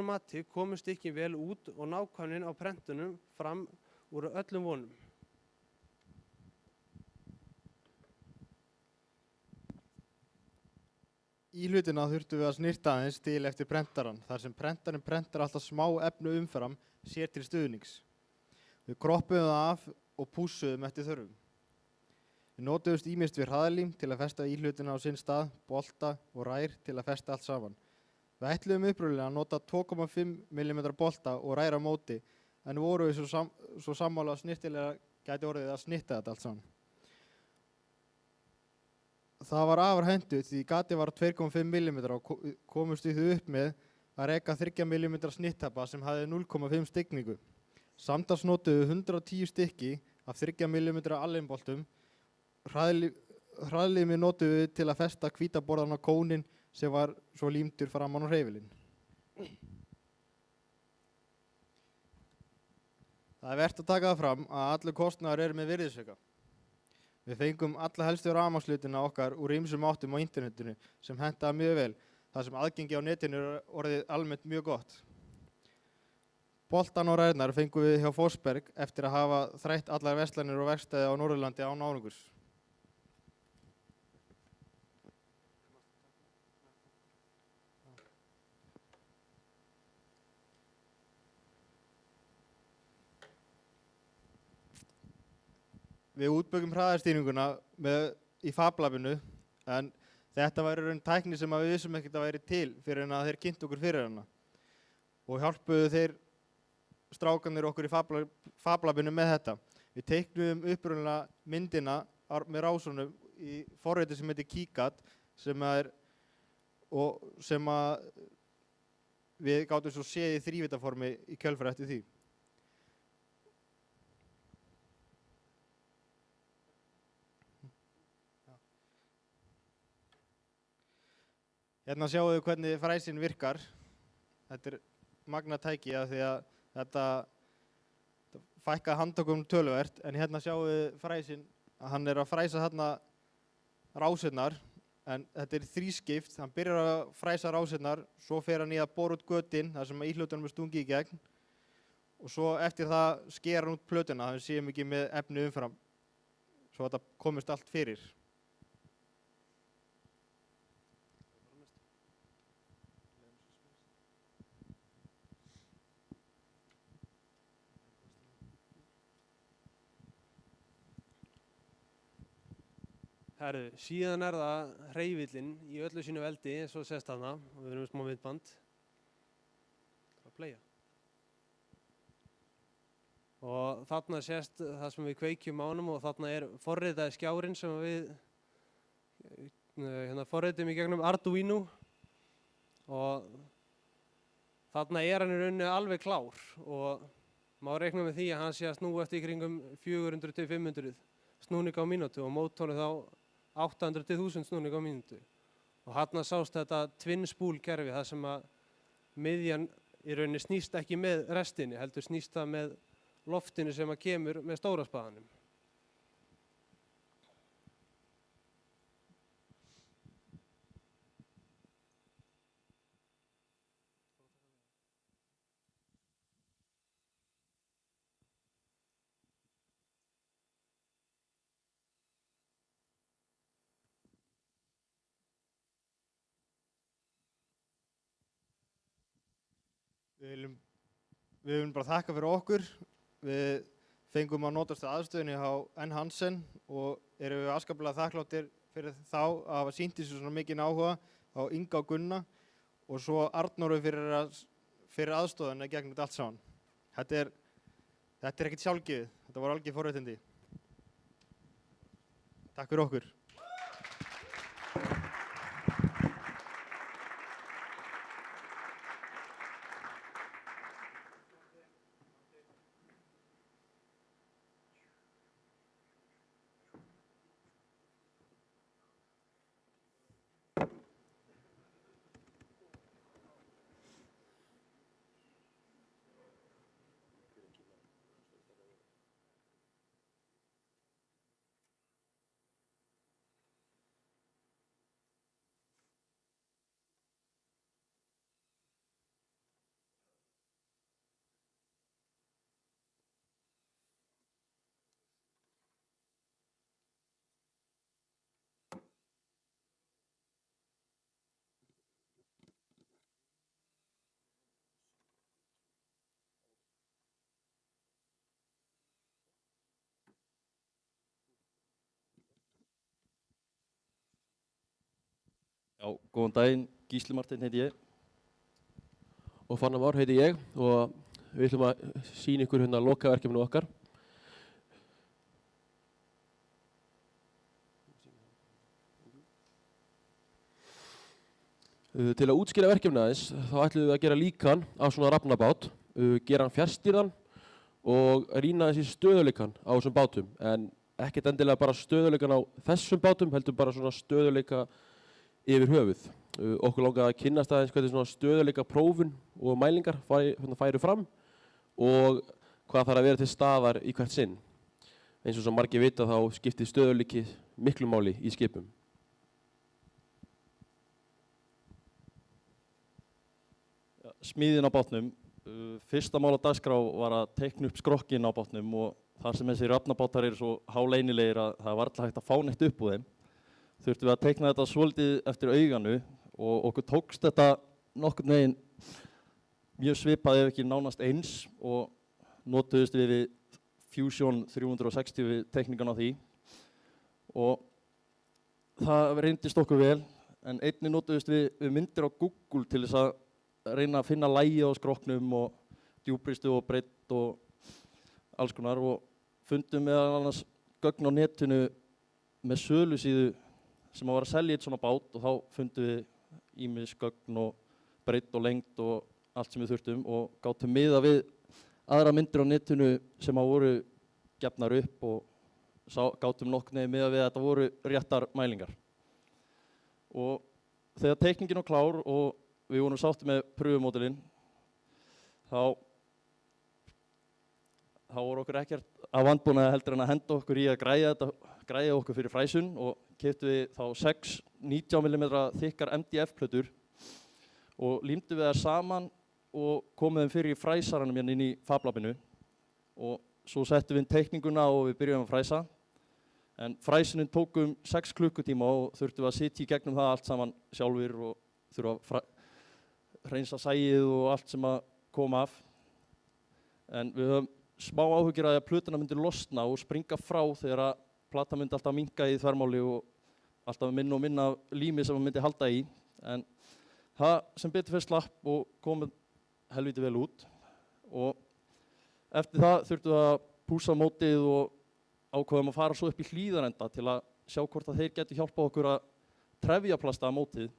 mati komu stykkin vel út og nákvæmnin á prentunum fram úr öllum vonum. Í hlutina þurftum við að snirta aðeins til eftir prentaran, þar sem prentarinn prentar alltaf smá efnu umfram sér til stuðnings. Við kroppuðum það af og pússuðum eftir þörfum. Við notuðumst ýmist við hraðlím til að festa í hlutina á sinn stað, bolta og rær til að festa allt saman. Við ætluðum upprunnilega að nota 2,5 mm bolta og rær á móti, en voru við svo sammála að snirtilega gæti orðið að snitta þetta allt saman. Það var afar hentugt því gatið var 2,5 mm og komust við upp með að reka 3 mm snittapa sem hafði 0,5 stigningu. Samtals notuðu 110 stykki af 3 mm allinboltum. Hraðlimi notuðu við til að festa hvítaborðan á kónin sem var svo límdur framan á hreyfilinn. Það er vert að taka það fram að allur kostnaður er með virðisauka. Við fengum alla helstu rafmagnslutina okkar úr ýmsum áttum á internetinu sem hentaði mjög vel, þar sem aðgengi á netinu er orðið almennt mjög gott. Boltan og rærnar fengum við hjá Forsberg eftir að hafa þrætt allar verslanir og verkstæði á Norðurlandi án árangurs. Við útbyggum hraðarstýringuna í FabLabinu en þetta var í raun tækni sem við vissum ekkert að væri til fyrir en að þeir kynntu okkur fyrir hana. Og hjálpuðu þeir strákanir okkur í FabLabinu með þetta. Við teiknuðum upprunalega myndina með rásunum í forriti sem heitir KiCad sem við gátum svo séð í þrívíddarformi í kjölfar eftir því. Hérna sjáum við hvernig fræsin virkar. Þetta magna tæki af því að þetta fækka handtökum töluvert, en hérna sjáum við fræsin að hann að fræsa þarna rásirnar, en þetta þrískipt. Hann byrjar að fræsa rásirnar, svo fer hann í að bora út götin þar sem íhlutunum stungið í gegn, og svo eftir það sker hann út plötuna, þannig að við séum ekki með efni umfram, svo þetta komist allt fyrir. Herru, síðan það hreyfillinn í öllu sínu veldi, eins og sést þarna, og við erum smá myndband. Það að playa. Og þarna sést það sem við kveikjum á honum, og þarna forritaði skjárinn sem við forritum í gegnum Arduino, og þarna hann í rauninni alveg klár, og má reikna með því að hann sé að snúa eftir í kringum 400 til 500 snúninga á mínútu, og mótorinn þá 800 til 1000 snúninga á mínútu. Og þarna sást þetta twin spool kerfi, þar sem að miðjan í rauninni snýst ekki með restinni, heldur snýst það með loftinu sem að kemur með stóra spaðanum. Við viljum bara þakka fyrir okkur. Við fengum að notast aðstöðunni á N. Hansen og erum við afskaplega þakkláttir fyrir þá að hafa sýnt þessu svona mikinn áhuga á Inga og Gunna, og svo Arnóru fyrir aðstöðunni gegn þetta allt saman. Þetta ekkert sjálfgefið, þetta voru algjör forréttindi. Takk fyrir okkur. Já, góðan daginn, Gísli Marteinn heiti ég. Og Fannar Már heiti ég, og við ætlum að sýna ykkur hérna lokaverkefninu okkar. Til að útskýra verkefnið aðeins, þá ætlum við að gera líkan á svona rafnabát, gera hann fjarstýrðan og rýna þessi stöðuleikan á þessum bátum. En ekkert endilega bara stöðuleikan á þessum bátum, heldur bara svona stöðuleika yfir höfuð. Okkur langaði að kynnast aðeins hvernig svona stöðuleika prófun og mælingar færu fram og hvað þarf að vera til staðar í hvert sinn. Eins og sem margir vita þá skiptir stöðuleiki miklu máli í skipum. Smíðin á bátnum. Fyrsta mál á dagskrá var að teikna upp skrokkinn á bátnum, og þar sem þessi rafnabátar eru svo háleynilegir að það var alltaf hægt að fá neitt upp úr þeim, þurftum við að teikna þetta svolítið eftir auganu, og okkur tókst þetta nokkurn veginn mjög svipað ef ekki nánast eins, og notuðust við Fusion 360 teikningan á því, og það reyndist okkur vel, en einnig notuðust við myndir á Google til þess að reyna að finna lægi á skrokknum og djúpristu og breidd og alls konar, og fundum meðal annars gögn á netinu með sölusíðu sem var að selja eitt svona bát og þá fundum við ýmis gögn og breidd og lengd og allt sem við þurftum og gátum miða við aðra myndir á netinu sem að voru gefnar upp og gátum nokkuð miða við að þetta voru réttar mælingar. Og þegar teikningin var klár og við vorum sátti með pröfumódelin þá voru okkur ekkert að vandbúna heldur en að henda okkur í að græja okkur fyrir fræsun og keyptum við þá 6 19 mm þykkar MDF-plötur og límdum við það saman og komum þeim fyrir í fræsaranum hérna inn í FabLabinu og svo settum við inn teikninguna og við byrjum að fræsa. En fræsunin tók 6 klukkutíma og þurftum við að sitja í gegnum það allt saman sjálfur og þurfum að hreinsa sæið og allt sem að koma af. En við höfum smá áhyggjur að plötuna myndi losna og springa frá þegar að plata myndi alltaf minnka í þvermáli og alltaf minna og minna lími sem það myndi halda í. En það sem betur fyrir slapp og komið helviti vel út. Og eftir það þurftum við að pússa mótið og ákveðum að fara svo upp í hlíðarenda til að sjá hvort að þeir geti hjálpað okkur að trefjaplasta mótið.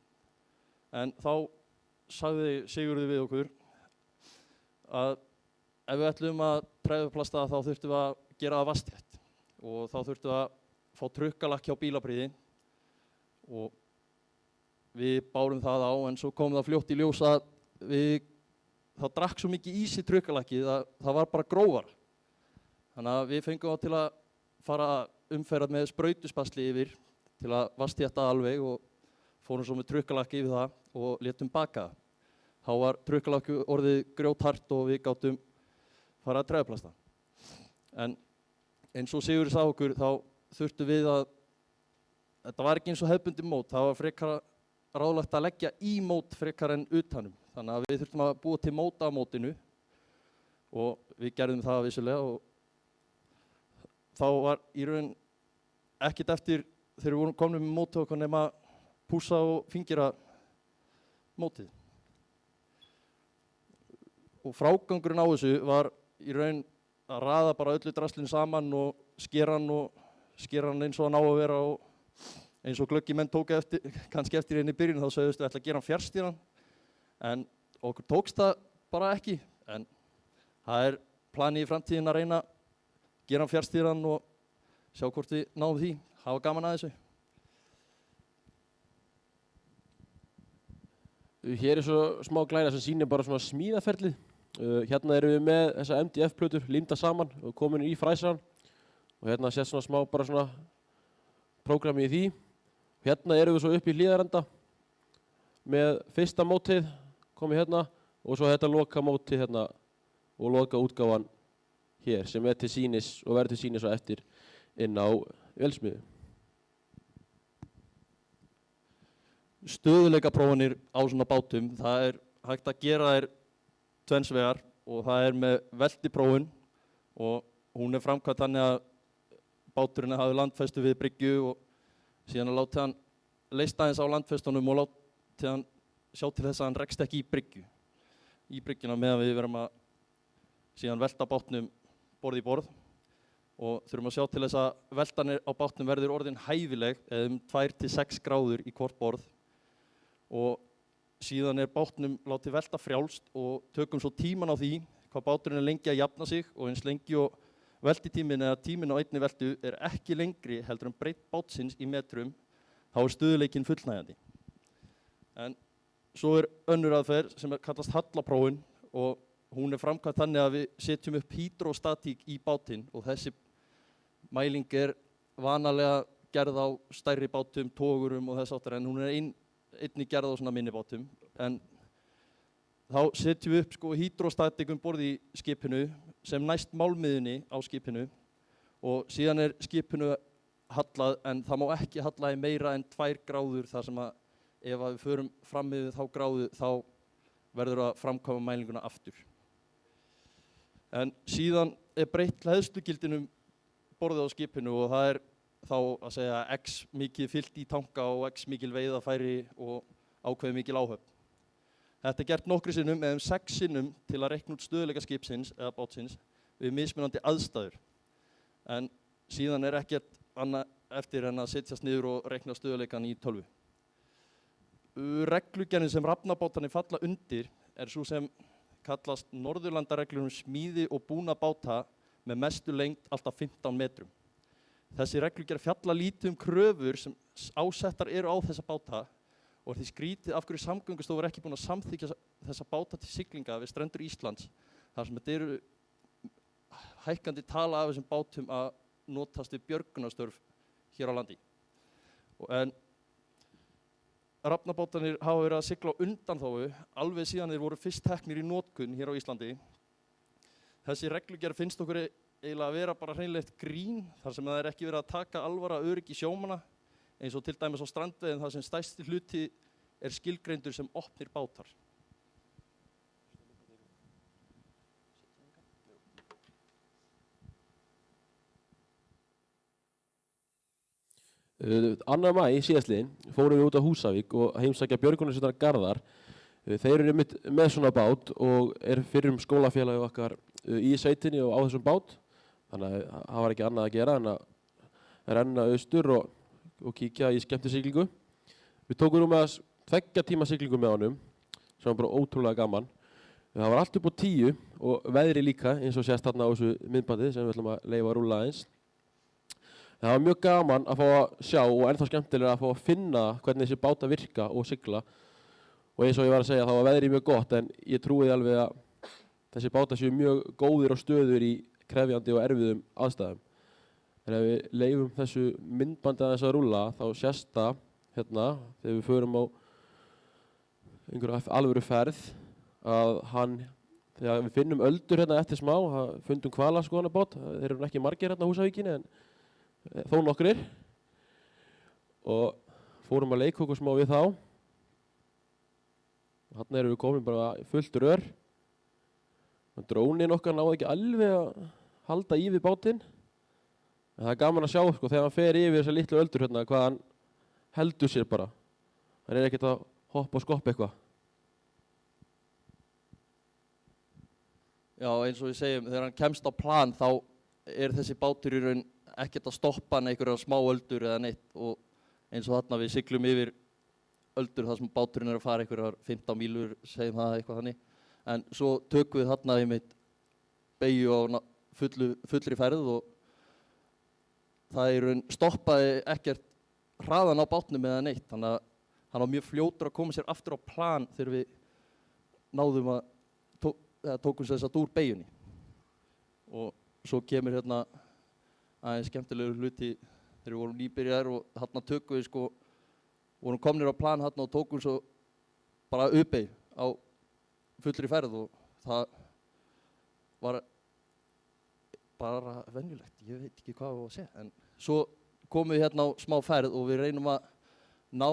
En þá sagði Sigurður við okkur að ef við ætlum að trefjaplasta þá þurftum við að gera það vastþétt og þá þurftum við að fá trukkalakk hjá bílapríði og við bárum það á en svo kom það fljótt í ljós að það drakk svo mikið ís í trukkalakkið að það var bara grófara. Þannig að við fengum á til að fara umferðað með sprautuspasli yfir til að vastþétta alveg og fórum svo með trukkalakki yfir það og létum baka það. Þá var trukkalakki orðið grjóthart og við gátum fara að trefjaplasta. En eins og Sigurður sagði okkur þá þurftum við að þetta var ekki eins og hefðbundið mót, það var frekar ráðlegt að leggja í mót frekar en utanum. Þannig að við þurftum að búa til móta á mótinu og við gerðum það vissulega og þá var í raun ekkert eftir þegar við vorum komin með mótið okkur nema pússa og fingira mótið. Og frágangurinn á þessu var í raun að raða bara öllu draslinu saman og skera hann eins og hann á að vera og eins og glöggi menn tók kannski eftir henni í byrjun þá sögðust við ætla að gera hann fjarstýran en okkur tókst það bara ekki en það planið í framtíðin að reyna að gera hann fjarstýran og sjá hvort við náum því, hafa gaman að þessu. Hér svo smá glæna sem sýnir bara svona smíðaferlið. Hérna erum við með þessa MDF-plötur límda saman og komin í fræsaran og hérna sést svona smá bara svona prógrami í því. Hérna erum við svo upp í hlíðarenda með fyrsta mótið komið hérna og svo þetta loka mótið hérna og loka útgáfan hér sem til sýnis og verður til sýnis svo eftir inn á vélsmiðu. Stöðuleikaprófanir á svona bátum, það hægt að gera þær tvennsvegar og það með veltiprófun og hún framkvæmt þannig að báturinn hafi landfestu við bryggju og síðan að láta hann leista aðeins á landfestunum og láta hann sjá til þess að hann rekst ekki í bryggjuna meðan við verum að síðan velta bátnum borð í borð og þurfum að sjá til þess að veltanir á bátnum verður orðin hæfileg eða 2 til 6 gráður í hvort borð og síðan bátnum látið velta frjálst og tökum svo tíman á því hvað báturinn lengi að jafna sig og eins lengi og veltitíminn eða tíminn á einni veltu ekki lengri heldur en breidd bátsins í metrum, þá stöðuleikinn fullnægjandi. En svo önnur aðferð sem kallast hallaprófun og hún framkvæmt þannig að við setjum upp hydrostatík í bátinn og þessi mæling vanalega gerð á stærri bátum, togurum og þess áttar en hún einnig gerð á svona minni bátum. En þá setjum við upp hydrostatík borð í skipinu sem næst málmiðunni á skipinu og síðan skipinu hallað en það má ekki halla í meira en 2 gráður þar sem að ef við förum fram með þá gráðu þá verður að framkvæma mælinguna aftur. En síðan breytt hleðslugildinum borðið á skipinu og það þá að segja x mikið fyllt í tanka og x mikil veiðafæri og ákveði mikil áhöfn. Þetta gert nokkru sinnum eða 6 sinnum til að reikna út stöðuleika skipsins eða bátsins við mismunandi aðstæður. En síðan ekkert annað eftir en að setjast niður og reikna stöðuleikan í tölvu. Reglugerðin sem rafnabátarnir falla undir svo sem kallast Norðurlandareglur smíði og búna báta með mestu lengd alltaf 15 metrum. Þessi reglugerð fjalla lítið kröfur sem ásettar eru á þessa báta og því skrítið af hverju Samgöngustofa ekki búin að samþykkja þessa báta til siglinga við strendur Íslands þar sem þetta eru hækkandi tala af þessum bátum að notast við björgunarstörf hér á landi. En rafnabátarnir hafa verið að sigla á undanþágu alveg síðan þeir voru fyrst teknir í notkun hér á Íslandi. Þessi reglugerð finnst okkur eiginlega að vera bara hreinlegt grín þar sem það ekki verið að taka alvara öryggi sjómanna eins og til dæmis á strandveiðum þar sem stærsti hluti skilgreindur sem opnir bátar. Annar maí síðastliðinn fórum við út á Húsavík og heimsækja björgunarsveitar Garðar. Þeir eru með svona bát og fyrrum skólafélagi okkar í sveitinni og á þessum bát. Þannig að það var ekki annað að gera en að renna austur og kíkja í skemmtisiglingu. Við tókum að 2 tíma siglingu með honum, sem var bara ótrúlega gaman. Það var allt upp á 10 og veðri líka eins og sést þarna á þessu myndbandi sem við ætlum að leyfa að rúlla aðeins. Það var mjög gaman að fá að sjá og ennþá skemmtilega að fá að finna hvernig þessi báta virka og sigla. Og eins og ég var að segja, þá var veðrið mjög gott en ég trúi alveg að þessi báta séu mjög góðir og stöður í krefjandi og erfiðum aðstæðum. En ef við leyfum þessu myndbandi aðeins að rúlla þá sést það hérna þegar við förum á einhverja alvöru ferð að þegar við finnum öldur hérna eftir smá, fundum hvalaskoðunarbát, þeir eru ekki margir hérna á Húsavíkinni en þó nokkrir og fórum að leika okkur smá við þá. Þarna erum við komin bara fullt rör. Drónin okkar náði ekki alveg að halda í við bátinn. En það er gaman að sjá þegar hann fer yfir þessar litlu öldur hérna hvað hann heldur sér bara. Hann ekkert að hoppa og skoppa eitthvað. Já, eins og við segjum, þegar hann kemst á plan þá þessi bátur í raun ekkert að stoppa hann einhverja smá öldur eða neitt og eins og þarna við siglum yfir öldur þar sem báturinn að fara einhverjar 15 mílur, segjum það eitthvað þannig. En svo tökum við þarna einmitt beygju á fullri ferð og það í raun stoppaði ekkert hraðan á bátnum eða neitt. Þannig að hann var mjög fljótur að koma sér aftur á plan þegar við náðum tókum þess að úr beygjunni. Og svo kemur hérna aðeins skemmtilegur hluti þegar við vorum nýbyrjar og þarna tökum við vorum komnir á plan þarna og tókum svo bara uppbeygju á fullri ferð og það var bara venjulegt, ég veit ekki hvað við varum að segja. En svo komum við hérna á smá ferð og við reynum að ná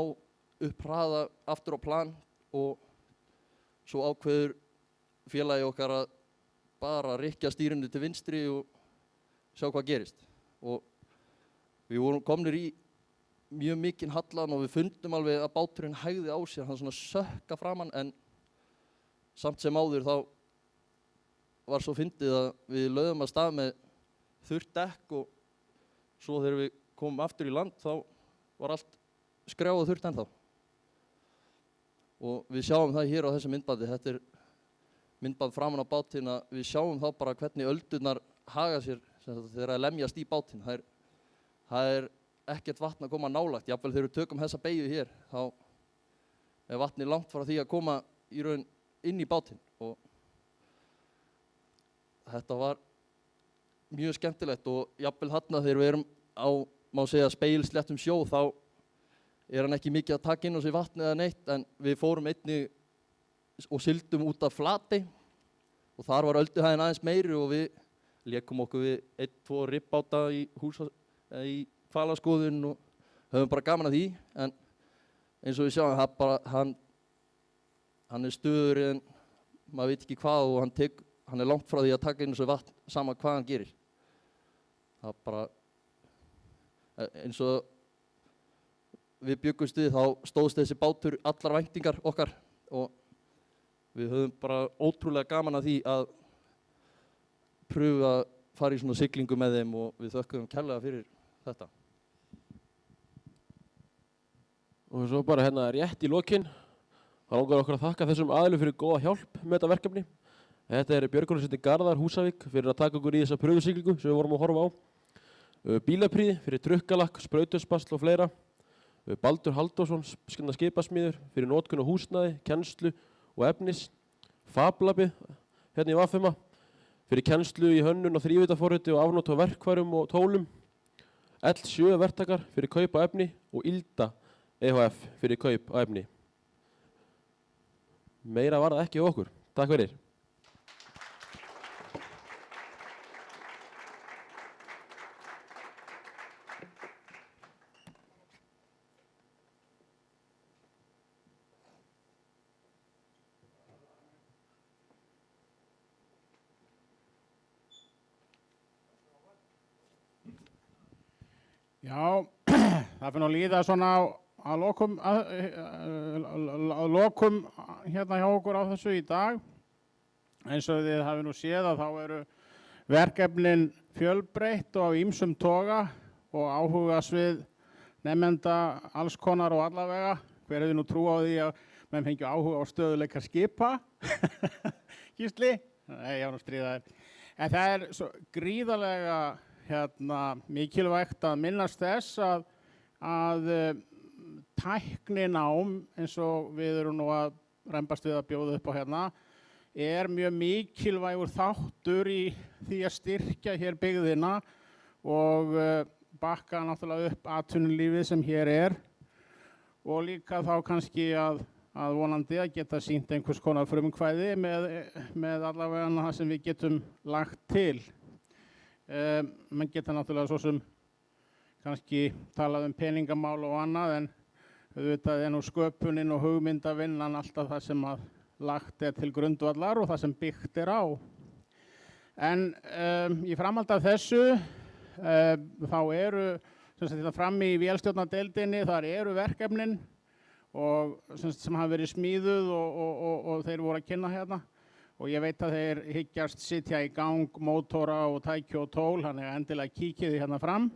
upp hraða aftur á plan og svo ákveður félagi okkar að bara rykkja stýrinu til vinstri og sjá hvað gerist. Og við vorum komnir í mjög mikinn hallan og við fundum alveg að báturinn hægði á sér, hann svona sökka framann en samt sem áður þá var svo fyndið að við lögðum að stað með þurrt dekk og svo þegar við komum aftur í land þá var allt skrjáð og þurrt ennþá. Og við sjáum það hér á þessu myndbandi, þetta myndband framan á bátinn að við sjáum þá bara hvernig öldurnar haga sér þegar það lemjast í bátinn. Það ekkert vatn að koma nálægt, jafnvel þegar við tökum þessa beygju hér þá vatni langt frá því að koma í raun inn í bátinn og þetta var mjög skemmtilegt og jafnvel þarna þegar við erum á, má segja, spegilsléttum sjó þá hann ekki mikið að taka inn á sig vatni eða neitt en við fórum einnig og sigldum út af Flatey og þar var ölduhæðin aðeins meiri og við lékum okkur við 1-2 ribbáta í hvalaskoðun og höfum bara gaman að því en eins og við sjáum hann stöður en maður veit ekki hvað og hann langt frá því að taka inn þessu vatn sama hvað hann gerir. Það bara eins og við bjuggumst við þá stóðst þessi bátur allar væntingar okkar og við höfum bara ótrúlega gaman að því að pröfa fara í svona siglingu með þeim og við þökkum kærlega fyrir þetta. Og svo bara hérna rétt í lokin, þá langar okkur að þakka þessum aðilum fyrir góða hjálp með þetta verkefni. Þetta er Björgunarsveitin Garðar Húsavík fyrir að taka okkur í þessa pröfusiglingu sem við vorum að horfa á. Bílapríði fyrir trukkalakk, sprautuspasl og fleira. Baldur Halldórsson, skipasmíður fyrir notkun á húsnæði, kennslu og efnis. Fablabið hérna í Vafema fyrir kennslu í hönnun og þrívítaforriti og afnót á verkfærum og tólum. L7 verktakar fyrir kaup á efni og Ylda EHF fyrir kaup á efni. Meira var það ekki á okkur. Takk fyrir. Já, það fyrir að líða svona að lokum hérna hjá okkur á þessu í dag. Eins og þið hafið nú séð að þá eru verkefnin fjölbreytt og á ýmsum toga og áhugasvið nemenda alls konar og allavega. Hver hefði nú trú á því að menn fengju áhuga á stöðuleika skipa? Gísli? Nei, ég var nú stríðaður. En það er svo gríðarlega mikilvægt að minnast þess að tækninám, eins og við erum nú að rembast við að bjóða upp á hérna, er mjög mikilvægur þáttur í því að styrkja hér byggðina og bakka náttúrulega upp atvinnulífið sem hér er og líka þá kannski að vonandi að geta sýnt einhvers konar frumkvæði með allavega það sem við getum lagt til. Man geta náttúrulega svo sem kannski talað peningamál og annað en auðvitað er nú sköpunin og hugmyndavinnan alltaf það sem að lagt er til grundvallar og það sem byggt er á. En í framhaldi af þessu þá eru þetta frammi í vélstjórnardeildinni, þar eru verkefnin og sem hafa verið smíðuð og þeir voru að kynna hérna. Og ég veit að þeir hyggjast sitja í gang mótora og tæki og tól, þannig að endilega kíkið hérna fram.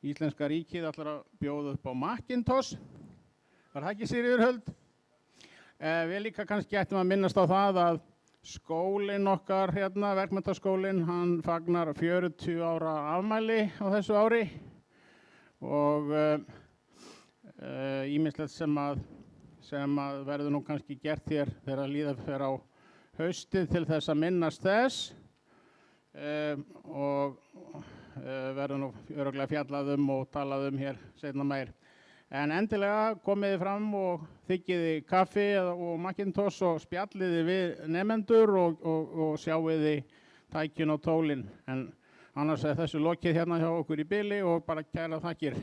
Íslenska ríkið ætlar að bjóða upp á Macintosh. Var það ekki Sigríður Huld? Við líka kannski ættum að minnast á það að skólinn okkar hérna, verkmenntaskólinn, hann fagnar 40 ára afmæli á þessu ári og ýmislegt sem að verður nú kannski gert hér þegar líða fer á haustið til þess að minnast þess og verður nú örugglega fjallað og talað hér seinna meir. En endilega komiði fram og þiggiði kaffi og Macintosh og spjalliði við nemendur og sjáiði tækin og tólin. En annars er þessu lokið hérna hjá okkur í bili og bara kærar þakkir.